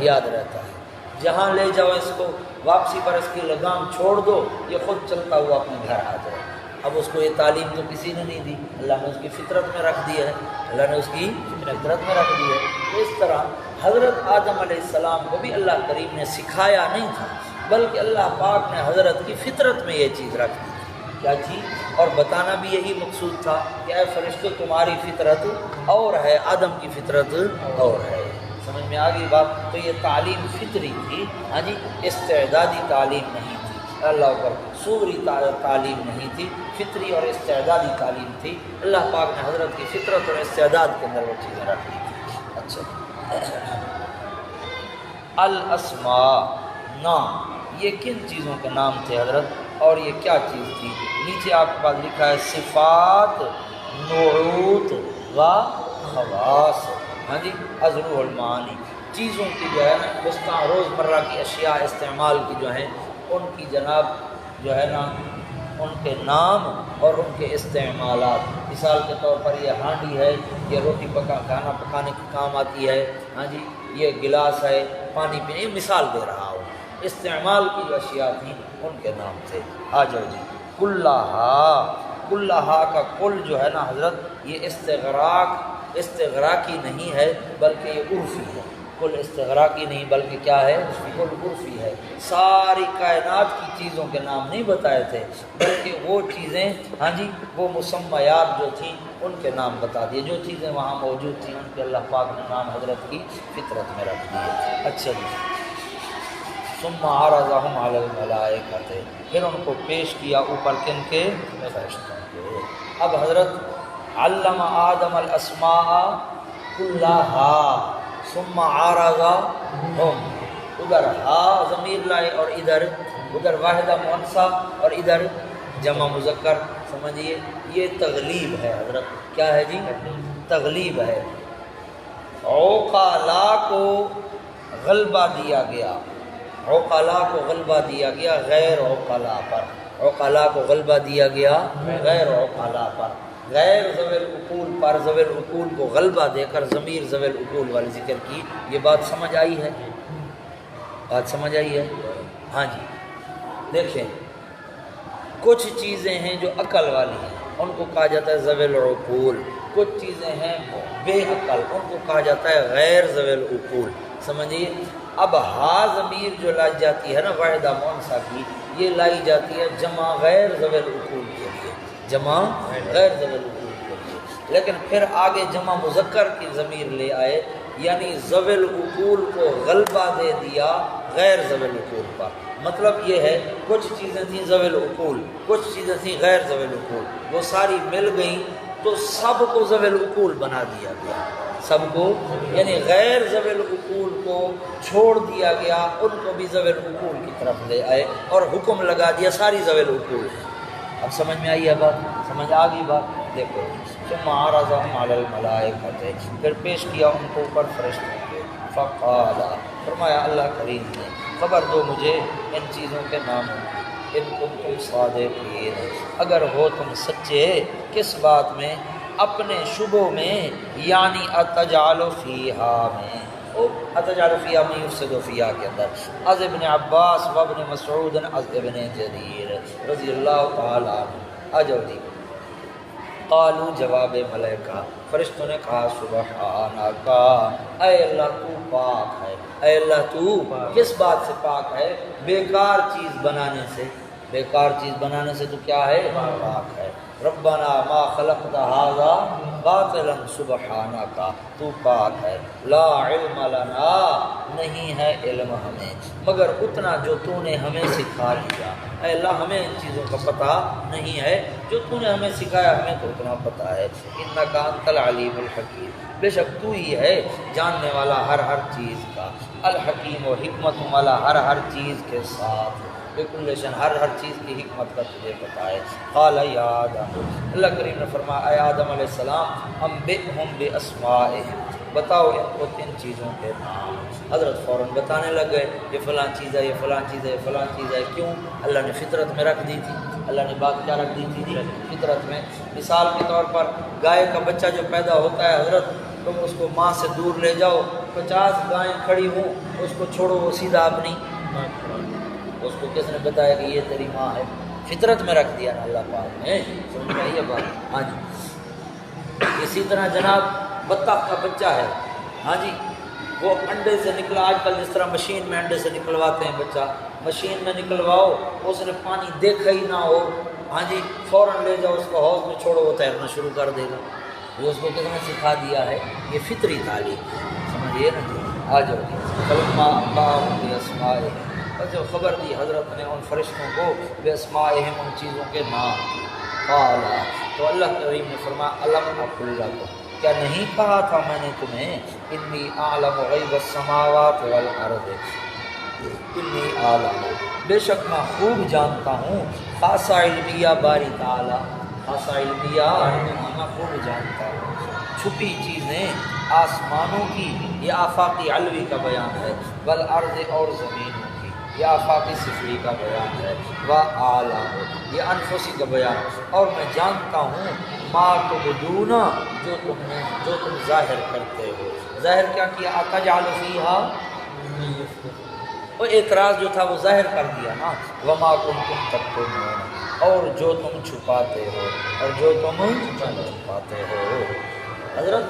یاد رہتا ہے، جہاں لے جاؤ اس کو، واپسی پر اس کی لگام چھوڑ دو، یہ خود چلتا ہوا اپنے گھر آ جائے۔ اب اس کو یہ تعلیم تو کسی نے نہیں دی، اللہ نے اس کی فطرت میں رکھ دی ہے، اللہ نے اس کی فطرت میں رکھ دی ہے۔ تو اس طرح حضرت آدم علیہ السلام کو بھی اللہ کریم نے سکھایا نہیں تھا، بلکہ اللہ پاک نے حضرت کی فطرت میں یہ چیز رکھ دی تھی، کیا چیز، اور بتانا بھی یہی مقصود تھا کہ اے فرشتوں تمہاری فطرت اور ہے، آدم کی فطرت اور ہے۔ سمجھ میں آ گئی بات؟ تو یہ تعلیم فطری تھی، ہاں جی، استعدادی تعلیم نہیں تھی، اللہ پر صوری تعلیم نہیں تھی، فطری اور استعدادی تعلیم تھی۔ اللہ پاک نے حضرت کی فطرت اور استعداد کے اندر وہ چیزیں رکھ دی تھی۔ اچھا، الاسماء، نام، یہ کن چیزوں کے نام تھے حضرت، اور یہ کیا چیز تھی؟ نیچے آپ کے پاس لکھا ہے صفات، نعوت و خواص، ہاں جی، ازروح المعانی، چیزوں کی جو ہے نا گستاخ روزمرہ کی اشیاء استعمال کی جو ہیں ان کی جناب جو ہے نا ان کے نام اور ان کے استعمالات۔ مثال کے طور پر یہ ہانڈی ہے، یہ روٹی کھانا پکانے کے کام آتی ہے، ہاں جی، یہ گلاس ہے پانی پینے، یہ مثال دے رہا ہوں، استعمال کی جو اشیاء تھیں ان کے نام تھے۔ آ جاؤ جی، کلہا کا کل جو ہے نا حضرت، یہ استغراقی نہیں ہے بلکہ یہ عرفی ہے، کل استغراقی نہیں بلکہ کیا ہے، کل عرفی ہے۔ ساری کائنات کی چیزوں کے نام نہیں بتائے تھے بلکہ وہ چیزیں، ہاں جی، وہ مسمیات جو تھیں ان کے نام بتا دیے، جو چیزیں وہاں موجود تھیں ان کے اللہ پاک نے نام حضرت کی فطرت میں رکھ دیے۔ اچھا جی، ثم عرضهم علی الملائکۃ، پھر ان کو پیش کیا اوپر کن کے، فرشتوں کے۔ اب حضرت علم آدم الاسماء کلہا ثم عرضهم، ادھر ہا ضمیر لائے اور ادھر واحدہ مؤنثہ اور ادھر جمع مذکر، سمجھیے یہ تغلیب ہے حضرت، کیا ہے جی، تغلیب ہے۔ عقلا کو غلبہ دیا گیا، عقلا کو غلبہ دیا گیا غیر عقلا پر، عقلا کو غلبہ دیا گیا غیر عقلا پر، غیر ذوی العقول پر ذوی العقول کو غلبہ دے کر ضمیر ذوی العقول والی ذکر کی۔ یہ بات سمجھ آئی ہے؟ بات سمجھ آئی ہے؟ ہاں جی دیکھیں، کچھ چیزیں ہیں جو عقل والی ہیں، ان کو کہا جاتا ہے ذوی العقول، کچھ چیزیں ہیں بے عقل، ان کو کہا جاتا ہے غیر ذوی العقول۔ سمجھیے، اب ہا ضمیر جو لائی جاتی ہے نا واحدہ مؤنثہ کی، یہ لائی جاتی ہے جمع غیر ذوی العقول کے لیے، جمع غیر ذوی العقول کے لیے، لیکن پھر آگے جمع مذکر کی ضمیر لے آئے، یعنی ذوی العقول کو غلبہ دے دیا غیر ذوی العقول پر۔ مطلب یہ ہے کچھ چیزیں تھیں ذوی العقول، کچھ چیزیں تھیں غیر ذوی العقول، وہ ساری مل گئیں تو سب کو ذوی العقول بنا دیا گیا، سب کو، یعنی غیر ذوی العقول کو چھوڑ دیا گیا، ان کو بھی ذوی العقول کی طرف لے آئے اور حکم لگا دیا ساری ذوی العقول ہے۔ اب سمجھ میں آئی ہے بات؟ سمجھ آ گئی بات؟ دیکھو، ثم عرضهم علی الملائکۃ، پھر پیش کیا ان کو اوپر فرشتوں کے، فقال، فرمایا اللہ کریم نے، خبر دو مجھے ان چیزوں کے ناموں کی، ان کنتم صادقین، اگر ہو تم سچے، کس بات میں؟ اپنے شبوں میں، یعنی اتجعل فیہا میں، اتجعل فیہا من یفسد فیہا کے اندر، از ابن عباس و ابن مسعود از ابن جریر رضی اللہ تعالی عنہ۔ آجاؤ جی، قالو، جواب ملائکہ، فرشتوں نے کہا سبحانک، اے اللہ تو پاک ہے، اے اللہ تو کس بات سے پاک ہے؟ بیکار چیز بنانے سے، بیکار چیز بنانے سے تو کیا ہے؟ پاک ہے۔ ربنا ما خلقت ھذا باطلا سبحانک، تو پاک ہے، لا علم لنا، نہیں ہے علم ہمیں، مگر اتنا جو تو نے ہمیں سکھا لیا۔ اے اللہ ہمیں ان چیزوں کا پتہ نہیں ہے، جو تو نے ہمیں سکھایا ہمیں تو اتنا پتہ ہے۔ انک انت العلیم الحکیم، بے شک تو ہی ہے جاننے والا ہر چیز کا، الحکیم و حکمت والا ہر چیز کے ساتھ، بالکل ہر چیز کی حکمت کا تجھے پتہ ہے۔ قال یا آدم، اللہ کریم نے فرمایا اے آدم علیہ السلام، انبئہم باسمائہم، بتاؤ ان کو ان چیزوں کے نام۔ حضرت فوراً بتانے لگ گئے، یہ فلاں چیز ہے، یہ فلاں چیز ہے، یہ فلاں چیز ہے۔ کیوں؟ اللہ نے فطرت میں رکھ دی تھی، اللہ نے بات کیا رکھ دی تھی؟ فطرت میں۔ مثال کے طور پر گائے کا بچہ جو پیدا ہوتا ہے حضرت، تم اس کو ماں سے دور لے جاؤ، 50 گائیں کھڑی ہوں، اس کو چھوڑو، وہ سیدھا اپنی، اس کو کس نے بتایا کہ یہ تیری ماں ہے؟ فطرت میں رکھ دیا نا اللہ پاک نے، سمجھ میں آئی بات؟ ہاں جی۔ اسی طرح جناب بطخ کا بچہ ہے، ہاں جی، وہ انڈے سے نکلا، آج کل جس طرح مشین میں انڈے سے نکلواتے ہیں بچہ، مشین میں نکلواؤ، اس نے پانی دیکھا ہی نہ ہو، ہاں جی، فوراً لے جاؤ اس کو حوض میں چھوڑو، وہ تیرنا شروع کر دے گا۔ وہ اس کو کس نے سکھا دیا ہے؟ یہ فطری تعلیم، سمجھیے نا جی۔ آ جاؤ جی، فلما انبأهم باسمائہم، اور جو خبر دی حضرت نے ان فرشتوں کو باسمائہم، ان چیزوں کے نام کی، قال، تو اللہ کریم نے فرمایا الم اقل لکم، کیا نہیں کہا تھا میں نے تمہیں، انی اعلم غیب السماوات والارض، انی اعلم، بے شک میں خوب جانتا ہوں، خاصہ علمیہ باری تعالی، خاصہ علمیہ میں خوب جانتا ہوں، چھپی چیزیں آسمانوں کی، یہ آفاقی علوی کا بیان ہے، والارض، اور زمینوں کی، یہ آفاقی سفلی کا بیان ہے، وَأَعْلَمُ، یہ انفسی کا بیان، اور میں جانتا ہوں ما تبدون، جو تم ظاہر کرتے ہو۔ ظاہر کیا کیا؟ اتجعل فیہا، وہ اعتراض جو تھا وہ ظاہر کر دیا نا، وما کنتم تکتمون، اور جو تم چھپاتے ہو، اور جو تم چھپاتے ہو۔ حضرت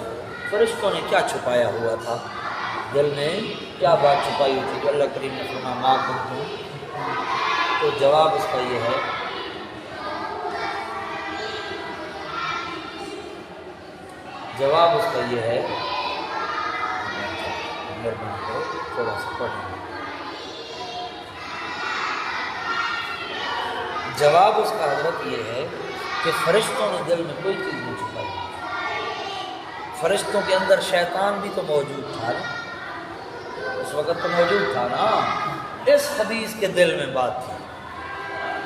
فرشتوں نے کیا چھپایا ہوا تھا؟ دل میں کیا بات چھپائی ہوئی تھی کہ اللہ کریم نے فرمایا ما کنتم؟ تو جواب اس کا یہ ہے، جواب اس کا یہ ہے، مہربانی کرو تھوڑا سا پڑھیں، جواب اس کا حضرت یہ ہے کہ فرشتوں نے دل میں کوئی چیز نہیں چھپائی، فرشتوں کے اندر شیطان بھی تو موجود تھا نا، اس وقت تو موجود تھا نا، اس حدیث کے دل میں بات تھی۔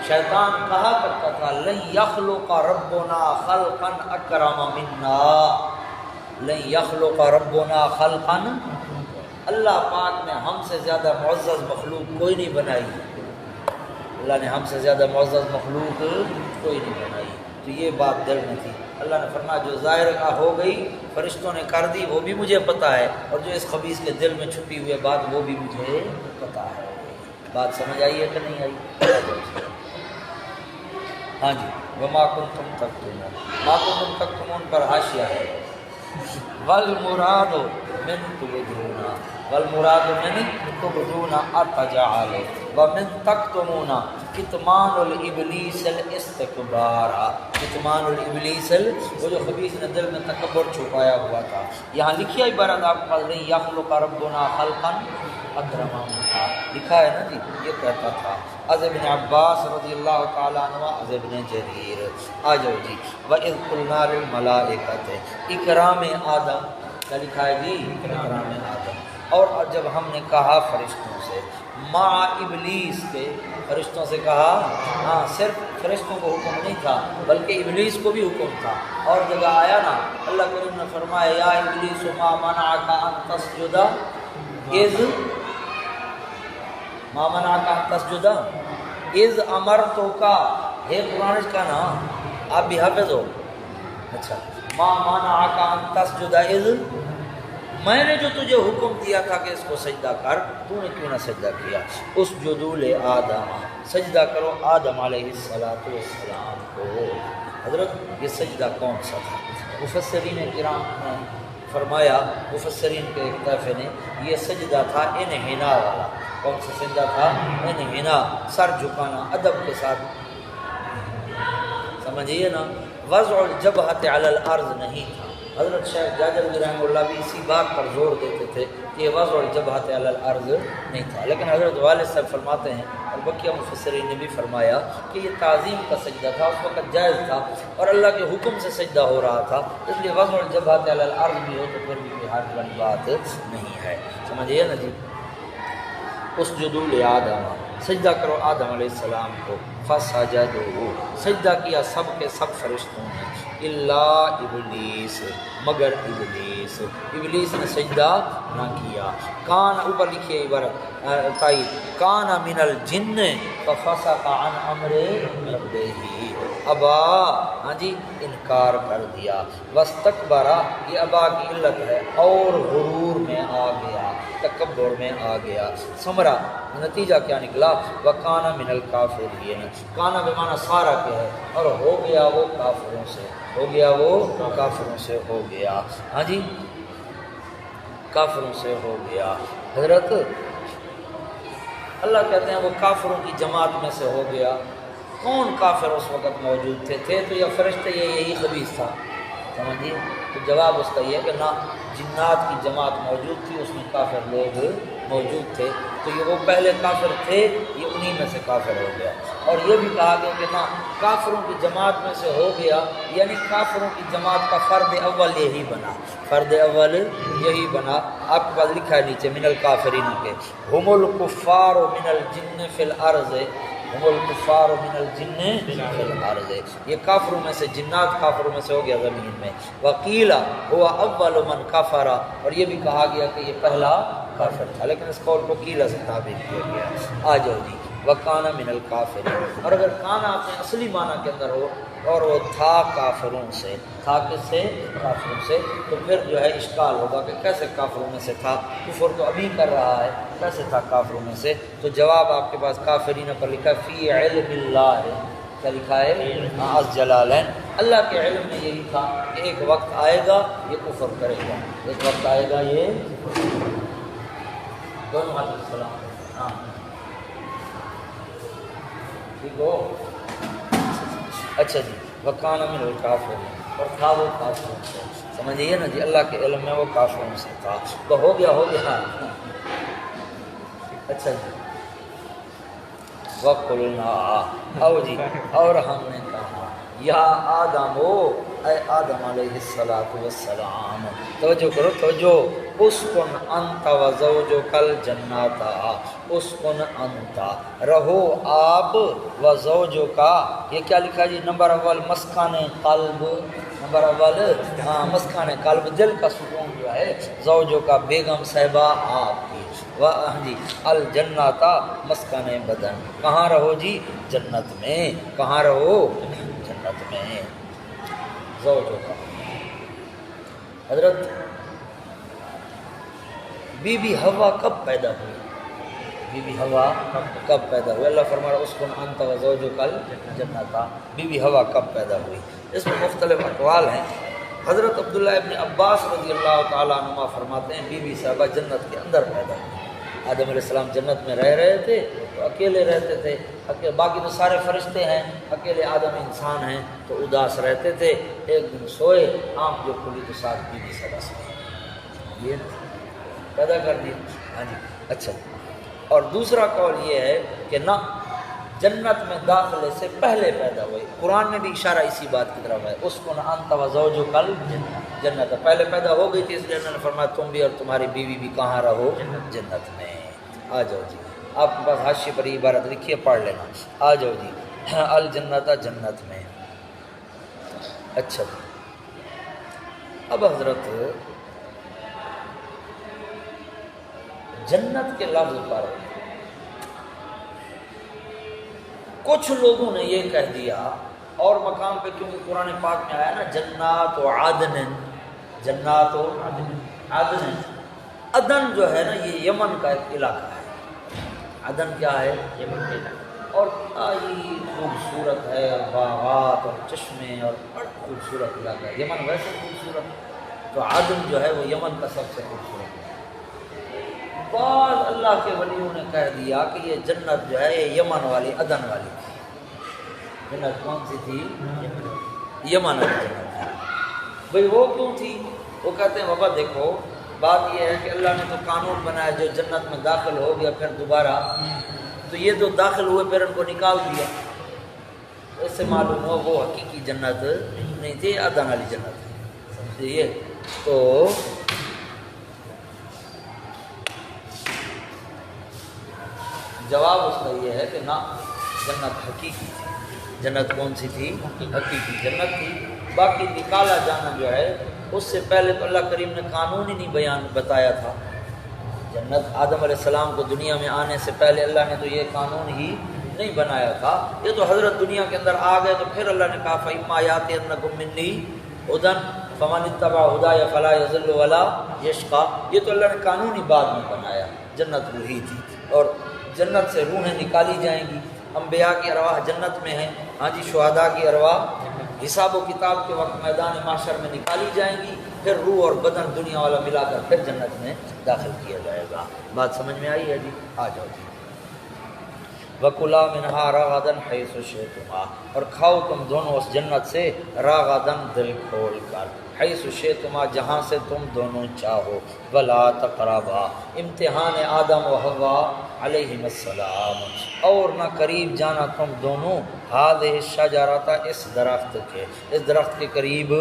شیطان کہا کرتا تھا لن یخلق ربنا خلقا اکرم منا، لن یخلق ربنا خلقا، اللہ پاک نے ہم سے زیادہ معزز مخلوق کوئی نہیں بنائی، اللہ نے ہم سے زیادہ معزز مخلوق کوئی نہیں بنائی۔ تو یہ بات دل میں تھی، اللہ نے فرمایا جو ظاہر ہو گئی فرشتوں نے کر دی وہ بھی مجھے پتہ ہے، اور جو اس خبیث کے دل میں چھپی ہوئی بات وہ بھی مجھے پتہ ہے۔ بات سمجھ آئی ہے کہ نہیں آئی؟ ہاں جی، وما کنتم تکتمون، ما کنتم تکتمون پر حاشیہ ہے، والمراد من تبدون، والمراد من تبدون اتجعل، ومن تکتمون کتمان الابلیس الاستکبار، کتمان الابلیس وہ جو خبیث نے دل میں تکبر چھپایا ہوا تھا۔ یہاں لکھی عبارت آپ پڑھ رہی یخلق ربنا خلقا اکرما، لکھا ہے نا جی، یہ کہتا تھا از ابن عباس رضی اللہ تعالیٰ عنہ از ابن جریر۔ آ جاؤ جی، وَإِذْ قُلْنَا لِلْمَلَائِكَةِ اکرام آدم، کیا لکھا ہے جی؟ اکرام آدم۔ اور جب ہم نے کہا فرشتوں سے، مع ابلیس کے، فرشتوں سے کہا، ہاں صرف فرشتوں کو حکم نہیں تھا بلکہ ابلیس کو بھی حکم تھا۔ اور جگہ آیا نا اللہ کریم نے فرمایا یا ابلیس ما منعک ان تسجد اذ، ما منعک ان تسجد اذ امرتک، ہے قرآن کا نا، آپ بھی حافظ ہو؟ اچھا، ما منعک ان تسجد اذ، میں نے جو تجھے حکم دیا تھا کہ اس کو سجدہ کر، تو نے کیوں نہ سجدہ کیا؟ اسجدوا لآدم، سجدہ کرو آدم علیہ السلام کو۔ حضرت یہ سجدہ کون سا تھا؟ مفسرین کرام نے فرمایا، مفسرین کے ایک طائفے نے، یہ سجدہ تھا انحناء والا۔ کون سا سجدہ تھا؟ انحناء، سر جھکانا ادب کے ساتھ، سمجھیے نا، وضع الجبہۃ علی الارض نہیں تھا۔ حضرت شیخ جاجر رحمہ اللہ بھی اسی بات پر زور دیتے تھے کہ یہ وضع الجبہۃ علی الارض نہیں تھا، لیکن حضرت والد صاحب فرماتے ہیں اور بقیہ مفسرین نے بھی فرمایا کہ یہ تعظیم کا سجدہ تھا، اس وقت جائز تھا اور اللہ کے حکم سے سجدہ ہو رہا تھا، اس لیے وضع الجبہۃ علی الارض بھی ہو تو پھر بھی کوئی حرج والی بات نہیں ہے، سمجھیے نا جی۔ اسجدوا لآدم، سجدہ کرو آدم علیہ السلام کو، فسجدوا، سجدہ کیا سب کے سب فرشتوں نے، الا ابلیس، مگر ابلیس، ابلیس نے سجدہ نہ کیا۔ کان، اوپر لکھیے عبارت تائید، کان من الجن ففسق عن امر ربہ، ابا، ہاں جی، انکار کر دیا، واستکبر، یہ ابا کی علت ہے، اور غرور میں آ گیا، تکبر میں آ گیا۔ ثمرہ، نتیجہ کیا نکلا؟ وکان من الکافرین، کانا بمعنی سارا کے ہے، اور ہو گیا وہ کافروں سے، ہو گیا وہ کافروں سے ہو گیا، ہاں جی، کافروں سے ہو گیا۔ حضرت اللہ کہتے ہیں وہ کافروں کی جماعت میں سے ہو گیا۔ کون کافر اس وقت موجود تھے تو یا فرشتے، یہی خبیث تھا، سمجھیے؟ تو جواب اس کا یہ ہے کہ نہ، جنات کی جماعت موجود تھی، اس میں کافر لوگ موجود تھے، تو یہ وہ پہلے کافر تھے، یہ انہی میں سے کافر ہو گیا۔ اور یہ بھی کہا گیا کہ نہ، کافروں کی جماعت میں سے ہو گیا، یعنی کافروں کی جماعت کا فرد اول یہی بنا، فرد اول یہی بنا۔ آپ کے پاس لکھا ہے نیچے من الکافرین کے، ہم الکفار من الجن فی الارض، ہم الکفار من الجن فی الارض، یہ کافروں میں سے، جنات کافروں میں سے ہو گیا زمین میں۔ وقیل ہوا اول من کفر، اور یہ بھی کہا گیا کہ یہ پہلا کافر تھا، لیکن اس قول کو قیل سے تعبیر کیا گیا۔ آ جاؤ جی، وکان من الکافرین، اور اگر کانا اپنے اصلی معنی کے اندر ہو اور وہ تھا کافروں سے، تھا کس سے؟ کافروں سے، تو پھر جو ہے اشکال ہوگا کہ کیسے کافروں میں سے تھا، کفر تو ابھی کر رہا ہے، کیسے تھا کافروں میں سے؟ تو جواب آپ کے پاس کافرین پر لکھا فی علم اللہ ہے، کیا لکھا ہے؟ از جلالین، اللہ کے علم میں یہی تھا کہ ایک وقت آئے گا یہ کفر کرے گا، ایک وقت آئے گا یہ دونوں ہاتھ السلام، ہاں ٹھیک ہو؟ اچھا جی، وکان من الکافرین، اور تھا وہ کافروں سے، سمجھیے نا جی، اللہ کے علم میں وہ کافروں سے تھا، تو ہو گیا، ہو گیا۔ اچھا جی، وقلنا، او جی، اور ہم نے کہا یا آدم ہو، اے آدم علیہ السلام، توجہ کرو توجہ، اسکن انت و زوجک الجنت، اسکن انت رہو آپ و زوجکا، یہ کیا لکھا جی؟ نمبر اول مسکن قلب، نمبر اول مسکن قلب، دل کا سکون جو ہے، زوجکا بیگم صاحبہ آپ کی، ہاں جی، الجنت مسکن بدن، کہاں رہو جی؟ جنت میں، کہاں رہو؟ جنت میں، زوجکا۔ حضرت بی بی حوا کب پیدا ہوئی؟ بی بی حوا کب پیدا ہوئی؟ اللہ فرما رہا ہے اسکن انت و زوجک الجنت، بی بی حوا کب پیدا ہوئی؟ اس میں مختلف اقوال ہیں۔ حضرت عبداللہ ابن عباس رضی اللہ تعالیٰ عنہ فرماتے ہیں بی بی صاحبہ جنت کے اندر پیدا ہوئی۔ آدم علیہ السلام جنت میں رہ رہے تھے تو اکیلے رہتے تھے، باقی تو سارے فرشتے ہیں، اکیلے آدم انسان ہیں تو اداس رہتے تھے۔ ایک دن سوئے، آنکھ جو کھلی تو ساتھ بی بی صاحبہ سے یہ پیدا کر دی۔ ہاں جی، اچھا۔ اور دوسرا قول یہ ہے کہ نہ، جنت میں داخلے سے پہلے پیدا ہوئی۔ قرآن میں بھی اشارہ اسی بات کی طرف ہے، اسکن انت و زوجک الجنت، پہلے پیدا ہو گئی تھی، اس لیے اللہ نے فرمایا تم بھی اور تمہاری بیوی بھی کہاں رہو؟ جنت میں۔ آ جاؤ جی، آپ کے پاس حاشیے پر یہ عبارت لکھی ہے، پڑھ لینا۔ آ جاؤ جی، الجنت جنت میں۔ اچھا، اب حضرت جنت کے لفظ پر کچھ لوگوں نے یہ کہہ دیا، اور مقام پہ کیونکہ قرآن پاک میں آیا نا جنات و عدن، جنات و عدن، عدن جو ہے نا یہ یمن کا ایک علاقہ ہے۔ عدن کیا ہے؟ یمن کا علاقہ، اور آئی خوبصورت ہے، اور باغات اور چشمے، اور بڑا خوبصورت علاقہ ہے۔ یمن ویسے خوبصورت، تو عدن جو ہے وہ یمن کا سب سے خوبصورت ہے۔ بعض اللہ کے ولیوں نے کہہ دیا کہ یہ جنت جو ہے یہ یمن والی، عدن والی تھی۔ جنت کون سی تھی؟ یمن والی جنت تھی۔ بھئی وہ کیوں تھی؟ وہ کہتے ہیں بابا دیکھو، بات یہ ہے کہ اللہ نے تو قانون بنایا، جو جنت میں داخل ہو گیا پھر دوبارہ، تو یہ جو داخل ہوئے پھر ان کو نکال دیا، اس سے معلوم ہو وہ حقیقی جنت نہیں تھی، عدن والی جنت تھی، سمجھیے۔ تو جواب اس کا یہ ہے کہ نہ، جنت حقیقی تھی۔ جنت کون سی تھی؟ حقیقی جنت تھی۔ باقی نکالا جانا جو ہے اس سے پہلے تو اللہ کریم نے قانون ہی نہیں بتایا تھا۔ جنت آدم علیہ السلام کو دنیا میں آنے سے پہلے اللہ نے تو یہ قانون ہی نہیں بنایا تھا۔ یہ تو حضرت دنیا کے اندر آ گئے تو پھر اللہ نے کہا فَإِمَّا يَأْتِيَنَّكُم مِّنِّي هُدًى فَمَنِ اتَّبَعَ هُدَايَ فَلَا يَضِلُّ وَلَا يَشْقَىٰ۔ یہ تو اللہ نے قانون ہی بعد میں بنایا۔ جنت روحی تھی، اور جنت سے روحیں نکالی جائیں گی۔ انبیاء کی ارواح جنت میں ہیں، ہاں جی، شہداء کی ارواح حساب و کتاب کے وقت میدان محشر میں نکالی جائیں گی، پھر روح اور بدن دنیا والا ملا کر پھر جنت میں داخل کیا جائے گا۔ بات سمجھ میں آئی ہے جی؟ آ جاؤ جی۔ وَكُلَا مِنْهَا رَغَدًا حَيْثُ شِئْتُمَا، اور کھاؤ تم دونوں اس جنت سے، راغدن دل کھول کر، حیث شئتما جہاں سے تم دونوں چاہو، ولا تقربا، امتحان آدم و حوا علیہم السلام، اور نہ قریب جانا تم دونوں، ہذہ الشجرۃ، اس درخت کے، اس درخت کے قریب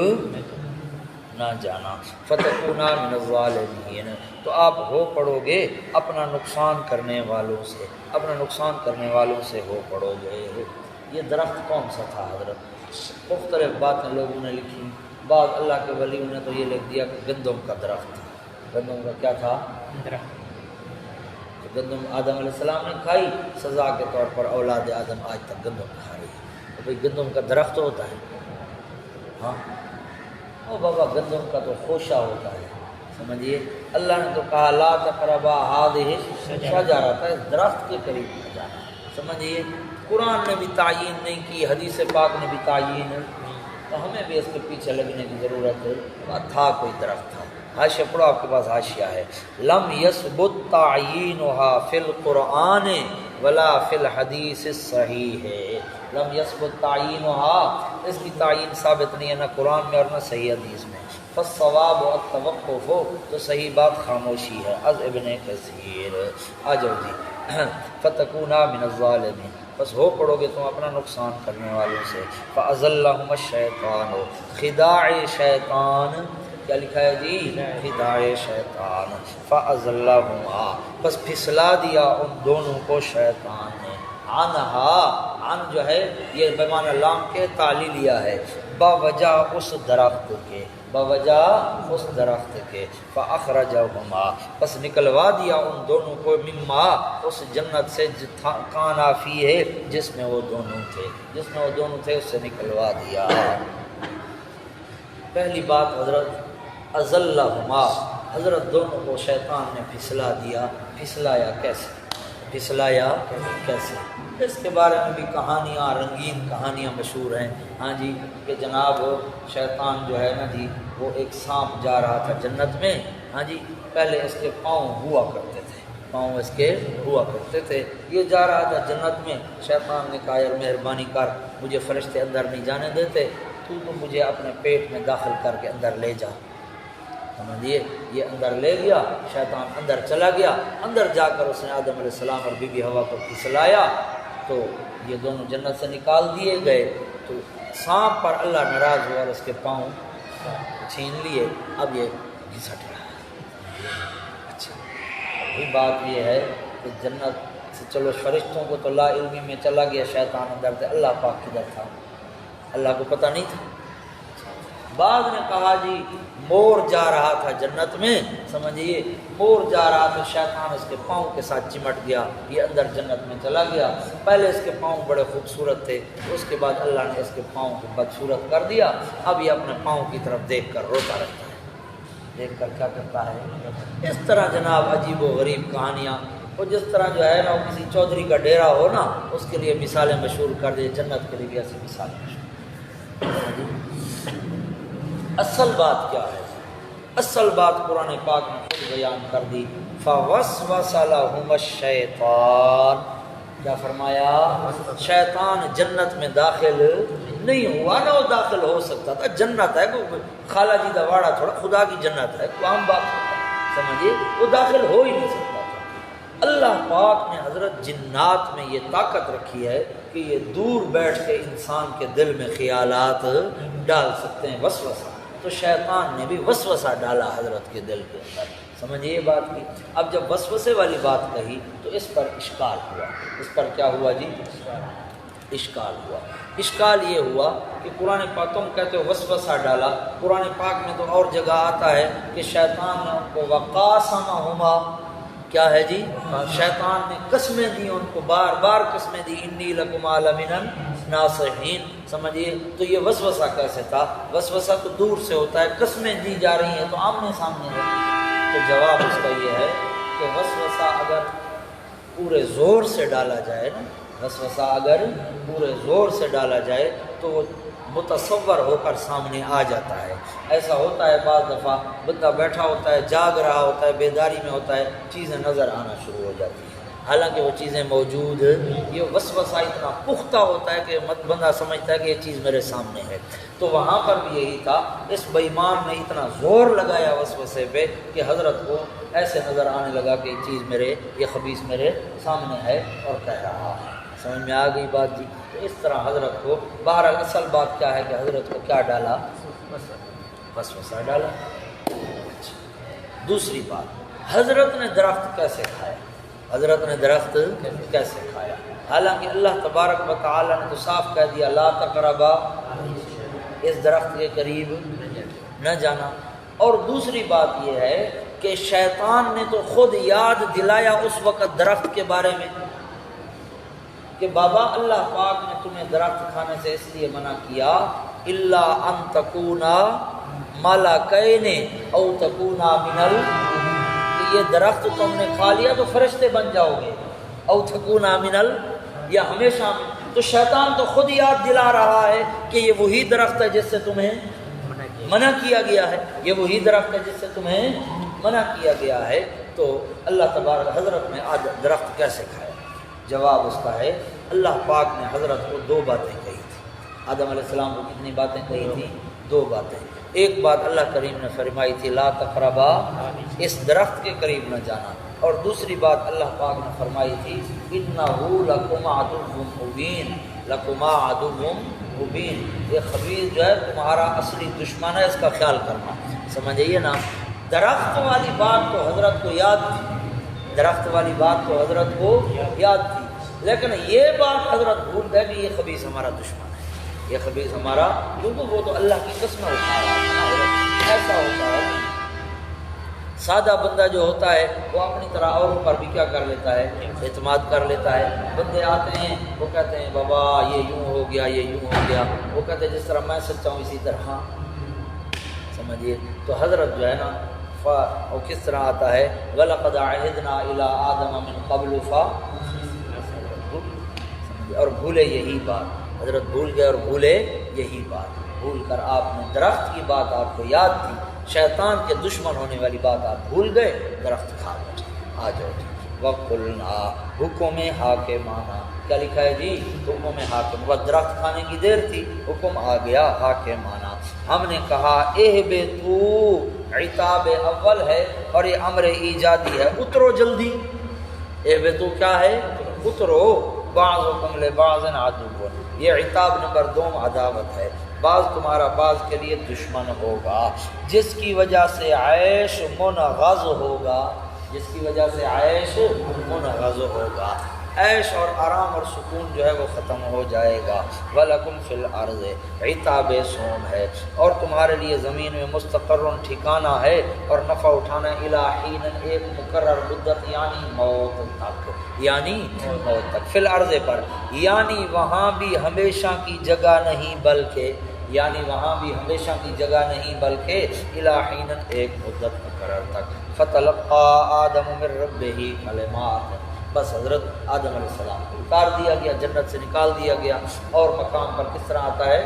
نہ جانا، فتکونا من الظالمین، تو آپ ہو پڑو گے اپنا نقصان کرنے والوں سے، اپنا نقصان کرنے والوں سے ہو پڑو گے۔ یہ درخت کون سا تھا حضرت؟ مختلف باتیں لوگوں نے لکھی، بعض اللہ کے ولیوں نے تو یہ لکھ دیا کہ گندم کا درخت تھا۔ گندم کا کیا تھا؟ درخت۔ گندم آدم علیہ السلام نے کھائی، سزا کے طور پر اولاد آدم آج تک گندم کھا رہی ہے۔ تو بھئی گندم کا درخت ہوتا ہے؟ ہاں، او بابا گندم کا تو خوشہ ہوتا ہے، سمجھیے۔ اللہ نے تو کہا لا تقربا ہذہ الشجرۃ، اس درخت کے قریب نہ جانا، سمجھیے۔ قرآن نے بھی تعیین نہیں کی، حدیث پاک نے بھی تعیین، تو ہمیں بھی اس کے پیچھے لگنے کی ضرورت ہے۔ تھا کوئی درخت تھا۔ حاشیہ پڑھو، آپ کے پاس حاشیہ ہے۔ لم یثبت تعیینها فی القرآن ولا فی الحدیث الصحیح، لم یثبت تعیینها، اس کی تعیین ثابت نہیں ہے نہ قرآن میں اور نہ صحیح حدیث میں۔ فالصواب التوقف، تو صحیح بات خاموشی ہے۔ از ابن کثیر، آ جاؤ جی۔ فتکونا من الظالمین، بس ہو پڑو گے تم اپنا نقصان کرنے والوں سے۔ فَأَزَلَّهُمَ الشَّيْطَانُ، خداع شیطان، کیا لکھا ہے جی؟ خداع شیطان۔ فَأَزَلَّهُمَا، بس پھسلا دیا ان دونوں کو شیطان نے، عنہا، عن جو ہے یہ بمعنی لام کے تعلیلیہ ہے، باوجہ اس درخت کے، باوجہ اس درخت کے، فَأَخْرَجَهُمَا، بس نکلوا دیا ان دونوں کو، مما، اس جنت سے کانا فیہ، جس میں وہ دونوں تھے، جس میں وہ دونوں تھے اس سے نکلوا دیا۔ پہلی بات حضرت ازلہما، حضرت دونوں کو شیطان نے پھسلا دیا۔ پھسلایا کیسے؟ پھسلایا کیسے؟ اس کے بارے میں بھی کہانیاں، رنگین کہانیاں مشہور ہیں، ہاں جی، کہ جناب شیطان جو ہے نا جی، وہ ایک سانپ جا رہا تھا جنت میں، ہاں جی، پہلے اس کے پاؤں ہوا کرتے تھے، پاؤں اس کے ہوا کرتے تھے، یہ جا رہا تھا جنت میں، شیطان نے کہا یار مہربانی کر، مجھے فرشتے اندر نہیں جانے دیتے، تو مجھے اپنے پیٹ میں داخل کر کے اندر لے جا، سمجھیے، یہ اندر لے گیا، شیطان اندر چلا گیا، اندر جا کر اس نے آدم علیہ السلام اور بی بی حوا کو پھسلایا، تو یہ دونوں جنت سے نکال دیے گئے، تو سانپ پر اللہ ناراض ہوا اور اس کے پاؤں چھین لیے، اب یہ گھسٹ رہا ہے۔ اچھا، ابھی بات یہ ہے کہ جنت سے چلو فرشتوں کو تو لا علمی میں چلا گیا، شیطان اندر تھے، اللہ پاک کدھر تھا؟ اللہ کو پتہ نہیں تھا۔ بعد نے کہا جی مور جا رہا تھا جنت میں، سمجھیے، مور جا رہا تھا، شیطان اس کے پاؤں کے ساتھ چمٹ گیا، یہ اندر جنت میں چلا گیا، پہلے اس کے پاؤں بڑے خوبصورت تھے، اس کے بعد اللہ نے اس کے پاؤں کو بدصورت کر دیا، اب یہ اپنے پاؤں کی طرف دیکھ کر روتا رہتا ہے، دیکھ کر کیا کرتا ہے؟ اس طرح جناب عجیب و غریب کہانیاں، اور جس طرح جو ہے نا وہ کسی چودھری کا ڈیرا ہو نا، اس کے لیے مثالیں مشہور کر دی، جنت کے لیے بھی ایسی مثالیں مشہور۔ اصل بات کیا ہے؟ اصل بات قرآن پاک نے خود بیان کر دی، فَوَسْوَسَ لَهُمَ الشَّيْطَانُ، کیا فرمایا؟ شیطان جنت میں داخل نہیں ہوا، نہ وہ داخل ہو سکتا تھا، جنت ہے، کوئی خالہ جی دا واڑا تھوڑا، خدا کی جنت ہے، کوئی عام بات ہے، سمجھیے، وہ داخل ہو ہی نہیں سکتا تھا۔ اللہ پاک نے حضرت جنات میں یہ طاقت رکھی ہے کہ یہ دور بیٹھ کے انسان کے دل میں خیالات ڈال سکتے ہیں، وسوسہ، تو شیطان نے بھی وسوسہ ڈالا حضرت کے دل کے اندر، سمجھیے یہ بات کی۔ اب جب وسوسے والی بات کہی تو اس پر اشکال ہوا، اس پر کیا ہوا جی؟ اشکال ہوا۔ اشکال یہ ہوا کہ قرآن پاک، تم کہتے ہو وسوسہ ڈالا، قرآن پاک میں تو اور جگہ آتا ہے کہ شیطان نے ان کو وقاسمہما، کیا ہے جی؟ شیطان نے قسمیں دی ان کو، بار بار قسمیں دی، انی لکما لمن الناصحین، سمجھیے، تو یہ وسوسہ کیسے تھا؟ وسوسہ تو دور سے ہوتا ہے، قسمیں دی جا رہی ہیں تو آمنے سامنے ہے۔ تو جواب اس کا یہ ہے کہ وسوسہ اگر پورے زور سے ڈالا جائے نا، وسوسہ اگر پورے زور سے ڈالا جائے تو وہ متصور ہو کر سامنے آ جاتا ہے۔ ایسا ہوتا ہے بعض دفعہ بندہ بیٹھا ہوتا ہے، جاگ رہا ہوتا ہے، بیداری میں ہوتا ہے، چیزیں نظر آنا شروع ہو جاتی ہیں، حالانکہ وہ چیزیں موجود، یہ وسوسہ اتنا پختہ ہوتا ہے کہ بندہ سمجھتا ہے کہ یہ چیز میرے سامنے ہے۔ تو وہاں پر بھی یہی تھا، اس بے ایمان نے اتنا زور لگایا وسوسے پہ کہ حضرت کو ایسے نظر آنے لگا کہ یہ چیز میرے، یہ خبیث میرے سامنے ہے اور کہہ رہا ہے۔ سمجھ میں آ گئی بات جی؟ تو اس طرح حضرت کو، بہرحال اصل بات کیا ہے کہ حضرت کو کیا ڈالا؟ وسوسہ ڈالا۔ دوسری بات، حضرت نے درخت کیسے کھایا؟ حضرت نے درخت کیسے کھایا؟ حالانکہ اللہ تبارک و تعالی نے تو صاف کہہ دیا لا تقربا، اس درخت کے قریب نہ جانا۔ اور دوسری بات یہ ہے کہ شیطان نے تو خود یاد دلایا اس وقت درخت کے بارے میں کہ بابا اللہ پاک نے تمہیں درخت کھانے سے اس لیے منع کیا، الا ان تکونا ملکین او تکونا من کہ یہ درخت تم نے کھا لیا تو فرشتے بن جاؤ گے، او تکونا من یا ہمیشہ۔ تو شیطان تو خود یاد دلا رہا ہے کہ یہ وہی درخت ہے جس سے تمہیں منع کیا گیا ہے، یہ وہی درخت ہے جس سے تمہیں منع کیا گیا ہے۔ تو اللہ تبارک، حضرت نے آج درخت کیسے کھایا؟ جواب اس کا ہے اللہ پاک نے حضرت کو دو باتیں کہی تھی۔ آدم علیہ السلام کو کتنی باتیں کہی تھی؟ دو باتیں۔ ایک بات اللہ کریم نے فرمائی تھی لا تقربا، اس درخت کے قریب نہ جانا۔ اور دوسری بات اللہ پاک نے فرمائی تھی اِنَّهُ لَكُمْ عَدُوٌّ مُّبِينٌ لَكُمَا عَدُوٌّ مُّبِينٌ، یہ خبیث جو ہے تمہارا اصلی دشمن ہے، اس کا خیال کرنا۔ سمجھئیے نا، درخت والی بات تو حضرت کو یاد تھی، درخت والی بات تو حضرت کو یاد تھی، لیکن یہ بات حضرت بھول گئے کہ یہ خبیث ہمارا دشمن ہے، یہ خبیث ہمارا، کیونکہ وہ تو اللہ کی قسمیں اٹھا رہا ہے نا حضرت، ایسا ہوتا ہے۔ سادہ بندہ جو ہوتا ہے وہ اپنی طرح اوروں پر بھی کیا کر لیتا ہے، اعتماد کر لیتا ہے۔ بندے آتے ہیں وہ کہتے ہیں بابا یہ یوں ہو گیا، یہ یوں ہو گیا، وہ کہتے ہیں جس طرح میں سچا ہوں اسی طرح، ہاں سمجھیے۔ تو حضرت جو ہے نا وہ کس طرح آتا ہے، وَلَقَدْ عَهِدْنَا إِلَىٰ آدَمَ مِن قَبْلُ اور بھولے یہی بات، حضرت بھول گئے اور بھولے یہی بات، بھول کر آپ نے درخت کی بات آپ کو یاد تھی، شیطان کے دشمن ہونے والی بات آپ بھول گئے، درخت کھا گئے۔ آ جاؤ وَقُلْنَا حکم حاکمانہ، کیا لکھا ہے جی، حکم حاکم، بس درخت کھانے کی دیر تھی، حکم آ گیا حاکمانہ۔ ہم نے کہا اہبطو، عتاب اول ہے اور یہ امر ایجادی ہے، اترو جلدی۔ اہبطو کیا ہے، اترو، بعضکم لبعض عدو، یہ عتاب نمبر 2 عداوت ہے، بعض تمہارا بعض کے لیے دشمن ہوگا، جس کی وجہ سے عیش منغص ہوگا، جس کی وجہ سے عیش منغص ہوگا، عیش اور آرام اور سکون جو ہے وہ ختم ہو جائے گا۔ وَلَكُمْ فِي الْأَرْضِ، عتاب سوم ہے، اور تمہارے لیے زمین میں مستقر ٹھکانہ ہے، اور نفع اٹھانا اِلیٰ حین، ایک مقرر مدت، یعنی موت تک، یعنی موت تک، فی الارض پر، یعنی وہاں بھی ہمیشہ کی جگہ نہیں بلکہ، یعنی وہاں بھی ہمیشہ کی جگہ نہیں بلکہ اِلیٰ حین، ایک مدت مقرر تک۔ فَتَلَقَّىٰ آدَمُ مِن رَّبِّهِ کَلِمَاتٍ، بس حضرت آدم علیہ السلام کو اتار دیا گیا، جنت سے نکال دیا گیا، اور مقام پر کس طرح آتا ہے،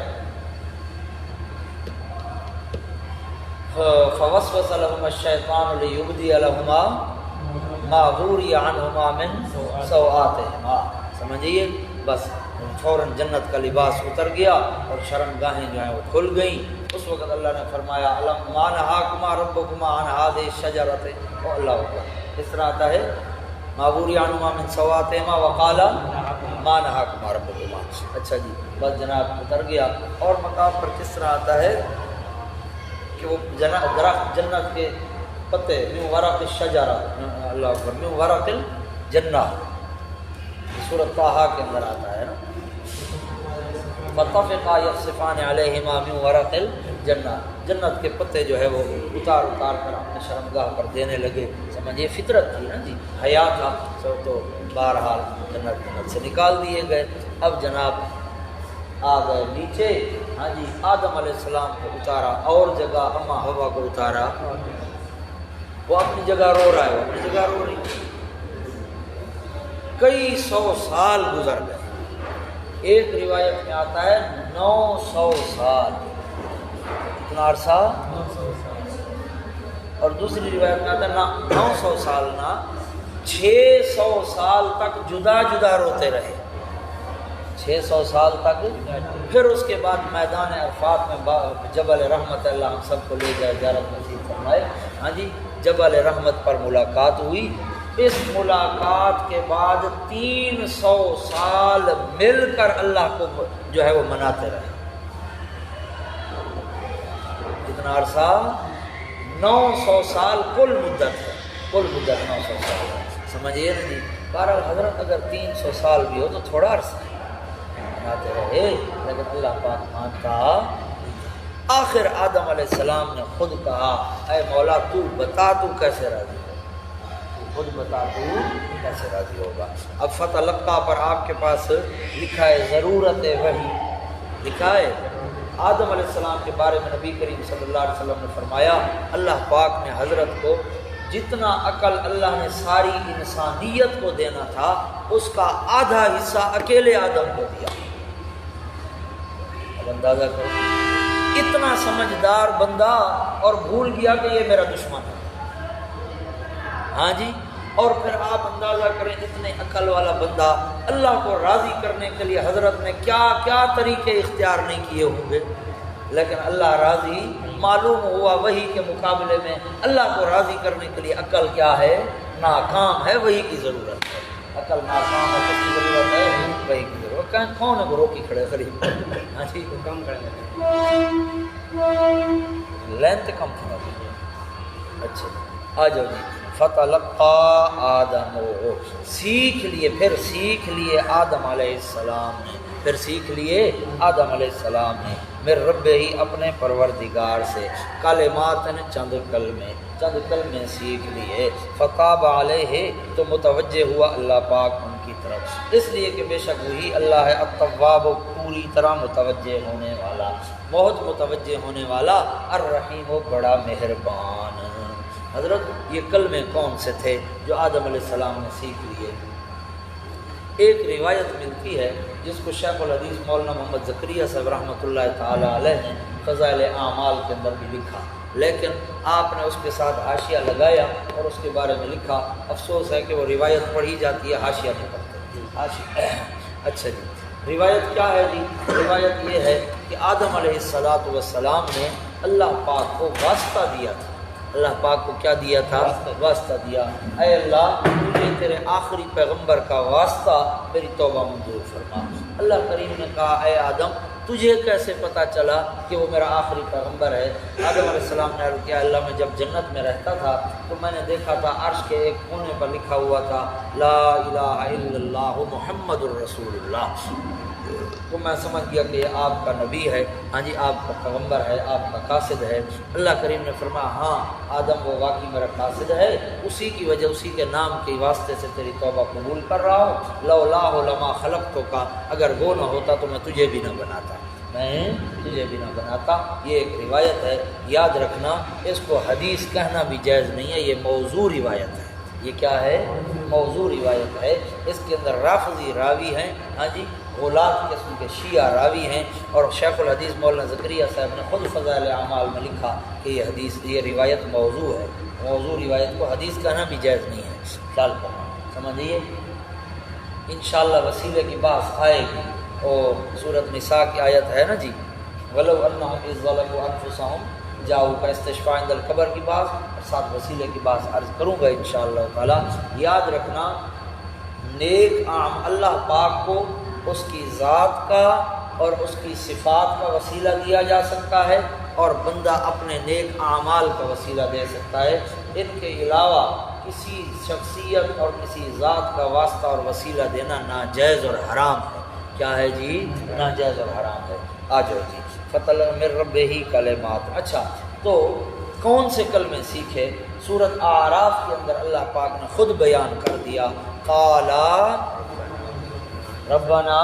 فوسوس لهما الشیطان لیبدی لهما ما غوری عنہما من سوآتہما، سمجھئیے، بس فوراً جنت کا لباس اتر گیا اور شرمگاہیں جو ہیں وہ کھل گئیں۔ اس وقت اللہ نے فرمایا الم ما نہاکما ربکما عن هذه الشجرۃ، او اللہ اکبر، اس طرح آتا ہے ما غوری عنہما من سوآتہما وقال ما نہاکما ربکما، اچھا جی، بس جناب اتر گیا، اور مقام پر کس طرح آتا ہے کہ وہ درخت جنت کے پتے، من ورق الشجرہ، اللہ اکبر، من ورق الجنہ، سورۃ طٰہٰ کے اندر آتا ہے نا، فَطَفِقَا يَخْصِفَانِ عَلَيْهِمَا مِن وَرَقِ الْجَنَّةِ، جنت کے پتے جو ہے وہ اتار اتار کر اپنے شرمگاہ پر دینے لگے، سمجھیے فطرت تھی نا جی، حیا تھا، تو بہرحال جنت سے نکال دیے گئے۔ اب جناب آ گئے نیچے، ہاں جی، آدم علیہ السلام کو اتارا، اور جگہ اما ہوا کو اتارا، وہ اپنی جگہ رو رہا ہے، وہ اپنی جگہ رو رہی ہے، کئی 100 سال گزر گئے، ایک روایت میں آتا ہے 900 سال، کتنا عرصہ، اور دوسری روایت میں آتا ہے نہ 900 سال نہ 600 سال تک جدا جدا روتے رہے، 600 سال تک۔ پھر اس کے بعد میدان عرفات میں جبل رحمت، اللہ ہم سب کو لے جائے، زیارت نصیب فرمائے، ہاں جی، جبل رحمت پر ملاقات ہوئی۔ اس ملاقات کے بعد 300 سال مل کر اللہ کو جو ہے وہ مناتے رہے، کتنا عرصہ، 900 سال کل مدت ہے، کل مدت 900 سال ہے، سمجھیے نا جی۔ بہرحال حضرت اگر 300 سال بھی ہو تو تھوڑا عرصہ ہے، مناتے رہے، لیکن اللہ پاک مانتا۔ آخر آدم علیہ السلام نے خود کہا اے مولا تو بتا تو کیسے راضی ہو، خود بتا تو کیسے راضی ہوگا۔ اب فتلقا پر آپ کے پاس لکھا ہے ضرورت وحی، لکھا ہے آدم علیہ السلام کے بارے میں نبی کریم صلی اللہ علیہ وسلم نے فرمایا اللہ پاک نے حضرت کو جتنا عقل اللہ نے ساری انسانیت کو دینا تھا اس کا آدھا حصہ اکیلے آدم کو دیا۔ اب اندازہ کرو، اتنا سمجھدار بندہ اور بھول گیا کہ یہ میرا دشمن ہے، ہاں جی، اور پھر آپ اندازہ کریں اتنے عقل والا بندہ، اللہ کو راضی کرنے کے لیے حضرت نے کیا کیا طریقے اختیار نہیں کیے ہوں گے، لیکن اللہ راضی معلوم ہوا وہی کے مقابلے میں اللہ کو راضی کرنے کے لیے عقل کیا ہے، ناکام ہے وہی کی ضرورت ہے، عقل ناکام ہے کس کی ضرورت ہے؟ وہی کی ضرورت. کہیں کون ہے وہ روکی کھڑے قریب؟ ہاں جی کم کر دیتے لینتھ کم تھا. اچھا آ جاؤ جی. فتلقا آدم، سیکھ لیے، پھر سیکھ لیے آدم علیہ السلام نے، پھر سیکھ لیے آدم علیہ السلام نے میرے رب ہی اپنے پروردگار سے کلمات چند کلمے سیکھ لیے. فتاب علیہ تو متوجہ ہوا اللہ پاک ان کی طرف، اس لیے کہ بے شک وہی اللہ ہے التواب پوری طرح متوجہ ہونے والا، بہت متوجہ ہونے والا، الرحیم و بڑا مہربان. حضرت یہ کلمے کون سے تھے جو آدم علیہ السلام نے سیکھ لیے؟ ایک روایت ملتی ہے جس کو شیخ الحدیث مولانا محمد زکریا صاحب رحمۃ اللہ تعالی علیہ نے فضائل اعمال کے اندر بھی لکھا، لیکن آپ نے اس کے ساتھ حاشیہ لگایا اور اس کے بارے میں لکھا. افسوس ہے کہ وہ روایت پڑھی جاتی ہے، حاشیہ نہیں پڑھتے. اچھا جی، روایت کیا ہے جی؟ روایت یہ ہے کہ آدم علیہ السلام نے اللہ پاک کو واسطہ دیا تھا. اللہ پاک کو کیا دیا تھا؟ واسطہ دیا. اے اللہ مجھے تیرے آخری پیغمبر کا واسطہ میری توبہ منظور فرما. اللہ کریم نے کہا اے آدم تجھے کیسے پتہ چلا کہ وہ میرا آخری پیغمبر ہے؟ آدم علیہ السلام نے عرض کیا اللہ میں جب جنت میں رہتا تھا تو میں نے دیکھا تھا عرش کے ایک کونے پر لکھا ہوا تھا لا الہ الا اللہ محمد الرسول اللہ، تو میں سمجھ گیا کہ یہ آپ کا نبی ہے، ہاں جی آپ کا پیغمبر ہے، آپ کا قاصد ہے. اللہ کریم نے فرمایا ہاں آدم وہ واقعی میرا قاصد ہے، اسی کی وجہ اسی کے نام کے واسطے سے تیری توبہ قبول کر رہا ہوں. لولا لما خلقتو کا، اگر وہ نہ ہوتا تو میں تجھے بھی نہ بناتا، میں تجھے بھی نہ بناتا. یہ ایک روایت ہے، یاد رکھنا اس کو حدیث کہنا بھی جائز نہیں ہے، یہ موضوع روایت ہے. یہ کیا ہے؟ موضوع روایت ہے. اس کے اندر رافضی راوی ہیں، ہاں جی غلات قسم کے شیعہ راوی ہیں، اور شیخ الحدیث مولانا زکریا صاحب نے خود فضائل اعمال میں لکھا کہ یہ حدیث یہ روایت موضوع ہے. موضوع روایت کو حدیث کہنا بھی جائز نہیں ہے. خیال کرنا سمجھیے. انشاءاللہ وسیلے کی بات آئے گی. اور سورۃ نساء کی آیت ہے نا جی وَلَوْ أَنَّهُمْ إِذْ ظَلَمُوا أَنفُسَهُمْ جاؤ کا استشفاء عند القبر کی بات اور ساتھ وسیلے کی بات عرض کروں گا انشاءاللہ تعالی. یاد رکھنا نیک عام اللہ پاک کو اس کی ذات کا اور اس کی صفات کا وسیلہ دیا جا سکتا ہے، اور بندہ اپنے نیک اعمال کا وسیلہ دے سکتا ہے. ان کے علاوہ کسی شخصیت اور کسی ذات کا واسطہ اور وسیلہ دینا ناجائز اور حرام ہے. کیا ہے جی؟ ناجائز اور حرام ہے. آ جاؤ جی. فتح من رب ہی کلمات. اچھا تو کون سے کلمے سیکھے؟ سورۃ اعراف کے اندر اللہ پاک نے خود بیان کر دیا قالا ربنا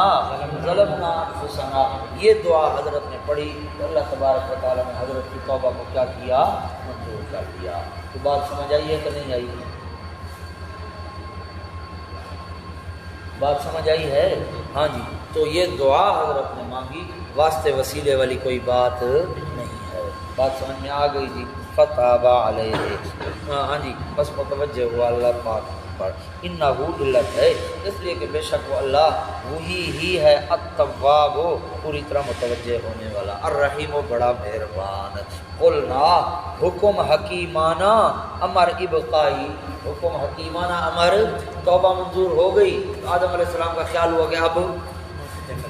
ظلمنا انفسنا. یہ دعا حضرت نے پڑھی تو اللہ تبارک و تعالیٰ نے حضرت کی توبہ کو کیا کیا؟ منظور کر دیا. تو بات سمجھ آئی ہے کہ نہیں آئی؟ بات سمجھ آئی ہے؟ ہاں جی. تو یہ دعا حضرت نے مانگی، واسطے وسیلے والی کوئی بات نہیں ہے. بات سمجھ میں آ گئی جی. فتاب علیہ، ہاں جی بس متوجہ ہوا اللہ پاک پر. انہو علت ہے اس لیے کہ بے شک وہ اللہ وہی ہی ہے التواب پوری طرح متوجہ ہونے والا، الرحیم و بڑا مہربان. قلنا حکم حکیمانہ امر ابقائی، حکم حکیمانہ امر توبہ منظور ہو گئی. آدم علیہ السلام کا خیال ہوا کہ اب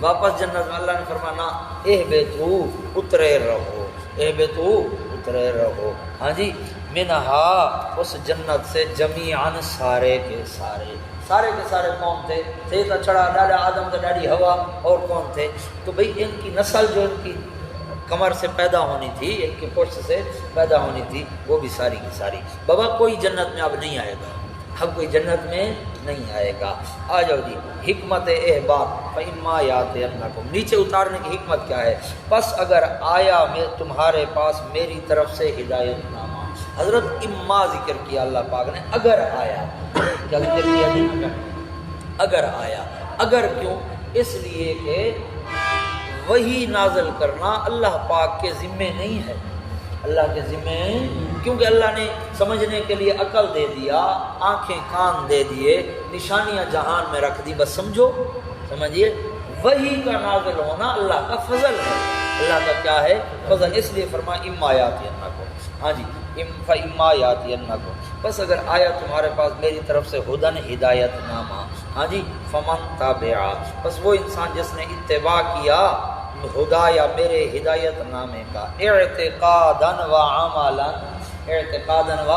واپس جنت میں. اللہ نے فرمانا اہبطوا اترے رہو، اہبطوا اترے رہو. ہاں جی منہا اس جنت سے جمیعاً سارے کے سارے کون تھے؟ سیدہ چھڑا ڈاڈا آدم کا ڈاڈی ہوا، اور کون تھے؟ تو بھئی ان کی نسل جو ان کی کمر سے پیدا ہونی تھی، ان کی پشت سے پیدا ہونی تھی، وہ بھی ساری کی ساری. بابا کوئی جنت میں اب نہیں آئے گا، اب کوئی جنت میں نہیں آئے گا. آ جاؤ جی. حکمت احباب فإما یاتینکم، نیچے اتارنے کی حکمت کیا ہے؟ پس اگر آیا میں تمہارے پاس میری طرف سے ہدایت نامہ. حضرت اما ذکر کیا اللہ پاک نے، اگر آیا. کیا ذکر کیا جی؟ اگر آیا. اگر کیوں؟ اس لیے کہ وہی نازل کرنا اللہ پاک کے ذمے نہیں ہے، اللہ کے ذمے، کیونکہ اللہ نے سمجھنے کے لیے عقل دے دیا، آنکھیں کان دے دیے، نشانیاں جہان میں رکھ دی، بس سمجھو. سمجھیے وہی کا نازل ہونا اللہ کا فضل ہے. اللہ کا کیا ہے؟ فضل. اس لیے فرمایا اما یاتینکم. ہاں جی فَإِمَّا يَأْتِيَنَّكُمْ، بس اگر آیا تمہارے پاس میری طرف سے ہدن ہدایت نامہ، ہاں جی فمن تابع، بس وہ انسان جس نے اتباع کیا ہدا یا میرے ہدایت نامے کا، اعتقاداً و عملاً، اعتقاداً و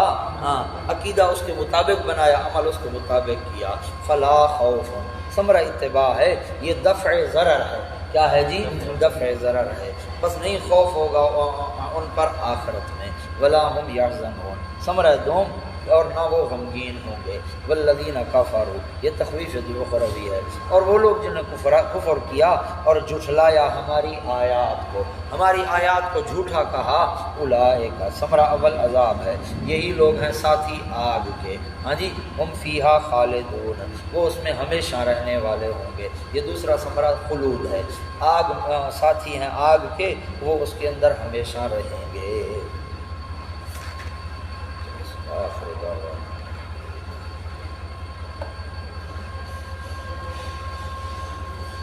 عقیدہ اس کے مطابق بنایا، عمل اس کے مطابق کیا، فلا خوف، ثمرہ اتباع ہے یہ دفع ضرر ہے، کیا ہے جی دفع ضرر ہے، بس نہیں خوف ہوگا ان پر آخرت میں، ولا هم یحزنون، ثمرہ دوم اور نہ وہ غمگین ہوں گے، والذین کفروا، یہ تخویف اخروی ہے، اور وہ لوگ جنہوں نے کفر کیا اور جھٹلایا ہماری آیات کو، ہماری آیات کو جھوٹا کہا، اولئک، ثمرہ اول عذاب ہے، یہی لوگ ہیں ساتھی آگ کے، ہاں جی ہم فیہا خالدون، وہ اس میں ہمیشہ رہنے والے ہوں گے، یہ دوسرا ثمرہ خلود ہے، آگ ساتھی ہیں آگ کے، وہ اس کے اندر ہمیشہ رہیں گے۔ آخر دعوانا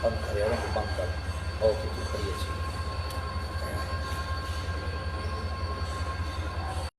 بند کرے بند کر اور کچھ کریے